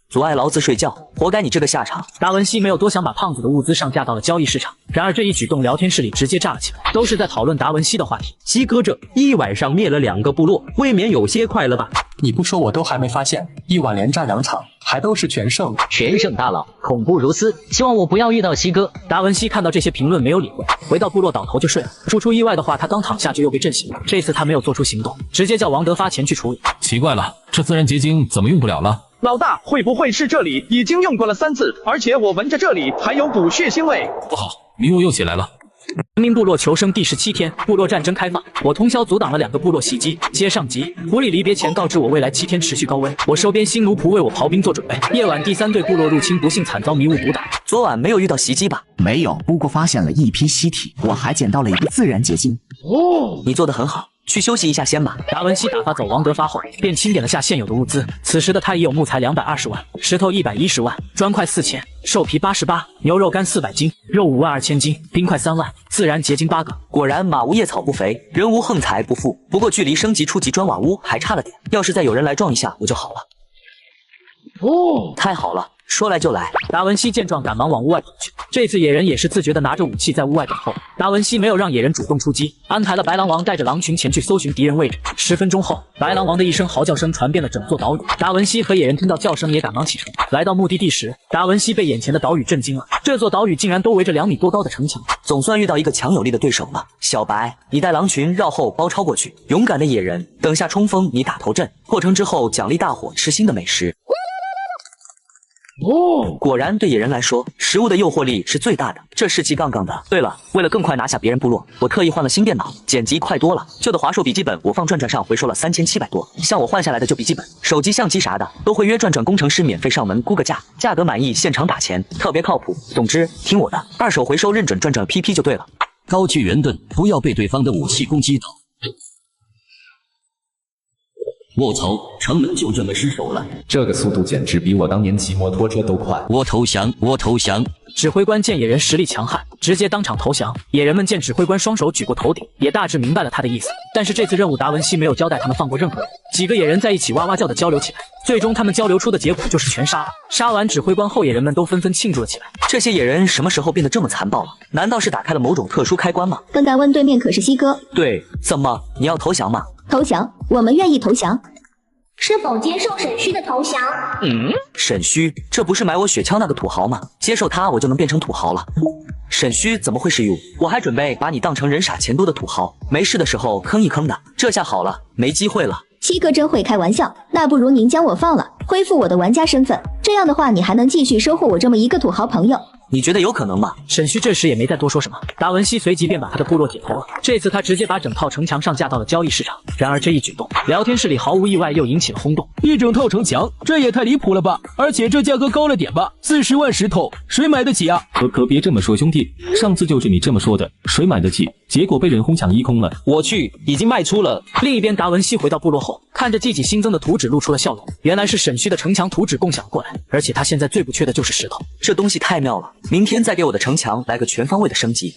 阻碍老子睡觉，活该你这个下场。达文西没有多想，把胖子的物资上架到了交易市场。然而这一举动，聊天室里直接炸了起来，都是在讨论达文西的话题。西哥这一晚上灭了2个部落，未免有些快了吧？你不说我都还没发现，一晚连炸2场，还都是全胜。全胜大佬，恐怖如斯，希望我不要遇到西哥。达文西看到这些评论没有理会，回到部落倒头就睡了。不出意外的话，他刚躺下就又被震醒了。这次他没有做出行动，直接叫王德发前去处理。奇怪了，这自然结晶怎么用不了了？老大，会不会是这里已经用过了3次，而且我闻着这里还有股血腥味？不好，迷雾又起来了。人民部落求生第17天，部落战争开放。我通宵阻挡了2个部落袭击。接上集，狐狸离别前告知我未来7天持续高温，我收编新奴仆为我刨冰做准备。夜晚第3队部落入侵，不幸惨遭迷雾毒打。昨晚没有遇到袭击吧？没有，不过发现了一批尸体，我还捡到了一个自然结晶。你做得很好。去休息一下先吧。达文西打发走王德发后，便清点了下现有的物资。此时的他已有木材220万，石头110万，砖块4000，兽皮88，牛肉干400斤，肉52000斤，冰块3万，自然结晶8个。果然马无夜草不肥，人无横财不富。不过距离升级初级砖瓦屋还差了点，要是再有人来撞一下我就好了。太好了。说来就来，达文西见状赶忙往屋外跑去。这次野人也是自觉地拿着武器在屋外等候。达文西没有让野人主动出击，安排了白狼王带着狼群前去搜寻敌人位置。10分钟后，白狼王的一声嚎叫声传遍了整座岛屿。达文西和野人听到叫声也赶忙启程。来到目的地时，达文西被眼前的岛屿震惊了。这座岛屿竟然都围着2米多高的城墙，总算遇到一个强有力的对手了。小白，你带狼群绕后包抄过去。勇敢的野人，等下冲锋你打头阵，破城之后奖励大伙吃新的美食。果然对野人来说，食物的诱惑力是最大的。这士气杠杠的。对了，为了更快拿下别人部落，我特意换了新电脑，剪辑快多了。旧的华硕笔记本我放转转上回收了3700多，像我换下来的旧笔记本、手机、相机啥的，都会约转转工程师免费上门估个价，价格满意现场打钱，特别靠谱。总之听我的，二手回收认准转转 PP 就对了。高举圆盾，不要被对方的武器攻击到。卧槽，城门就这么失守了，这个速度简直比我当年骑摩托车都快。我投降，我投降。指挥官见野人实力强悍，直接当场投降。野人们见指挥官双手举过头顶，也大致明白了他的意思。但是这次任务达文西没有交代他们放过任何人。几个野人在一起哇哇叫的交流起来，最终他们交流出的结果就是全杀了。杀完指挥官后，野人们都纷纷庆祝了起来。这些野人什么时候变得这么残暴了？难道是打开了某种特殊开关吗？刚敢问对面可是西哥？对，怎么你要投降吗？投降，我们愿意投降。是否接受沈虚的投降？沈虚，这不是买我雪橇那个土豪吗？接受他，我就能变成土豪了。沈虚怎么会是 you？ 我还准备把你当成人傻钱多的土豪，没事的时候坑一坑的。这下好了，没机会了。七哥真会开玩笑，那不如您将我放了，恢复我的玩家身份。这样的话，你还能继续收获我这么一个土豪朋友。你觉得有可能吗？沈虚这时也没再多说什么，达文西随即便把他的部落解剖了。这次他直接把整套城墙上架到了交易市场。然而这一举动，聊天室里毫无意外又引起了轰动。一整套城墙，这也太离谱了吧！而且这价格高了点吧，40万石头，谁买得起啊？可别这么说，兄弟，上次就是你这么说的，谁买得起？结果被人哄抢一空了。我去，已经卖出了。另一边，达文西回到部落后，看着自己新增的图纸，露出了笑容。原来是沈虚的城墙图纸共享过来，而且他现在最不缺的就是石头。这东西太妙了，明天再给我的城墙来个全方位的升级。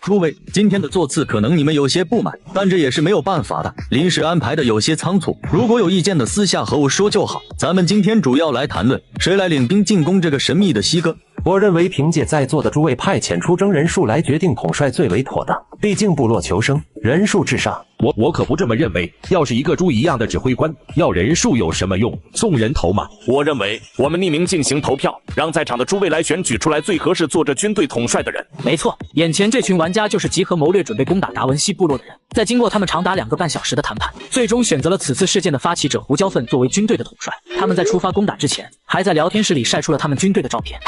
诸位，今天的座次可能你们有些不满，但这也是没有办法的，临时安排的有些仓促。如果有意见的私下和我说就好。咱们今天主要来谈论谁来领兵进攻这个神秘的西哥。我认为凭借在座的诸位派遣出征人数来决定统帅最为妥当，毕竟部落求生，人数至上。我可不这么认为，要是一个猪一样的指挥官，要人数有什么用？送人头嘛。我认为我们匿名进行投票，让在场的诸位来选举出来最合适做这军队统帅的人。没错，眼前这群玩家就是集合谋略，准备攻打达文西部落的人。在经过他们长达2个半小时的谈判，最终选择了此次事件的发起者胡椒粪作为军队的统帅。他们在出发攻打之前，还在聊天室里晒出了他们军队的照片。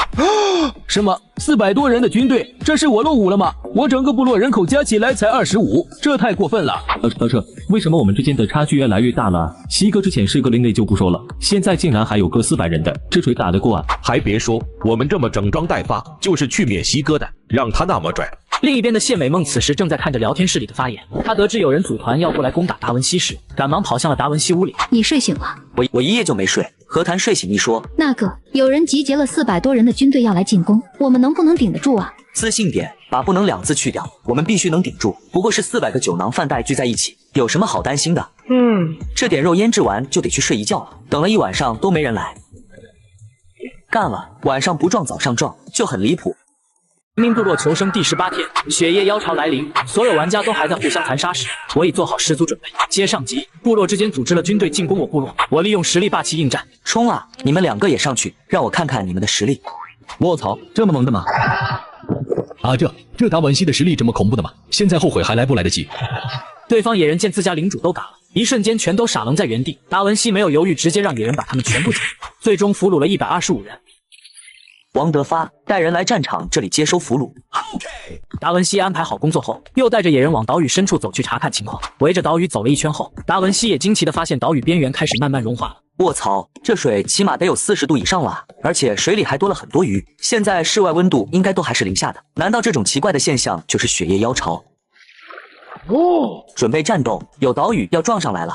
什么400多人的军队？这是我落伍了吗？我整个部落人口加起来才25，这太过分了。为什么我们之间的差距越来越大了？西哥之前是个另类就不说了，现在竟然还有个400人的，这锤打得过啊？还别说，我们这么整装待发，就是去灭西哥的，让他那么拽。另一边的谢美梦此时正在看着聊天室里的发言，她得知有人组团要过来攻打达文西时，赶忙跑向了达文西屋里。你睡醒了？我一夜就没睡，何谈睡醒一说？那个有人集结了400多人的军队要来进攻，我们能不能顶得住啊？自信点，把不能2字去掉，我们必须能顶住。不过是400个酒囊饭袋聚在一起，有什么好担心的？这点肉腌制完就得去睡一觉了，等了一晚上都没人来，干了，晚上不撞早上撞，就很离谱。人民部落求生第18天，雪夜妖潮来临，所有玩家都还在互相残杀时，我已做好十足准备。接上集，部落之间组织了军队进攻我部落，我利用实力霸气应战，冲啊！你们2个也上去，让我看看你们的实力。卧槽，这么猛的吗？啊，这达文西的实力这么恐怖的吗？现在后悔还来不来得及？对方野人见自家领主都嘎了，一瞬间全都傻愣在原地。达文西没有犹豫，直接让野人把他们全部解决，最终俘虏了125人。王德发带人来战场这里接收俘虏。达文西安排好工作后，又带着野人往岛屿深处走去查看情况。围着岛屿走了一圈后，达文西也惊奇地发现岛屿边缘开始慢慢融化了。卧槽，这水起码得有40度以上了，而且水里还多了很多鱼。现在室外温度应该都还是0下的，难道这种奇怪的现象就是雪夜妖潮？准备战斗，有岛屿要撞上来了。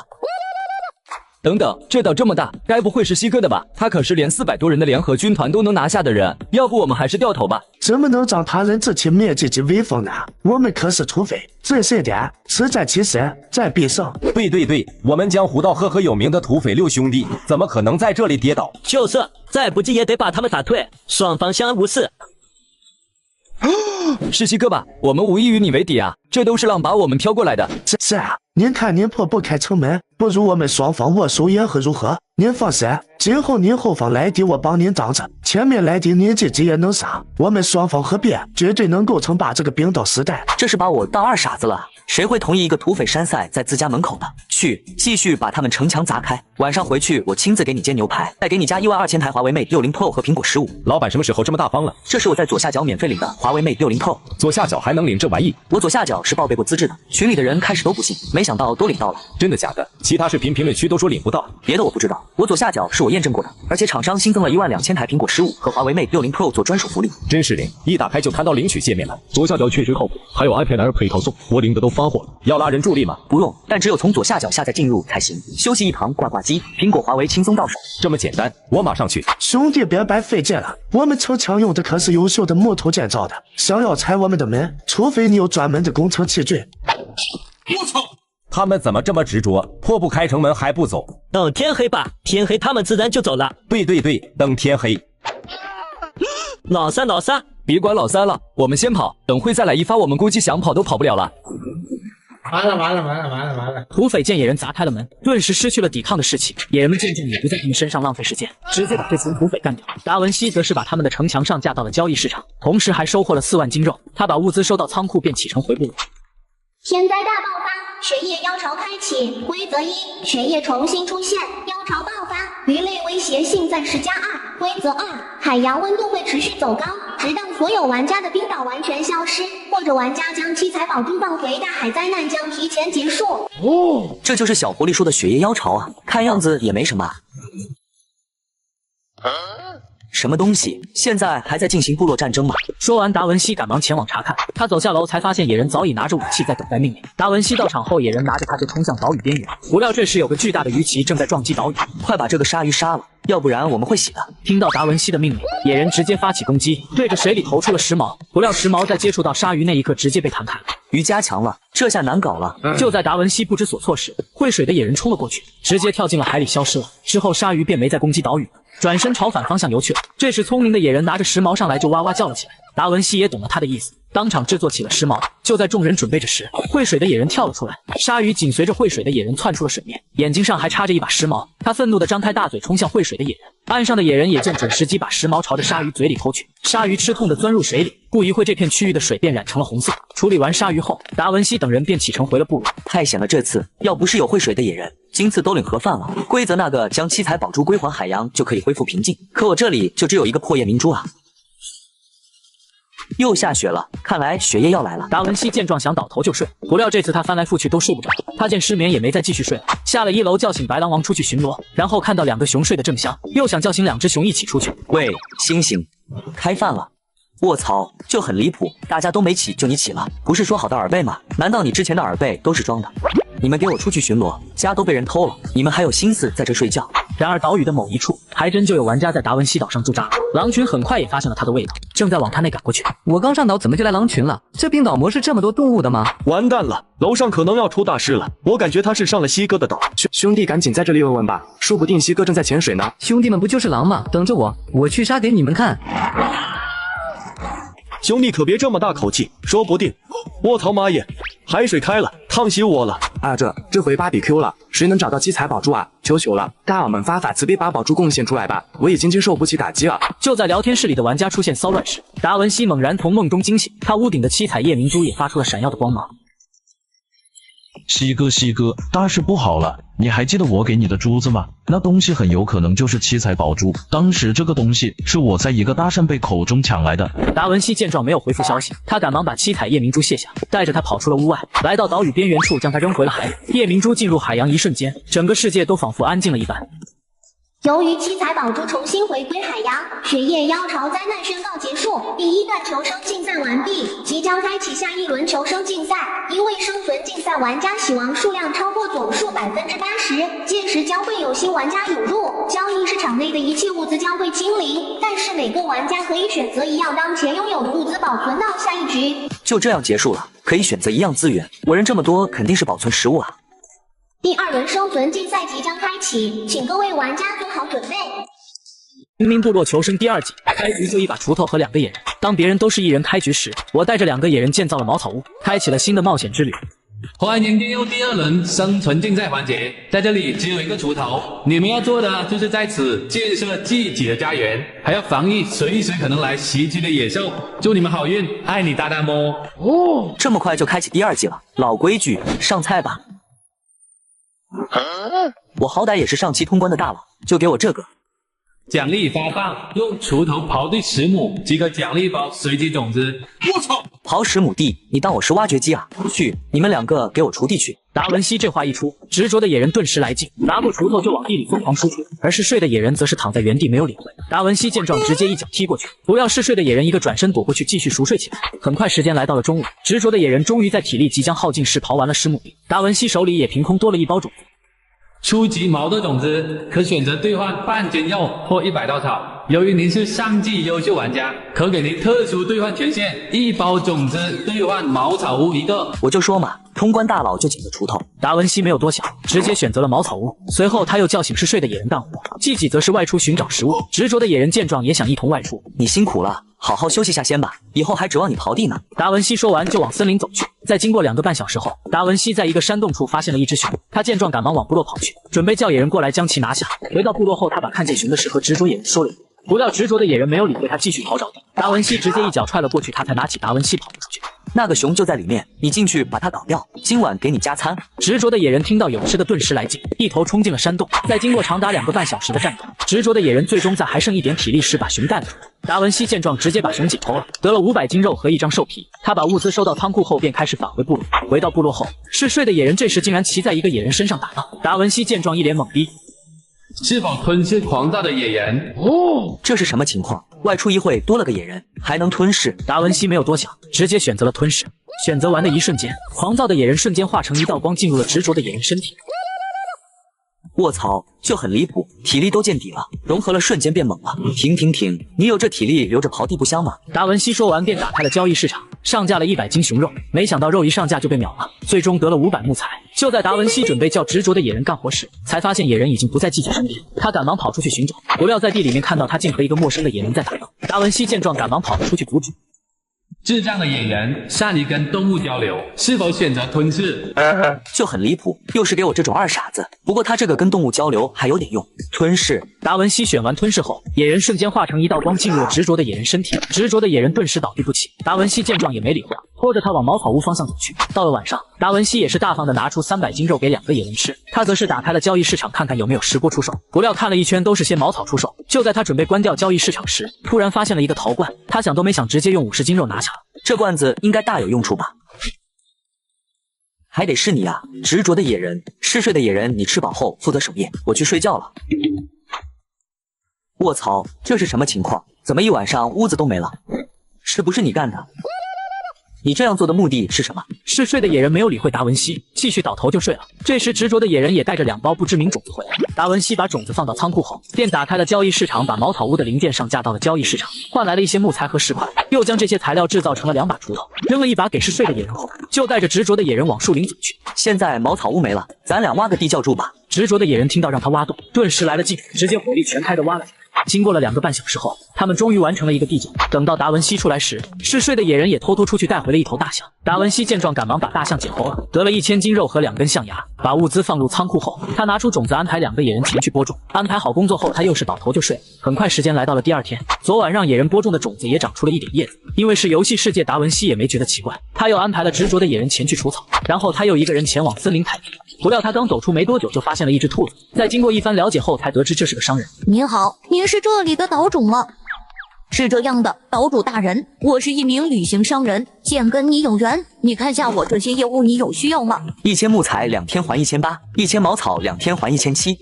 等等，这岛这么大，该不会是西哥的吧？他可是连400多人的联合军团都能拿下的人，要不我们还是掉头吧？怎么能让他人自欺灭自己威风呢？我们可是土匪，最谁点，实在其实再必胜。对，我们江湖道赫赫有名的土匪6兄弟，怎么可能在这里跌倒？就是，再不济也得把他们打退，双方相安无事。是西哥吧？我们无异于你为敌啊！这都是浪把我们挑过来的。是啊，您看您破不开城门，不如我们双方握手言和如何？您放心，今后您后方来敌我帮您挡着，前面来敌您自己也能杀，我们双方合璧，绝对能够称霸这个冰岛时代。这是把我当二傻子了？谁会同意一个土匪山塞在自家门口的？去，继续把他们城墙砸开。晚上回去我亲自给你煎牛排，再给你加12000台华为 Mate 60 Pro 和苹果15。老板什么时候这么大方了？这是我在左下角免费领的华为 Mate 60 Pro。左下角还能领这玩意？我左下角是报备过资质的，群里的人开始都不信，没想到都领到了。真的假的？其他视频评论区都说领不到，别的我不知道。我左下角是我验证过的，而且厂商新增了12000台苹果15和华为 Mate 60 Pro 做专属福利。真是灵，一打开就看到领取界面了。左下角确实靠谱，还有 iPad Air 配套送，我领的都发货了。要拉人助力吗？不用，但只有从左下角下载进入才行。休息一旁挂挂机，苹果华为轻松到手。这么简单，我马上去。兄弟别白费劲了，我们城墙用的可是优秀的木头建造的，想要拆我们的门，除非你有专门的工程器具。我操！他们怎么这么执着，破不开城门还不走？等天黑吧，天黑他们自然就走了。对，等天黑。老三，别管老三了，我们先跑，等会再来一发，我们估计想跑都跑不了了。完了！土匪见野人砸开了门，顿时失去了抵抗的士气。野人们渐渐也不在他们身上浪费时间，直接把这群土匪干掉。达文西则是把他们的城墙上架到了交易市场，同时还收获了4万斤肉。他把物资收到仓库，便启程回部落。天灾大爆发，雪夜妖潮开启。规则1：雪夜重新出现，妖潮爆发，鱼类威胁性暂时加2。规则2：海洋温度会持续走高，直到所有玩家的冰岛完全消失，或者玩家将七彩宝珠放回，大海灾难将提前结束。这就是小狐狸说的雪夜妖潮啊，看样子也没什么。什么东西？现在还在进行部落战争吗？说完，达文西赶忙前往查看。他走下楼，才发现野人早已拿着武器在等待命令。达文西到场后，野人拿着他就冲向岛屿边缘。不料这时有个巨大的鱼鳍正在撞击岛屿，快把这个鲨鱼杀了，要不然我们会死的。听到达文西的命令，野人直接发起攻击，对着水里投出了石矛。不料石矛在接触到鲨鱼那一刻直接被弹开了。鱼加强了，这下难搞了。就在达文西不知所措时，会水的野人冲了过去，直接跳进了海里消失了。之后鲨鱼便没再攻击岛屿，转身朝反方向游去了。这时聪明的野人拿着石矛上来就哇哇叫了起来。达文西也懂了他的意思，当场制作起了石矛。就在众人准备着时，会水的野人跳了出来，鲨鱼紧随着会水的野人窜出了水面，眼睛上还插着一把石矛。他愤怒地张开大嘴冲向会水的野人，岸上的野人也正准时机把石矛朝着鲨鱼嘴里投去。鲨鱼吃痛地钻入水里，不一会这片区域的水便染成了红色。处理完鲨鱼后，达文西等人便启程回了部落。太险了，这次要不是有会水的野人，今次都领盒饭了。规则那个将七彩宝珠归还海洋就可以恢复平静，可我这里就只有一个破夜明珠啊。又下雪了，看来雪夜要来了。达文西见状想倒头就睡，不料这次他翻来覆去都睡不着。他见失眠也没再继续睡了，下了1楼叫醒白狼王出去巡逻，然后看到2个熊睡得正香，又想叫醒2只熊一起出去。喂，醒醒，开饭了！卧槽，就很离谱，大家都没起就你起了，不是说好的耳背吗？难道你之前的耳背都是装的？你们给我出去巡逻，家都被人偷了，你们还有心思在这睡觉？然而岛屿的某一处还真就有玩家在达文西岛上驻扎，狼群很快也发现了他的味道，正在往他那赶过去。我刚上岛怎么就来狼群了？这冰岛模式这么多动物的吗？完蛋了，楼上可能要出大事了，我感觉他是上了西哥的岛。兄弟赶紧在这里问问吧，说不定西哥正在潜水呢。兄弟们不就是狼吗？等着我，我去杀给你们看。兄弟可别这么大口气，说不定……卧槽妈耶，海水开了，烫死我了！啊，这回BBQ了，谁能找到七彩宝珠啊？求求了，大佬们发法慈悲把宝珠贡献出来吧，我已经经受不起打击了。就在聊天室里的玩家出现骚乱时，达文西猛然从梦中惊醒，他屋顶的七彩夜明珠也发出了闪耀的光芒。西哥，大事不好了！你还记得我给你的珠子吗？那东西很有可能就是七彩宝珠。当时这个东西是我在一个大扇贝口中抢来的。达文西见状没有回复消息，他赶忙把七彩夜明珠卸下，带着它跑出了屋外，来到岛屿边缘处，将它扔回了海里。夜明珠进入海洋一瞬间，整个世界都仿佛安静了一般。由于七彩宝珠重新回归海洋，雪夜妖潮灾难宣告结束。第1段求生竞赛完毕，即将开启下一轮求生竞赛。因为生存竞赛玩家死亡数量超过总数80%，届时将会有新玩家引入，交易市场内的一切物资将会清零。但是每个玩家可以选择一样当前拥有的物资保存到下一局。就这样结束了，可以选择一样资源，我人这么多，肯定是保存食物啊。第2轮生存竞赛即将开启，请各位玩家做好准备。文明部落求生第2季，开局就一把锄头和2个野人。当别人都是1人开局时，我带着2个野人建造了茅草屋，开启了新的冒险之旅。欢迎进入第2轮生存竞赛环节，在这里只有一个锄头，你们要做的就是在此建设自己的家园，还要防御随时可能来袭击的野兽。祝你们好运，爱你大大么！哦，这么快就开启第2季了，老规矩，上菜吧。我好歹也是上期通关的大佬，就给我这个奖励发放，用锄头刨地10亩即可奖励一包随机种子。我操，刨10亩地，你当我是挖掘机啊？去，你们2个给我锄地去！达文西这话一出，执着的野人顿时来劲，拿过锄头就往地里疯狂输出，而嗜睡的野人则是躺在原地没有理会。达文西见状，直接一脚踢过去，不料嗜睡的野人一个转身躲过去，继续熟睡起来。很快时间来到了中午，执着的野人终于在体力即将耗尽时刨完了10亩地，达文西手里也凭空多了一包种子。初级毛豆种子可选择兑换半斤肉或100稻草。由于您是上季优秀玩家，可给您特殊兑换权限，1包种子兑换茅草屋1个。我就说嘛，通关大佬就捡个锄头。达文西没有多想，直接选择了茅草屋。随后他又叫醒嗜睡的野人干活，季己则是外出寻找食物。执着的野人见状也想一同外出。你辛苦了，好好休息下先吧，以后还指望你刨地呢。达文西说完就往森林走去。在经过2个半小时后，达文西在一个山洞处发现了一只熊，他见状赶忙往部落跑去，准备叫野人过来将其拿下。回到部落后，他把看见熊的事和执着野人说了一遍。不料执着的野人没有理会他，继续刨找地。达文西直接一脚踹了过去，他才拿起达文西跑了出去。那个熊就在里面，你进去把它搞掉，今晚给你加餐。执着的野人听到有吃的，顿时来劲，一头冲进了山洞。在经过长达2个半小时的战斗，执着的野人最终在还剩一点体力时把熊带了出来。达文西见状，直接把熊解剖了，得了500斤肉和1张兽皮。他把物资收到仓库后，便开始返回部落。回到部落后，嗜睡的野人这时竟然骑在一个野人身上打闹。达文西见状，一脸懵逼。是否吞噬狂躁的野人？哦，这是什么情况？外出一会多了个野人，还能吞噬？达文西没有多想，直接选择了吞噬。选择完的一瞬间，狂躁的野人瞬间化成一道光，进入了执着的野人身体。卧槽，就很离谱，体力都见底了，融合了瞬间变猛了。停，你有这体力留着刨地不香吗？达文西说完便打开了交易市场，上架了100斤熊肉，没想到肉一上架就被秒了，最终得了500木材。就在达文西准备叫执着的野人干活时，才发现野人已经不在季姐身边，他赶忙跑出去寻找，不料在地里面看到他竟和一个陌生的野人在打斗。达文西见状赶忙跑了出去阻止。智障的野人善于跟动物交流，是否选择吞噬？就很离谱，又是给我这种二傻子。不过他这个跟动物交流还有点用。吞噬。达文西选完吞噬后，野人瞬间化成一道光进入了执着的野人身体，执着的野人顿时倒地不起。达文西见状也没理会，拖着他往茅草屋方向走去。到了晚上，达文西也是大方的拿出300斤肉给2个野人吃，他则是打开了交易市场看看有没有石锅出售。不料看了一圈都是些茅草出售。就在他准备关掉交易市场时，突然发现了一个陶罐，他想都没想直接用50斤肉拿下了。这罐子应该大有用处吧？还得是你啊，执着的野人，嗜睡的野人，你吃饱后负责守夜，我去睡觉了。卧槽，这是什么情况？怎么一晚上屋子都没了？是不是你干的？你这样做的目的是什么？嗜睡的野人没有理会达文西，继续倒头就睡了。这时执着的野人也带着2包不知名种子回来。达文西把种子放到仓库后，便打开了交易市场，把茅草屋的零件上架到了交易市场，换来了一些木材和石块，又将这些材料制造成了2把锄头，扔了一把给嗜睡的野人后，就带着执着的野人往树林走去。现在茅草屋没了，咱俩挖个地窖住吧。执着的野人听到让他挖洞，顿时来了劲，直接火力全开的挖了。经过了2个半小时后，他们终于完成了一个地窖。等到达文西出来时，嗜睡的野人也偷偷出去带回了一头大象。达文西见状，赶忙把大象解剖了，得了1000斤肉和2根象牙。把物资放入仓库后，他拿出种子安排2个野人前去播种。安排好工作后，他又是倒头就睡。很快时间来到了第2天，昨晚让野人播种的种子也长出了一点叶子。因为是游戏世界，达文西也没觉得奇怪。他又安排了执着的野人前去除草，然后他又一个人前往森林采集。不料他刚走出没多久，就发现了一只兔子。在经过一番了解后，才得知这是个商人。您好，您是这里的岛主吗？是这样的，岛主大人，我是一名旅行商人，见跟你有缘。你看下我这些业务，你有需要吗？1000木材2天还1800，1000茅草2天还1700。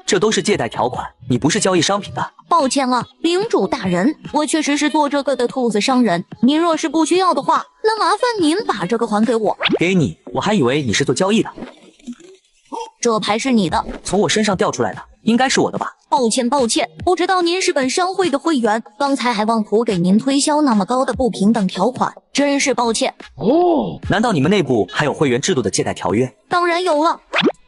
这都是借贷条款，你不是交易商品的。抱歉了，领主大人，我确实是做这个的兔子商人。您若是不需要的话，那麻烦您把这个还给我。给你？我还以为你是做交易的。这牌是你的，从我身上掉出来的，应该是我的吧？抱歉，不知道您是本商会的会员，刚才还妄图给您推销那么高的不平等条款，真是抱歉。哦，难道你们内部还有会员制度的借贷条约？当然有了。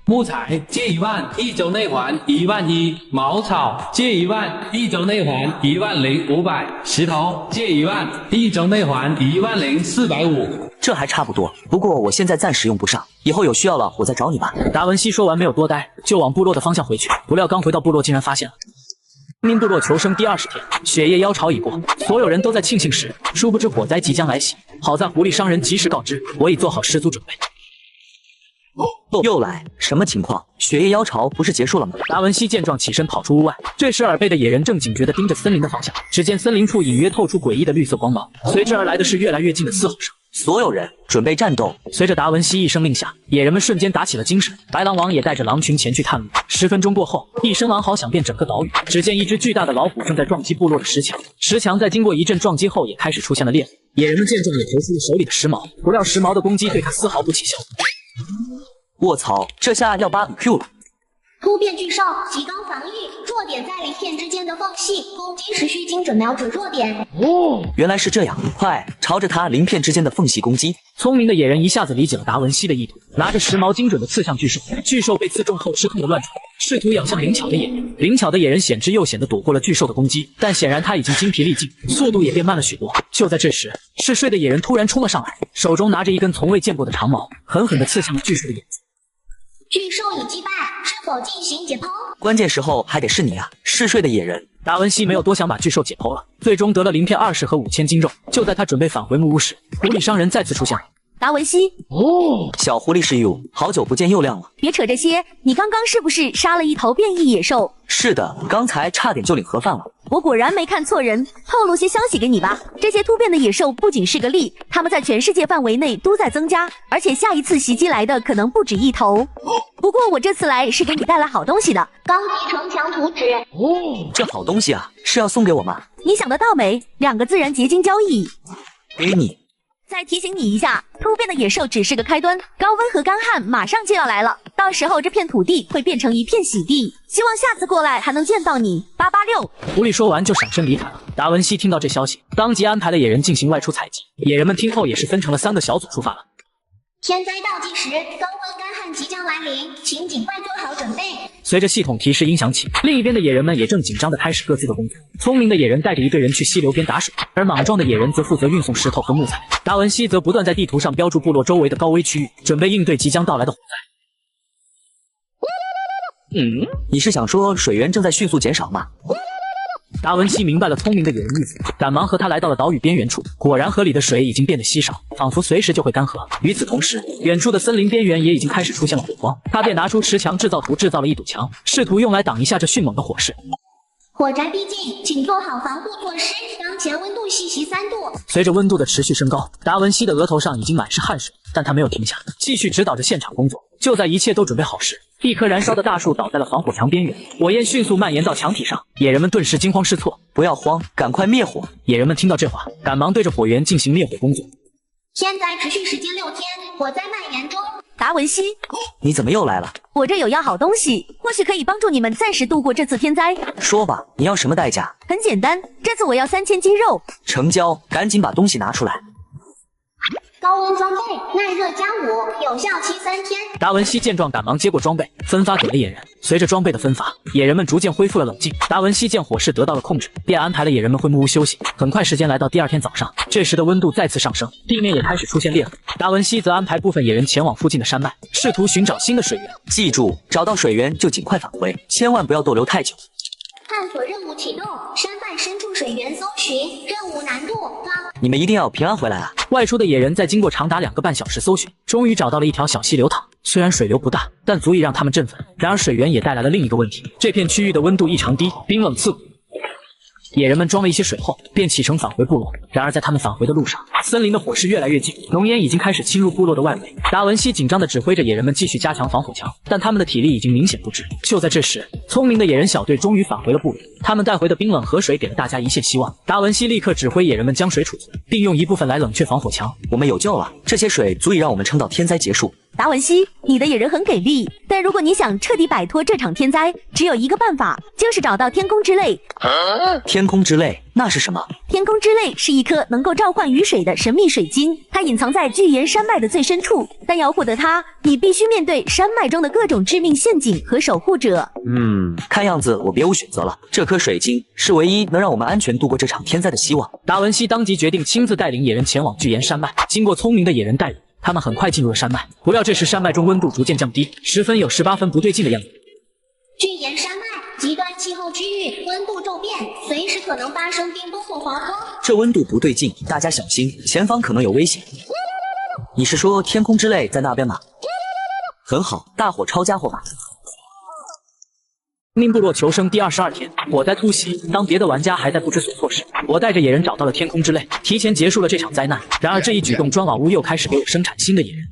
木材借1万，1周内还11000；茅草借1万，1周内还10500；石头借1万，1周内还10450。这还差不多，不过我现在暂时用不上，以后有需要了我再找你吧。达文西说完没有多待，就往部落的方向回去。不料刚回到部落，竟然发现了森林部落求生第20天，雪夜妖潮已过，所有人都在庆幸时，殊不知火灾即将来袭。好在狐狸商人及时告知，我已做好十足准备。又来，什么情况？雪夜妖潮不是结束了吗？达文西见状起身跑出屋外，这时耳背的野人正警觉地盯着森林的方向，只见森林处隐约透出诡异的绿色光芒，随之而来的是越来越近的嘶吼声。所有人准备战斗！随着达文西一声令下，野人们瞬间打起了精神。白狼王也带着狼群前去探路。10分钟过后，一声狼嚎响遍整个岛屿，只见一只巨大的老虎正在撞击部落的石墙，石墙在经过一阵撞击后也开始出现了裂痕。野人们见状也投出了手里的石矛，不料石矛的攻击对他丝毫不起效。卧槽，这下要把Q 了！突变巨兽，极高防御，弱点在鳞片之间的缝隙，攻击时需精准瞄准弱点。哦，原来是这样，快朝着它鳞片之间的缝隙攻击！聪明的野人一下子理解了达文西的意图，拿着石矛精准的刺向巨兽。巨兽被刺中后失控的乱窜，试图咬向灵巧的野人。灵巧的野人险之又险的躲过了巨兽的攻击，但显然他已经精疲力尽，速度也变慢了许多。就在这时，嗜睡的野人突然冲了上来，手中拿着一根从未见过的长矛，狠狠地刺向了巨兽的眼睛。巨兽已击败，是否进行解剖？关键时候还得是你啊，嗜睡的野人！达文西没有多想把巨兽解剖了，最终得了鳞片20和5000斤肉。就在他准备返回木屋时，狐狸商人再次出现了。达文西，哦，小狐狸是 you， 好久不见又亮了。别扯这些，你刚刚是不是杀了一头变异野兽？是的，刚才差点就领盒饭了。我果然没看错人，透露些消息给你吧。这些突变的野兽不仅是个例，它们在全世界范围内都在增加，而且下一次袭击来的可能不止一头。不过我这次来是给你带来好东西的，高级城墙图纸。哦，这好东西啊，是要送给我吗？你想得到没？2个自然结晶交易。给你。再提醒你一下，突变的野兽只是个开端，高温和干旱马上就要来了，到时候这片土地会变成一片喜地。希望下次过来还能见到你。886。狐狸说完就闪身离开了。达文西听到这消息，当即安排了野人进行外出采集。野人们听后也是分成了3个小组出发了。天灾倒计时，高温干旱即将来临，请尽快做好准备。随着系统提示音响起，另一边的野人们也正紧张地开始各自的工作。聪明的野人带着一队人去溪流边打水，而莽撞的野人则负责运送石头和木材。达文西则不断在地图上标注部落周围的高危区域，准备应对即将到来的火灾。你是想说水源正在迅速减少吗？达文西明白了聪明的野人意思，赶忙和他来到了岛屿边缘处。果然河里的水已经变得稀少，仿佛随时就会干涸。与此同时，远处的森林边缘也已经开始出现了火光。他便拿出持墙制造图制造了一堵墙，试图用来挡一下这迅猛的火势。火灾逼近，请做好防护措施。当前温度细3度。随着温度的持续升高，达文西的额头上已经满是汗水，但他没有停下，继续指导着现场工作。就在一切都准备好时，一棵燃烧的大树倒在了防火墙边缘，火焰迅速蔓延到墙体上，野人们顿时惊慌失措。不要慌，赶快灭火！野人们听到这话，赶忙对着火源进行灭火工作。天灾持续时间6天，火灾蔓延中。达文西，你怎么又来了？我这有样好东西，或许可以帮助你们暂时度过这次天灾。说吧，你要什么代价？很简单，这次我要3000肌肉。成交，赶紧把东西拿出来。高温装备，耐热加5，有效期3天。达文西见状，赶忙接过装备，分发给了野人。随着装备的分发，野人们逐渐恢复了冷静。达文西见火势得到了控制，便安排了野人们回木屋休息。很快，时间来到第2天早上，这时的温度再次上升，地面也开始出现裂痕。达文西则安排部分野人前往附近的山脉，试图寻找新的水源。记住，找到水源就尽快返回，千万不要逗留太久。探索任务启动，山脉深处水源搜寻，任务难度高。你们一定要平安回来啊！外出的野人在经过长达2个半小时搜寻，终于找到了一条小溪流淌。虽然水流不大，但足以让他们振奋。然而水源也带来了另一个问题，这片区域的温度异常低，冰冷刺骨。野人们装了一些水后，便启程返回部落。然而在他们返回的路上，森林的火势越来越近，浓烟已经开始侵入部落的外围。达文西紧张地指挥着野人们继续加强防火墙，但他们的体力已经明显不支。就在这时，聪明的野人小队终于返回了部落，他们带回的冰冷河水给了大家一线希望。达文西立刻指挥野人们将水储存，并用一部分来冷却防火墙。我们有救了，这些水足以让我们撑到天灾结束。达文西，你的野人很给力，但如果你想彻底摆脱这场天灾，只有一个办法，就是找到天空之泪。天空之泪，那是什么？天空之泪是一颗能够召唤雨水的神秘水晶，它隐藏在巨岩山脉的最深处，但要获得它，你必须面对山脉中的各种致命陷阱和守护者。看样子我别无选择了，这颗水晶是唯一能让我们安全度过这场天灾的希望。达文西当即决定亲自带领野人前往巨岩山脉，经过聪明的野人带领，他们很快进入了山脉。不料这时山脉中温度逐渐降低，10分有18分不对劲的样子。巨岩山脉极端气候区域，温度骤变，随时可能发生冰冻或滑坡。这温度不对劲，大家小心，前方可能有危险。你是说天空之泪在那边吗？很好，大伙抄家伙吧。命部落求生第22天，火灾突袭。当别的玩家还在不知所措时，我带着野人找到了天空之泪，提前结束了这场灾难。然而这一举动，砖老屋又开始给我生产新的野人。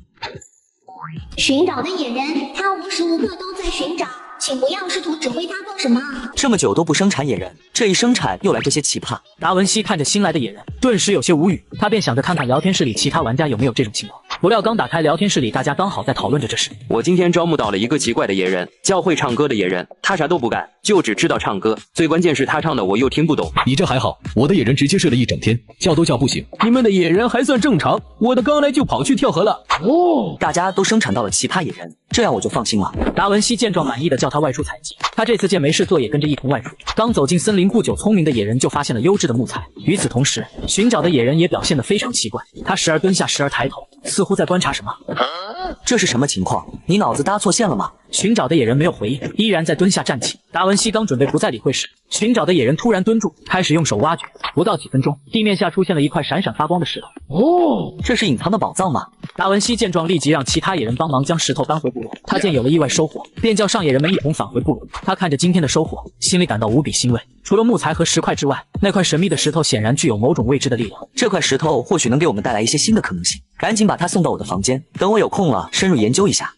寻找的野人，他无时无刻都在寻找，请不要试图指挥他做什么。这么久都不生产野人，这一生产又来这些奇葩。达文西看着新来的野人，顿时有些无语。他便想着看看聊天室里其他玩家有没有这种情况。不料刚打开聊天室里，大家刚好在讨论着这事。我今天招募到了一个奇怪的野人，叫会唱歌的野人。他啥都不干，就只知道唱歌。最关键是他唱的我又听不懂。你这还好，我的野人直接睡了一整天，叫都叫不醒。你们的野人还算正常，我的刚来就跑去跳河了。大家都生产到了奇葩野人，这样我就放心了。达文西见状满意的叫他外出采集。他这次见没事做，也跟着一同外出。刚走进森林不久，聪明的野人就发现了优质的木材。与此同时，寻找的野人也表现得非常奇怪，他时而蹲下，时而抬头，似乎在观察什么。这是什么情况？你脑子搭错线了吗？寻找的野人没有回应，依然在蹲下站起。达文西刚准备不再理会时，寻找的野人突然蹲住，开始用手挖掘。不到几分钟，地面下出现了一块闪闪发光的石头。这是隐藏的宝藏吗？达文西见状，立即让其他野人帮忙将石头搬回部落。他见有了意外收获，便叫上野人们一同返回部落。他看着今天的收获，心里感到无比欣慰。除了木材和石块之外，那块神秘的石头显然具有某种未知的力量。这块石头或许能给我们带来一些新的可能性，赶紧把它送到我的房间，等我有空了深入研究一下。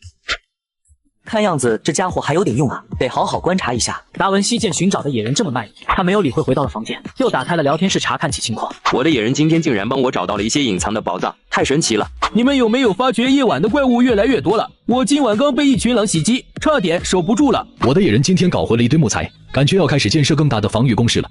看样子这家伙还有点用啊，得好好观察一下。达文西见寻找的野人这么卖力，他没有理会，回到了房间，又打开了聊天室查看起情况。我的野人今天竟然帮我找到了一些隐藏的宝藏，太神奇了！你们有没有发觉夜晚的怪物越来越多了？我今晚刚被一群狼袭击，差点守不住了。我的野人今天搞回了一堆木材，感觉要开始建设更大的防御工事了。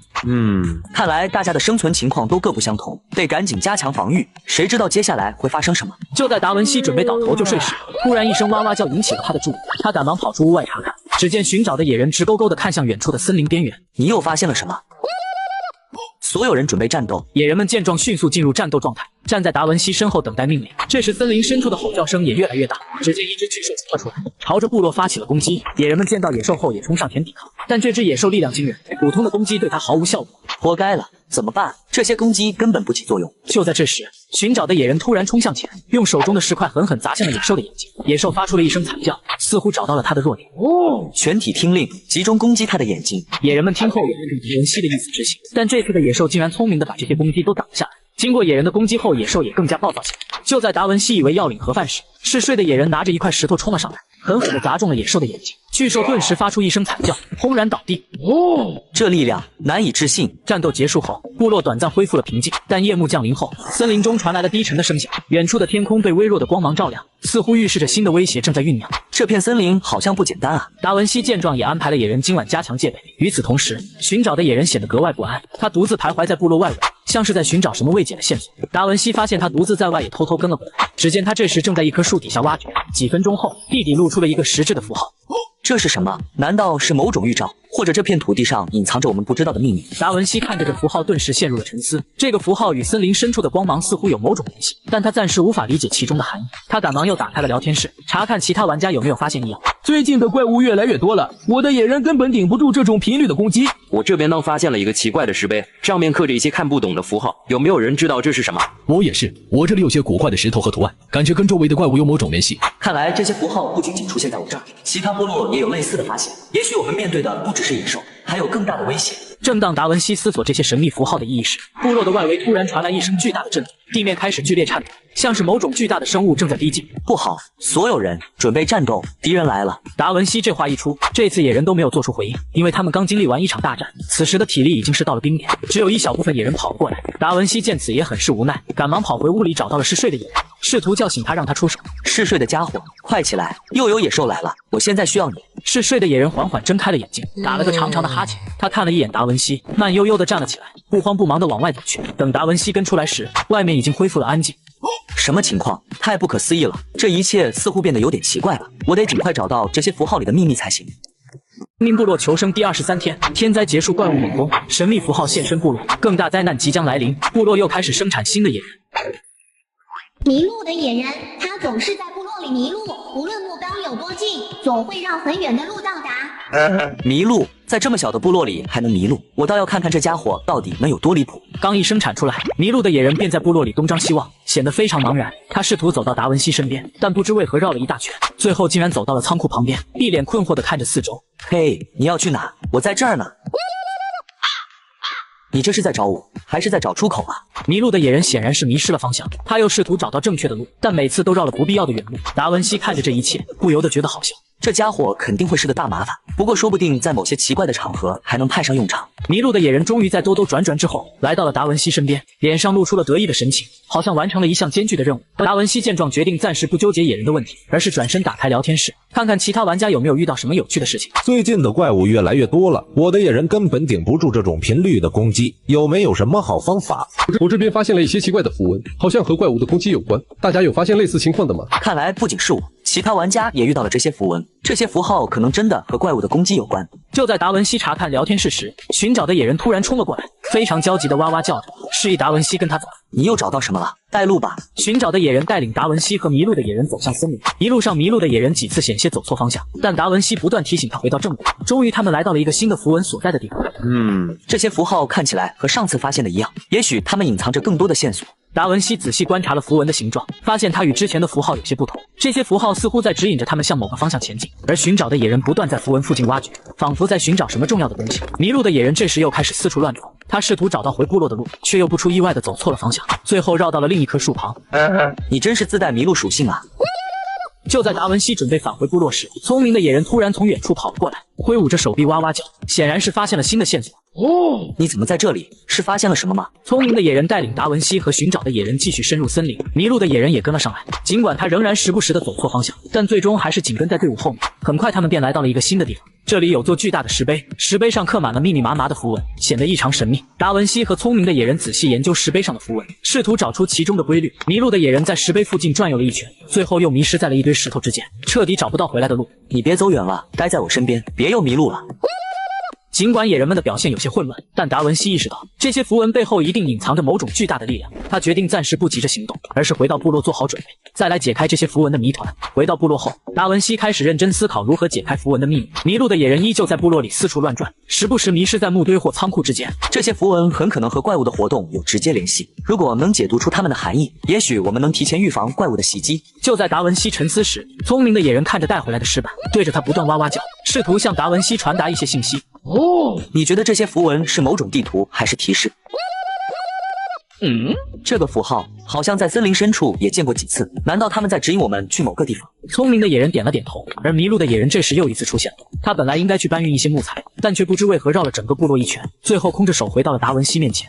看来大家的生存情况都各不相同，得赶紧加强防御。谁知道接下来会发生什么？就在达文西准备倒头就睡时，突然一声哇哇叫引起了他的注意。他赶忙跑出屋外查看，只见寻找的野人直勾勾地看向远处的森林边缘。你又发现了什么？所有人准备战斗。野人们见状迅速进入战斗状态，站在达文西身后等待命令。这时森林深处的吼叫声也越来越大，只见一只巨兽冲了出来，朝着部落发起了攻击。野人们见到野兽后也冲上前抵抗，但这只野兽力量惊人，普通的攻击对它毫无效果。活该了，怎么办？这些攻击根本不起作用。就在这时，寻找的野人突然冲向前，用手中的石块狠狠砸向了野兽的眼睛。野兽发出了一声惨叫，似乎找到了他的弱点。全体听令，集中攻击他的眼睛。野人们听后也按照达文西的意思执行，但这次的野兽竟然聪明地把这些攻击都挡了下来。经过野人的攻击后，野兽也更加暴躁起来。就在达文西以为要领盒饭时，嗜睡的野人拿着一块石头冲了上来，狠狠地砸中了野兽的眼睛。巨兽顿时发出一声惨叫，轰然倒地。这力量难以置信。战斗结束后，部落短暂恢复了平静，但夜幕降临后，森林中传来了低沉的声响，远处的天空被微弱的光芒照亮，似乎预示着新的威胁正在酝酿。这片森林好像不简单啊！达文西见状也安排了野人今晚加强戒备。与此同时，寻找的野人显得格外不安，他独自徘徊在部落外围，像是在寻找什么未解的线索。达文西发现他独自在外，也偷偷跟了过来。只见他这时正在一棵树底下挖掘。几分钟后，地底露出了一个实质的符号。这是什么？难道是某种预兆？或者这片土地上隐藏着我们不知道的秘密？达文西看着这符号，顿时陷入了沉思。这个符号与森林深处的光芒似乎有某种联系，但他暂时无法理解其中的含义。他赶忙又打开了聊天室，查看其他玩家有没有发现异样。最近的怪物越来越多了，我的野人根本顶不住这种频率的攻击。我这边倒发现了一个奇怪的石碑，上面刻着一些看不懂的符号，有没有人知道这是什么？我也是，我这里有些古怪的石头和图案，感觉跟周围的怪物有某种联系。看来这些符号不仅仅出现在我这儿，其他部落也有类似的发现。也许我们面对的不只是野兽，还有更大的威胁。正当达文西思索这些神秘符号的意义时，部落的外围突然传来一声巨大的震动，地面开始剧烈颤抖，像是某种巨大的生物正在逼近。不好，所有人准备战斗，敌人来了！达文西这话一出，这次野人都没有做出回应，因为他们刚经历完一场大战，此时的体力已经是到了冰点，只有一小部分野人跑了过来。达文西见此也很是无奈，赶忙跑回屋里找到了嗜睡的野人，试图叫醒他让他出手。嗜睡的家伙，快起来！又有野兽来了，我现在需要你。嗜睡的野人缓缓睁开了眼睛，打了个长长的哈欠。他看了一眼达文西，慢悠悠地站了起来，不慌不忙地往外走去。等达文西跟出来时，外面已经恢复了安静。什么情况？太不可思议了！这一切似乎变得有点奇怪了。我得尽快找到这些符号里的秘密才行。命部落求生第23天，天灾结束，怪物猛攻，神秘符号现身部落，更大灾难即将来临，部落又开始生产新的野人。迷路的野人，他总是在部落里迷路，无论目标有多近，总会绕很远的路到达。迷路，在这么小的部落里还能迷路，我倒要看看这家伙到底能有多离谱。刚一生产出来，迷路的野人便在部落里东张西望，显得非常茫然。他试图走到达文西身边，但不知为何绕了一大圈，最后竟然走到了仓库旁边，一脸困惑地看着四周。嘿，你要去哪？我在这儿呢。你这是在找我，还是在找出口啊？迷路的野人显然是迷失了方向，他又试图找到正确的路，但每次都绕了不必要的远路。达文西看着这一切，不由得觉得好笑。这家伙肯定会是个大麻烦，不过说不定在某些奇怪的场合还能派上用场。迷路的野人终于在兜兜转转之后来到了达文西身边，脸上露出了得意的神情，好像完成了一项艰巨的任务。达文西见状，决定暂时不纠结野人的问题，而是转身打开聊天室，看看其他玩家有没有遇到什么有趣的事情。最近的怪物越来越多了，我的野人根本顶不住这种频率的攻击，有没有什么好方法？我这边发现了一些奇怪的符文，好像和怪物的攻击有关，大家有发现类似情况的吗？看来不仅是我，其他玩家也遇到了这些符文，这些符号可能真的和怪物的攻击有关。就在达文西查看聊天室时，寻找的野人突然冲了过来，非常焦急地哇哇叫着，示意达文西跟他走。你又找到什么了？带路吧。寻找的野人带领达文西和迷路的野人走向森林，一路上迷路的野人几次险些走错方向，但达文西不断提醒他回到正轨。终于他们来到了一个新的符文所在的地方。这些符号看起来和上次发现的一样，也许他们隐藏着更多的线索。达文西仔细观察了符文的形状，发现它与之前的符号有些不同。这些符号似乎在指引着他们向某个方向前进，而寻找的野人不断在符文附近挖掘，仿佛在寻找什么重要的东西。迷路的野人这时又开始四处乱走，他试图找到回部落的路，却又不出意外的走错了方向，最后绕到了另一棵树旁。你真是自带迷路属性啊！就在达文西准备返回部落时，聪明的野人突然从远处跑了过来，挥舞着手臂哇哇叫，显然是发现了新的线索。你怎么在这里？是发现了什么吗？聪明的野人带领达文西和寻找的野人继续深入森林，迷路的野人也跟了上来。尽管他仍然时不时的走错方向，但最终还是紧跟在队伍后面。很快他们便来到了一个新的地方，这里有座巨大的石碑，石碑上刻满了密密麻麻的符文，显得异常神秘。达文西和聪明的野人仔细研究石碑上的符文，试图找出其中的规律。迷路的野人在石碑附近转悠了一圈，最后又迷失在了一堆石头之间，彻底找不到回来的路。你别走远了，待在我身边，别又迷路了。尽管野人们的表现有些混乱，但达文西意识到这些符文背后一定隐藏着某种巨大的力量。他决定暂时不急着行动，而是回到部落做好准备，再来解开这些符文的谜团。回到部落后，达文西开始认真思考如何解开符文的秘密。迷路的野人依旧在部落里四处乱转，时不时迷失在木堆或仓库之间。这些符文很可能和怪物的活动有直接联系，如果能解读出它们的含义，也许我们能提前预防怪物的袭击。就在达文西沉思时，聪明的野人看着带回来的石板，对着他不断哇哇叫，试图向达文西传达一些信息。你觉得这些符文是某种地图还是提示？这个符号好像在森林深处也见过几次，难道他们在指引我们去某个地方？聪明的野人点了点头，而迷路的野人这时又一次出现了。他本来应该去搬运一些木材，但却不知为何绕了整个部落一圈，最后空着手回到了达文西面前。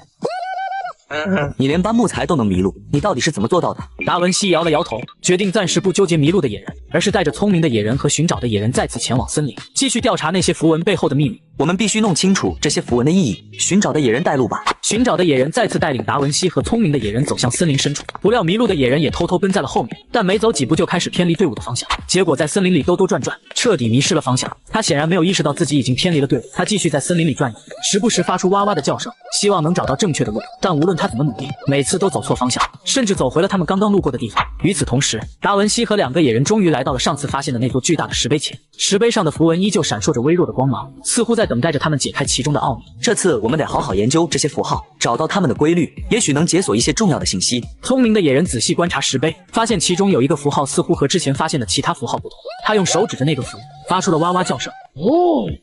你连搬木材都能迷路，你到底是怎么做到的？达文西摇了摇头，决定暂时不纠结迷路的野人，而是带着聪明的野人和寻找的野人再次前往森林，继续调查那些符文背后的秘密。我们必须弄清楚这些符文的意义。寻找的野人带路吧。寻找的野人再次带领达文西和聪明的野人走向森林深处，不料迷路的野人也偷偷跟在了后面，但没走几步就开始偏离队伍的方向，结果在森林里兜兜转转，彻底迷失了方向。他显然没有意识到自己已经偏离了队伍，他继续在森林里转悠，时不时发出哇哇的叫声，希望能找到正确的路。但无论他怎么努力，每次都走错方向，甚至走回了他们刚刚路过的地方。与此同时，达文西和两个野人终于来到了上次发现的那座巨大的石碑前，石碑上的符文依旧闪烁着微弱的光芒，似乎在等待着他们解开其中的奥秘。这次我们得好好研究这些符号，找到它们的规律，也许能解锁一些重要的信息。聪明的野人仔细观察石碑，发现其中有一个符号似乎和之前发现的其他符号不同，他用手指着那个符，发出了哇哇叫声。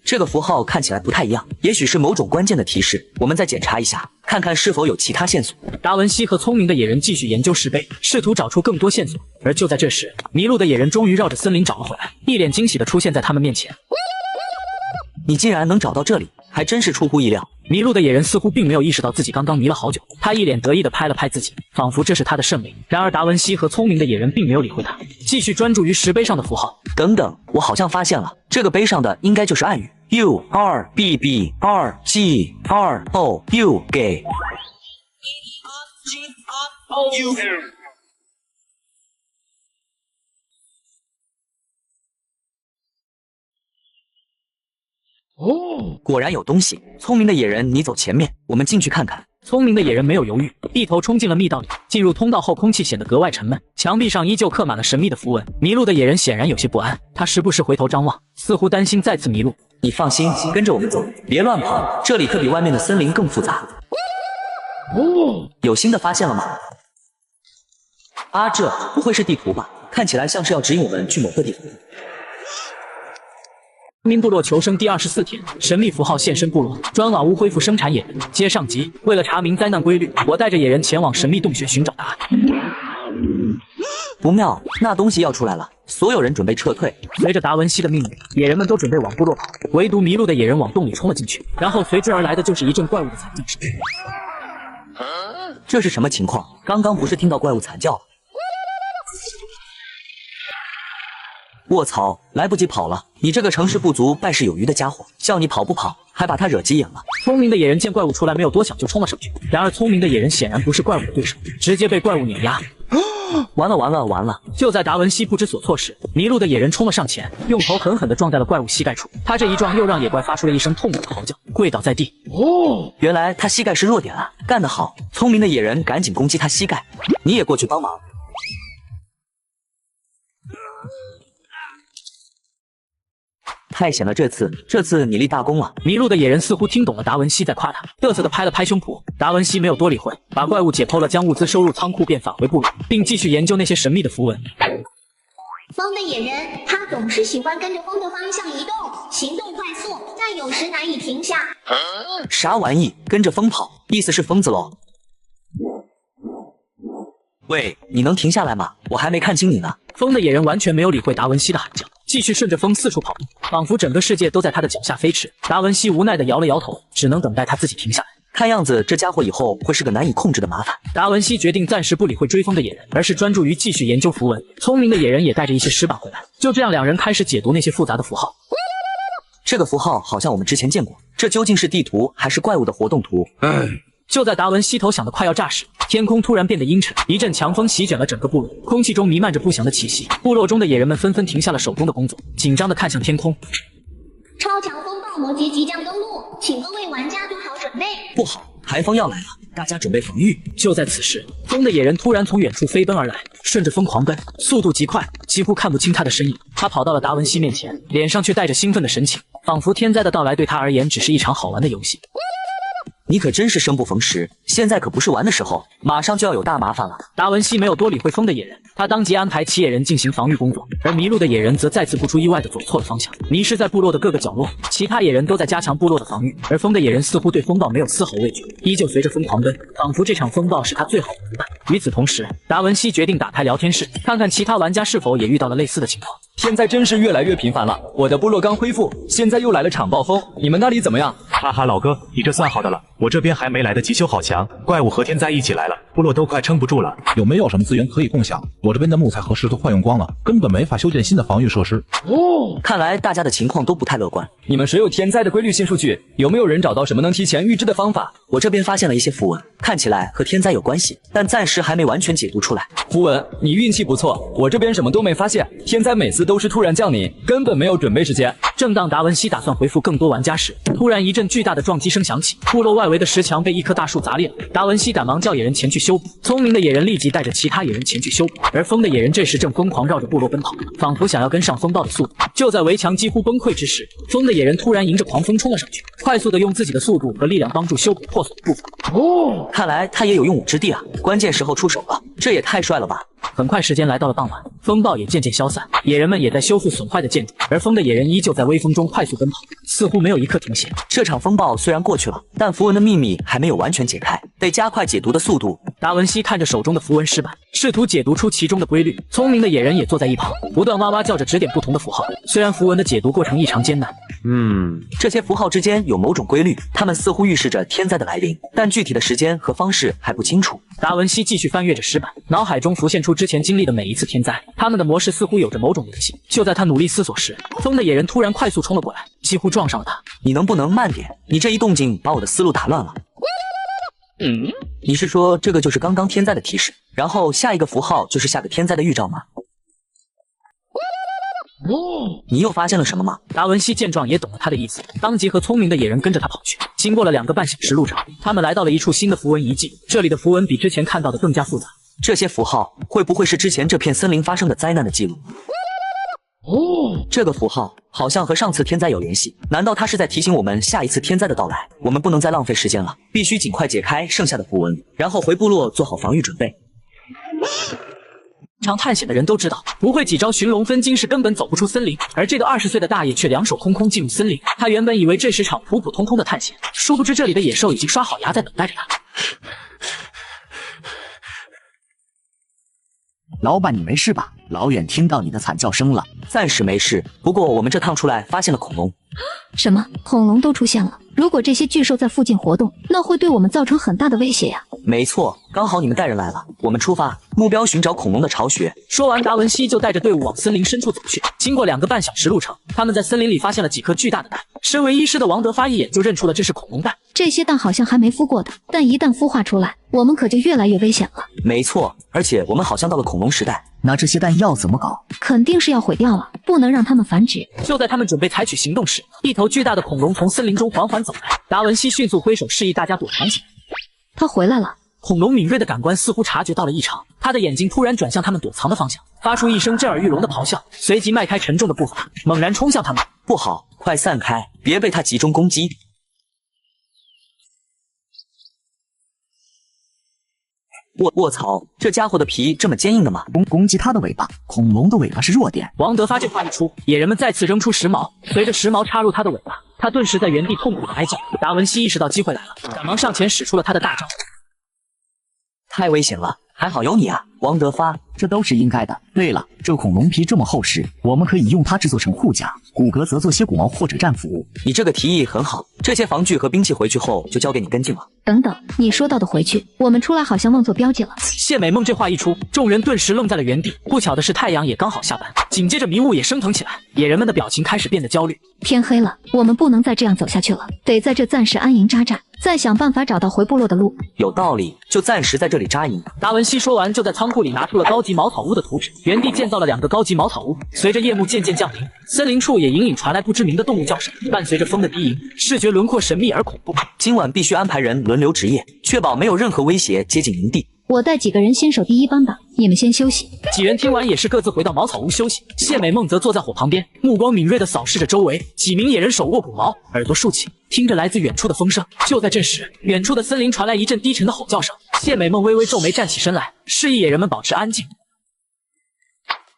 这个符号看起来不太一样，也许是某种关键的提示，我们再检查一下，看看是否有其他线索。达文西和聪明的野人继续研究石碑，试图找出更多线索。而就在这时，迷路的野人终于绕着森林找了回来，一脸惊喜地出现在他们面前。你竟然能找到这里，还真是出乎意料。迷路的野人似乎并没有意识到自己刚刚迷了好久，他一脸得意地拍了拍自己，仿佛这是他的胜利。然而达文西和聪明的野人并没有理会他，继续专注于石碑上的符号。等等，我好像发现了，这个碑上的应该就是暗语 U R B B R G R O U 给。果然有东西。聪明的野人，你走前面，我们进去看看。聪明的野人没有犹豫，一头冲进了密道里。进入通道后，空气显得格外沉闷，墙壁上依旧刻满了神秘的符文。迷路的野人显然有些不安，他时不时回头张望，似乎担心再次迷路。你放心，跟着我们走，别乱跑，这里可比外面的森林更复杂。有新的发现了吗？啊，这不会是地图吧？看起来像是要指引我们去某个地方。明部落求生第24天，神秘符号现身部落，砖瓦屋恢复生产野人。接上集，为了查明灾难规律，我带着野人前往神秘洞穴寻找答案。不妙，那东西要出来了，所有人准备撤退。随着达文西的命令，野人们都准备往部落跑，唯独迷路的野人往洞里冲了进去，然后随之而来的就是一阵怪物的惨叫声。这是什么情况？刚刚不是听到怪物惨叫了？卧槽，来不及跑了！你这个成事不足败事有余的家伙，叫你跑不跑，还把他惹急眼了。聪明的野人见怪物出来，没有多想就冲了上去。然而聪明的野人显然不是怪物的对手，直接被怪物碾压。完了完了完了！就在达文西不知所措时，迷路的野人冲了上前，用头狠狠地撞在了怪物膝盖处。他这一撞又让野怪发出了一声痛苦的嚎叫。跪倒在地。原来他膝盖是弱点啊，干得好！聪明的野人赶紧攻击他膝盖，你也过去帮忙。太险了，这次你立大功了。迷路的野人似乎听懂了达文西在夸他，嘚瑟地拍了拍胸脯。达文西没有多理会，把怪物解剖了，将物资收入仓库，便返回部落，并继续研究那些神秘的符文。风的野人，他总是喜欢跟着风的方向移动，行动快速，但有时难以停下。啥玩意？跟着风跑，意思是疯子喽？喂，你能停下来吗？我还没看清你呢。风的野人完全没有理会达文西的喊叫，继续顺着风四处跑步，仿佛整个世界都在他的脚下飞驰。达文西无奈地摇了摇头，只能等待他自己停下来。看样子这家伙以后会是个难以控制的麻烦。达文西决定暂时不理会追风的野人，而是专注于继续研究符文。聪明的野人也带着一些石板回来，就这样两人开始解读那些复杂的符号。这个符号好像我们之前见过，这究竟是地图还是怪物的活动图？就在达文西头想得快要炸时，天空突然变得阴沉，一阵强风席卷了整个部落，空气中弥漫着不祥的气息。部落中的野人们纷纷停下了手中的工作，紧张地看向天空。超强风暴魔节即将登陆，请各位玩家做好准备。不好，台风要来了，大家准备防御。就在此时，风的野人突然从远处飞奔而来，顺着风狂奔，速度极快，几乎看不清他的身影。他跑到了达文西面前，脸上却带着兴奋的神情，仿佛天灾的到来对他而言只是一场好玩的游戏。你可真是生不逢时，现在可不是玩的时候，马上就要有大麻烦了。达文西没有多理会风的野人，他当即安排其野人进行防御工作，而迷路的野人则再次不出意外的走错了方向，迷失在部落的各个角落。其他野人都在加强部落的防御，而风的野人似乎对风暴没有丝毫畏惧，依旧随着风狂奔，仿佛这场风暴是他最好的同伴。与此同时，达文西决定打开聊天室，看看其他玩家是否也遇到了类似的情况。天灾真是越来越频繁了，我的部落刚恢复，现在又来了场暴风，你们那里怎么样？哈哈，老哥，你这算好的了，我这边还没来得及修好墙，怪物和天灾一起来了，部落都快撑不住了。有没有什么资源可以共享？我这边的木材和石头快用光了，根本没法修建新的防御设施。看来大家的情况都不太乐观。你们谁有天灾的规律性数据？有没有人找到什么能提前预知的方法？我这边发现了一些符文，看起来和天灾有关系，但暂时还没完全解读出来。符文，你运气不错，我这边什么都没发现。天灾每次都是突然降临，根本没有准备时间。正当达文西打算回复更多玩家时，突然一阵巨大的撞击声响起，部落外围的石墙被一棵大树砸裂了。达文西赶忙叫野人前去修补，聪明的野人立即带着其他野人前去修补，而疯的野人这时正疯狂绕着部落奔跑，仿佛想要跟上风暴的速度。就在围墙几乎崩溃之时，疯的野人突然迎着狂风冲了上去，快速的用自己的速度和力量帮助修补破损的部分。看来他也有用武之地啊，关键时候出手了，这也太帅了吧！很快时间来到了傍晚，风暴也渐渐消散，野人们也在修复损坏的建筑，而疯的野人依旧在微风中快速奔跑，似乎没有一刻停歇。这场风暴虽然过去了，但符文的秘密还没有完全解开，得加快解读的速度。达文西看着手中的符文石板，试图解读出其中的规律。聪明的野人也坐在一旁，不断哇哇叫着指点不同的符号。虽然符文的解读过程异常艰难，这些符号之间有某种规律，它们似乎预示着天灾的来临，但具体的时间和方式还不清楚。达文西继续翻阅着石板，脑海中浮现出之前经历的每一次天灾，他们的模式似乎有着某种联系。就在他努力思索时，疯的野人突然快速冲了过来，几乎撞上了他。你能不能慢点？你这一动静把我的思路打乱了。你是说这个就是刚刚天灾的提示，然后下一个符号就是下个天灾的预兆吗？你又发现了什么吗？达文西见状也懂了他的意思，当即和聪明的野人跟着他跑去。经过了2个半小时路程，他们来到了一处新的符文遗迹，这里的符文比之前看到的更加复杂。这些符号会不会是之前这片森林发生的灾难的记录？这个符号好像和上次天灾有联系，难道它是在提醒我们下一次天灾的到来？我们不能再浪费时间了，必须尽快解开剩下的符文，然后回部落做好防御准备。常探险的人都知道，不会几招寻龙分金是根本走不出森林，而这个20岁的大爷却两手空空进入森林。他原本以为这是场普普通通的探险，殊不知这里的野兽已经刷好牙在等待着他。老板，你没事吧？老远听到你的惨叫声了。暂时没事，不过我们这趟出来发现了恐龙。什么？恐龙都出现了？如果这些巨兽在附近活动，那会对我们造成很大的威胁呀。没错，刚好你们带人来了，我们出发，目标寻找恐龙的巢穴。说完，达文西就带着队伍往森林深处走去。经过2个半小时路程，他们在森林里发现了几颗巨大的蛋。身为医师的王德发一眼就认出了这是恐龙蛋，这些蛋好像还没孵过的，但一旦孵化出来，我们可就越来越危险了。没错，而且我们好像到了恐龙时代。那这些蛋要怎么搞？肯定是要毁掉了，不能让它们繁殖。就在他们准备采取行动时，一头巨大的恐龙从森林中缓缓走来。达文西迅速挥手示意大家躲藏起来。它回来了。恐龙敏锐的感官似乎察觉到了异常，它的眼睛突然转向他们躲藏的方向，发出一声震耳欲聋的咆哮，随即迈开沉重的步伐，猛然冲向他们。不好，快散开，别被它集中攻击。卧槽，这家伙的皮这么坚硬的吗？攻击它的尾巴，恐龙的尾巴是弱点。王德发这话一出，野人们再次扔出石矛，随着石矛插入他的尾巴，他顿时在原地痛苦的哀叫。达文西意识到机会来了，赶忙上前使出了他的大招。太危险了，还好有你啊，王德发。这都是应该的。对了，这恐龙皮这么厚实，我们可以用它制作成护甲，骨骼则做些骨毛或者战斧。你这个提议很好，这些防具和兵器回去后就交给你跟进了。等等，你说到的回去，我们出来好像忘做标记了。谢美梦这话一出，众人顿时愣在了原地。不巧的是，太阳也刚好下班，紧接着迷雾也升腾起来，野人们的表情开始变得焦虑。天黑了，我们不能再这样走下去了，得在这暂时安营扎寨，再想办法找到回部落的路。有道理，就暂时在这里扎营。达文西说完，就在仓库里拿出了高级茅草屋的图纸，原地建造了2个高级茅草屋。随着夜幕渐渐降临，森林处也隐隐传来不知名的动物叫声，伴随着风的低吟，视觉轮廓神秘而恐怖。今晚必须安排人轮流值夜，确保没有任何威胁接近营地。我带几个人新手第一班吧，你们先休息。几人听完也是各自回到茅草屋休息。谢美梦则坐在火旁边，目光敏锐地扫视着周围。几名野人手握骨矛，耳朵竖起，听着来自远处的风声。就在这时，远处的森林传来一阵低沉的吼叫声。谢美梦微微皱眉，站起身来，示意野人们保持安静。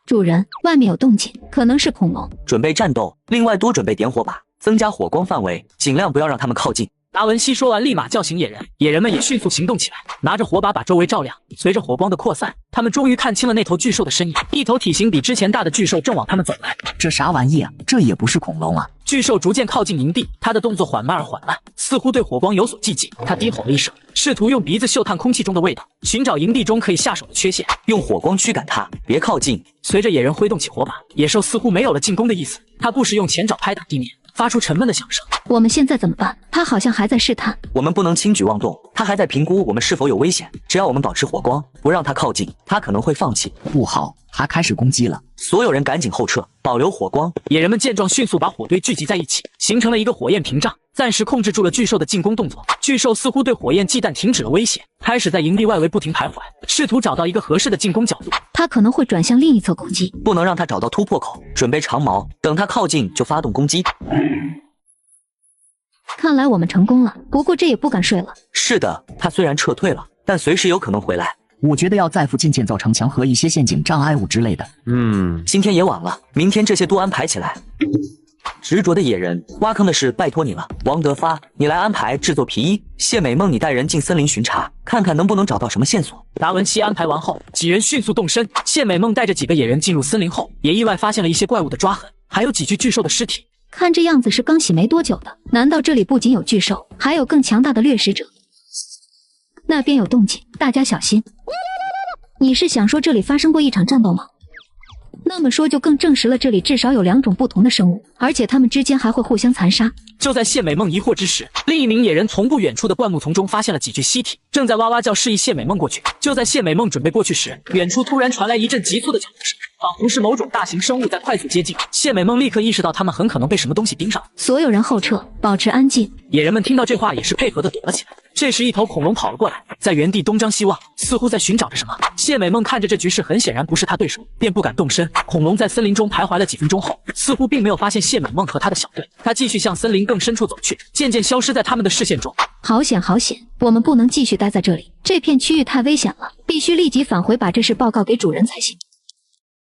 主人，外面有动静，可能是恐龙。准备战斗，另外多准备点火把，增加火光范围，尽量不要让他们靠近。达文西说完，立马叫醒野人，野人们也迅速行动起来，拿着火把把周围照亮。随着火光的扩散，他们终于看清了那头巨兽的身影。一头体型比之前大的巨兽正往他们走来。这啥玩意啊？这也不是恐龙啊！巨兽逐渐靠近营地，它的动作缓慢而缓慢，似乎对火光有所忌忌。它低吼了一声，试图用鼻子嗅探空气中的味道，寻找营地中可以下手的缺陷，用火光驱赶它，别靠近。随着野人挥动起火把，野兽似乎没有了进攻的意思，它不时用前爪拍打地面，发出沉闷的响声。我们现在怎么办？他好像还在试探。我们不能轻举妄动，他还在评估我们是否有危险。只要我们保持火光，不让他靠近，他可能会放弃。不好，他开始攻击了。所有人赶紧后撤，保留火光。野人们见状，迅速把火堆聚集在一起，形成了一个火焰屏障，暂时控制住了巨兽的进攻动作。巨兽似乎对火焰忌惮，停止了威胁，开始在营地外围不停徘徊，试图找到一个合适的进攻角度。他可能会转向另一侧攻击，不能让他找到突破口。准备长矛，等他靠近就发动攻击。看来我们成功了，不过这也不敢睡了。是的，他虽然撤退了，但随时有可能回来。我觉得要在附近建造城墙和一些陷阱障碍物之类的。今天也晚了，明天这些都安排起来。执着的野人，挖坑的事拜托你了。王德发，你来安排制作皮衣。谢美梦，你带人进森林巡查，看看能不能找到什么线索。达文西安排完后，几人迅速动身。谢美梦带着几个野人进入森林后，也意外发现了一些怪物的抓痕，还有几具巨兽的尸体。看这样子是刚洗没多久的，难道这里不仅有巨兽，还有更强大的掠食者？那边有动静，大家小心。你是想说这里发生过一场战斗吗？那么说就更证实了这里至少有2种不同的生物，而且它们之间还会互相残杀。就在谢美梦疑惑之时，另一名野人从不远处的灌木丛中发现了几具尸体，正在哇哇叫，示意谢美梦过去。就在谢美梦准备过去时，远处突然传来一阵急促的脚步声，仿佛是某种大型生物在快速接近。谢美梦立刻意识到他们很可能被什么东西盯上，所有人后撤，保持安静。野人们听到这话也是配合的躲了起来。这时一头恐龙跑了过来，在原地东张西望，似乎在寻找着什么。谢美梦看着这局势很显然不是他对手，便不敢动身。恐龙在森林中徘徊了几分钟后，似乎并没有发现谢美梦和他的小队，他继续向森林更深处走去，渐渐消失在他们的视线中。好险好险，我们不能继续待在这里，这片区域太危险了，必须立即返回把这事报告给主人才行。